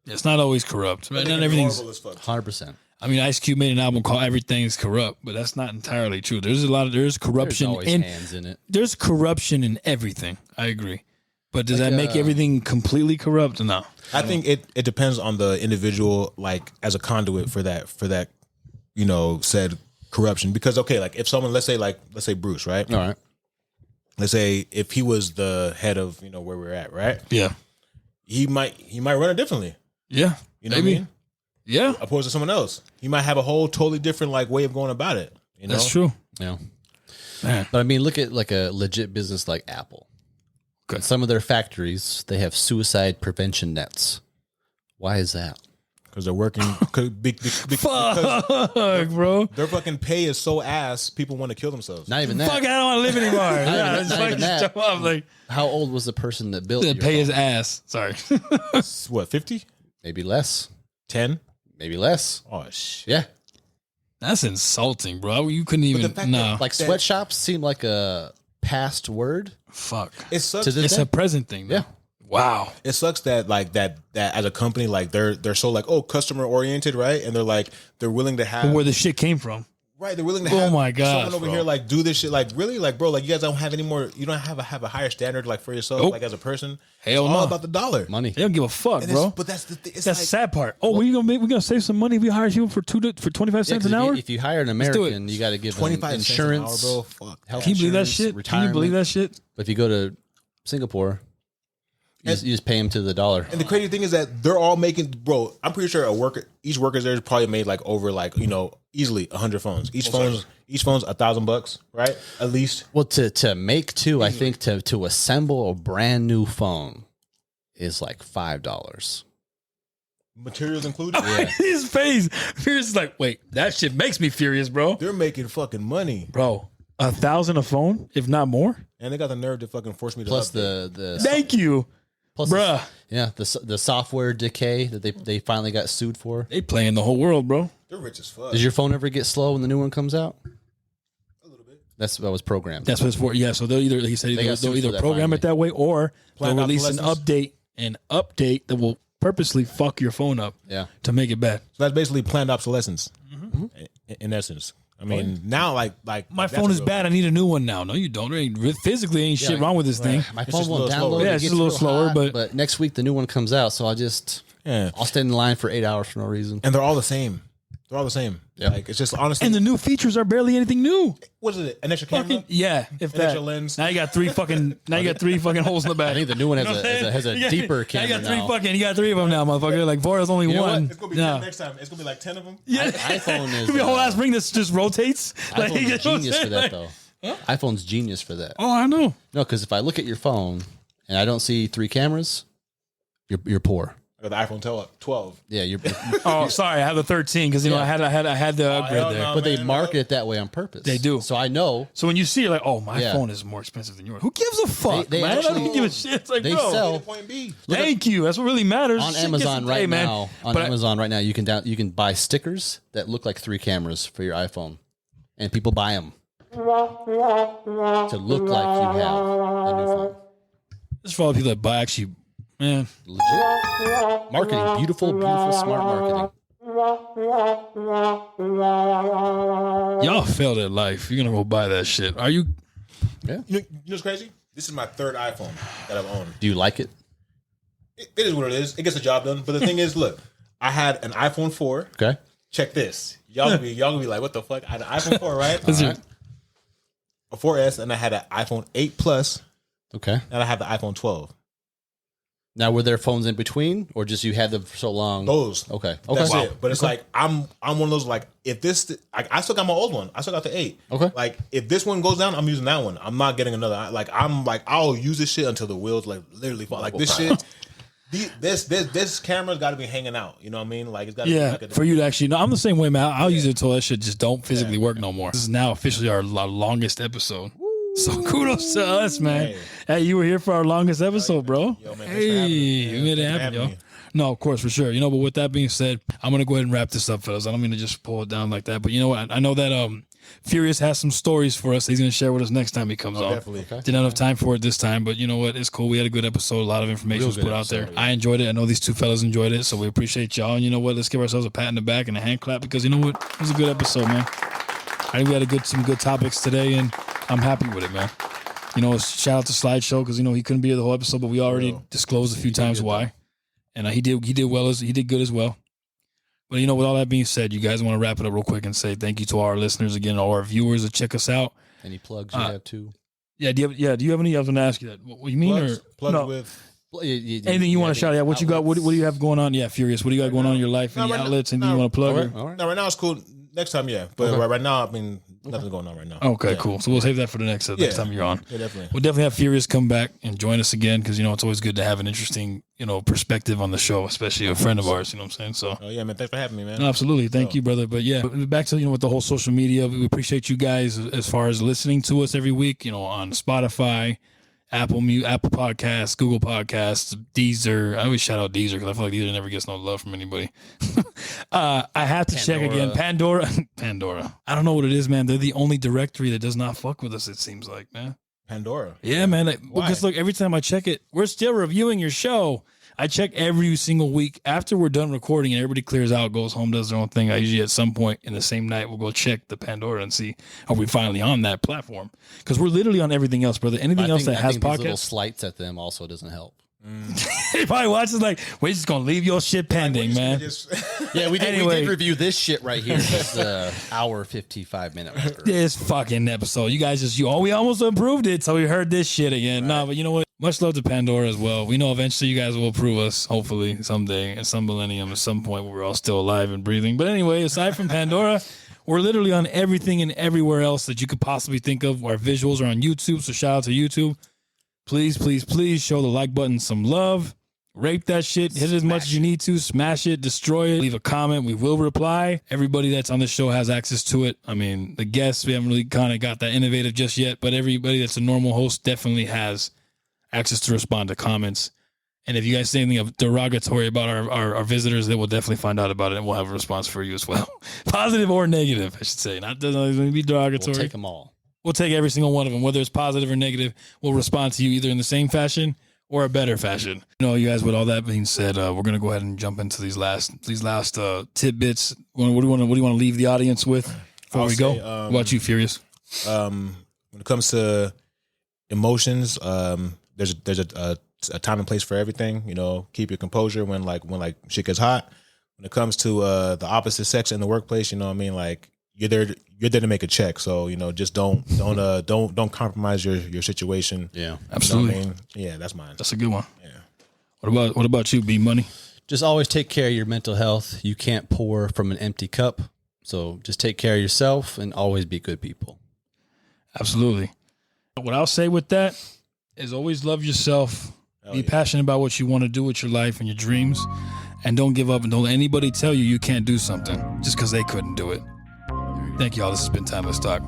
it's not always corrupt. Right? They Not can be everything's. horrible as fuck. 100%. I mean, Ice Cube made an album called "Everything's Corrupt," but that's not entirely true. There's There's corruption always in hands in it. there's corruption in everything. I agree, but does Like, that make everything completely corrupt? No. I think it depends on the individual, like as a conduit for that said corruption. Because okay, like if someone let's say Bruce, right? All right. Let's say if he was the head of where we're at, right? Yeah. He might run it differently. Yeah. You know what I mean? Yeah. Opposed to someone else, he might have a whole totally different like way of going about it. You know, That's true. Yeah. Man. But I mean, look at like a legit business like Apple. Okay. Some of their factories, they have suicide prevention nets. Why is that? because they're working. Because Fuck, bro. their fucking pay is so ass, people want to kill themselves. Not even that. Fuck, I don't want to live anymore. Yeah, even- it's not fucking even that. show up. Like, How old was the person that built the your pay his phone? ass. Sorry. What, 50? Maybe less. 10? Maybe less. Oh, shit. Yeah. That's insulting, bro. You couldn't even. the fact No. that- Like sweatshops seem like a past word. Fuck. It sucks. To this It's day. a present thing, though. Yeah. Wow. It sucks that like that as a company, like they're so like, oh, customer oriented, right? And they're willing to have Where the shit came from. right. They're willing to Oh have my gosh, someone over bro. here like do this shit. Like really, like bro, like you guys don't have any more. You don't have a higher standard like for yourself, Nope. like as a person. Hell it's all no. about the dollar. Money. They don't give a fuck, And bro. but that's the thing. It's That's like, the sad part. Oh, we're gonna save some money. We hire you for 25 Yeah, cents 'cause an hour. if you hire an do it. American, you got to give them 25 insurance, cents an hour, bro. Fuck. health Can you believe that insurance, shit? Can you retirement. believe that shit? But if you go to Singapore, You just pay them to the dollar. And the crazy thing is that they're all making, bro. I'm pretty sure each worker there probably made like over like easily 100 phones. Each phone's $1,000, right? At least. Well, to make two, I think to assemble a brand new phone is like $5. Materials included. Yeah. His face. Furious is like, wait, that shit makes me furious, bro. They're making fucking money, Bro, $1,000 a phone, if not more. and they got the nerve to fucking force me to. Plus update. the Thank you, plus bruh. the software decay that they finally got sued for. They playing the whole world, bro. They're rich as fuck. Does your phone ever get slow when the new one comes out? A little bit. That was programmed. That's what it's for. Yeah, so they'll either he said They got they'll sued either for that program finally. it that way or Planned they'll release an obsolescence. update that will purposely fuck your phone up Yeah. to make it bad. So that's basically planned obsolescence, in essence. I mean, now like My that's phone is real. bad. I need a new one now. No, you don't. There ain't, physically ain't shit wrong with this thing. My It's phone just a won't little slower. download. Yeah, It it's just gets a little real slower, hot, but- next week the new one comes out, so Yeah, I'll stand in line for 8 hours for no reason. and they're all the same. They're all the same. Yeah. Like it's just honestly. And the new features are barely anything new. what is it? An extra camera? Fucking yeah, if An that. extra lens. Now you got three fucking holes in the back. I think the new one has You know what I'm has a saying? deeper camera You got three now. you got three of them now, motherfucker. Like Bora's only know one. what? It's gonna be No. 10 next time. It's gonna be like 10 of them. Yeah. iPhone is Could be a whole ass ring that just rotates. Like, you know iPhone's what I'm genius for saying? that Like, though. iPhone's genius for that. oh, I know. No, because if I look at your phone and I don't see 3 cameras, you're poor. I got the iPhone 12. Yeah, you're. Oh, sorry, I have the 13 because Yeah. I had the upgrade hell there. no. but they man, market it that way on purpose. They do. So I know So when you see it, like, oh, my Yeah. phone is more expensive than yours. Who gives a fuck, They man? I actually- don't give a shit. It's like, they bro, sell- Point B. thank you. That's what really matters. on Shit Amazon gets right hey, man. now. On But I- Amazon right now, you can buy stickers that look like 3 cameras for your iPhone, and people buy them to look like you have a new phone. This is for all the people that buy actually, man. Legit marketing, beautiful, smart marketing. Y'all failed at life. You're gonna go buy that shit. Are you? You know what's crazy? This is my 3rd iPhone that I've owned. Do you like it? It is what it is. It gets the job done. But the thing is, look, I had an iPhone 4. Okay. Check this. Y'all gonna be like, what the fuck? I had an iPhone 4, right? Is All it- A 4S, and I had an iPhone 8 Plus, Okay. and I have the iPhone 12. Now, were there phones in between, or just you had them for so long? Those. Okay. That's Okay. it. But it's like I'm one of those like if this I still got my old one. I still got the 8. Okay. Like if this one goes down, I'm using that one. I'm not getting another. Like I'm like I'll use this shit until the wheels like literally fall. Like this shit. This camera's got to be hanging out. You know what I mean? Like it's got to Yeah, be like for you to actually. No, I'm the same way, man. I'll use it until that shit just don't physically work no more. This is now officially our longest episode. So kudos to us, man. Hey, you were here for our longest episode, bro. Yo, man, thanks for Hey, having me, you man. made it Thanks for happen, yo. having me. No, of course, for sure. You know, but with that being said, I'm gonna go ahead and wrap this up, fellas. I don't mean to just pull it down like that, but you know what? I know that Furious has some stories for us. He's gonna share with us next time he comes on. definitely. Okay. Didn't have enough time for it this time, but you know what? It's cool. We had a good episode. A lot of information was good put out there. episode, I enjoyed it. I know these two fellas enjoyed it, so we appreciate y'all. And you know what? Let's give ourselves a pat in the back and a hand clap because you know what? It was a good episode, man. I think we had some good topics today, and I'm happy with it, man. You know, shout out to Slideshow because you know he couldn't be here the whole episode, but we already disclosed a few times why, and he did good as well. But you know, with all that being said, you guys want to wrap it up real quick and say thank you to our listeners again, all our viewers that check us out. Any plugs you have too? Yeah, do you have any? I was going to ask you that. What you mean? Plugs no, with. anything you want to shout out? What you got? What do you have going on? Yeah, Furious. What do you got going on in your life? Any right now- outlets? Anything you want to plug? All or- right. No, right now it's cool. Next time, yeah. But right now, I mean, nothing's going on right now. Okay, Yeah. cool. So we'll save that for the next time you're on. Yeah, definitely. We'll definitely have Furious come back and join us again because you know it's always good to have an interesting perspective on the show, especially a friend of ours. You know what I'm saying? So Oh yeah, man. Thanks for having me, man. no, absolutely, thank you, brother. But yeah, back to with the whole social media. We appreciate you guys as far as listening to us every week. On Spotify, Apple Podcasts, Google Podcasts, Deezer. I always shout out Deezer because I feel like Deezer never gets no love from anybody. I have to check again. Pandora. I don't know what it is, man. They're the only directory that does not fuck with us. It seems like, man. Pandora. Yeah, man. Why? Because look, every time I check it, we're still reviewing your show. I check every single week after we're done recording and everybody clears out, goes home, does their own thing. I usually at some point in the same night will go check the Pandora and see are we finally on that platform? Because we're literally on everything else, brother. Anything else that has these little podcasts, slights at them also doesn't help. they probably watch is like, we're just gonna leave your shit pending, man. Yeah, we Anyway. did review this shit right here. This hour 55-minute. This fucking episode, you guys we almost improved it, so we heard this shit again. Nah, but you know what? Much love to Pandora as well. We know eventually you guys will approve us, hopefully, someday, in some millennium, at some point where we're all still alive and breathing. But anyway, aside from Pandora, we're literally on everything and everywhere else that you could possibly think of. Our visuals are on YouTube, so shout out to YouTube. Please, please, please show the like button some love. Rape that shit. Hit it as much as you need to. Smash it. Destroy it. Leave a comment. We will reply. Everybody that's on the show has access to it. I mean, the guests, we haven't really kind of got that innovative just yet, but everybody that's a normal host definitely has access to respond to comments. And if you guys say anything derogatory about our visitors, they will definitely find out about it, and we'll have a response for you as well. Positive or negative, I should say. Not doesn't even be derogatory. We'll take them all. We'll take every single one of them, whether it's positive or negative. We'll respond to you either in the same fashion or a better fashion. You know, you guys, with all that being said, we're going to go ahead and jump into these last tidbits. What do you want to leave the audience with before we go? What about you, Furious? When it comes to emotions, there's a time and place for everything. You know, keep your composure when shit gets hot. When it comes to the opposite sex in the workplace, you know what I mean? Like, you're there to make a check. So, you know, just don't compromise your situation. Yeah, absolutely. You know what I mean? Yeah, that's mine. That's a good one. Yeah. What about you, B Money? Just always take care of your mental health. You can't pour from an empty cup. So just take care of yourself and always be good people. Absolutely. What I'll say with that is always love yourself. Be passionate about what you want to do with your life and your dreams. And don't give up, and don't let anybody tell you can't do something just because they couldn't do it. Thank y'all. This has been Timeless Talk.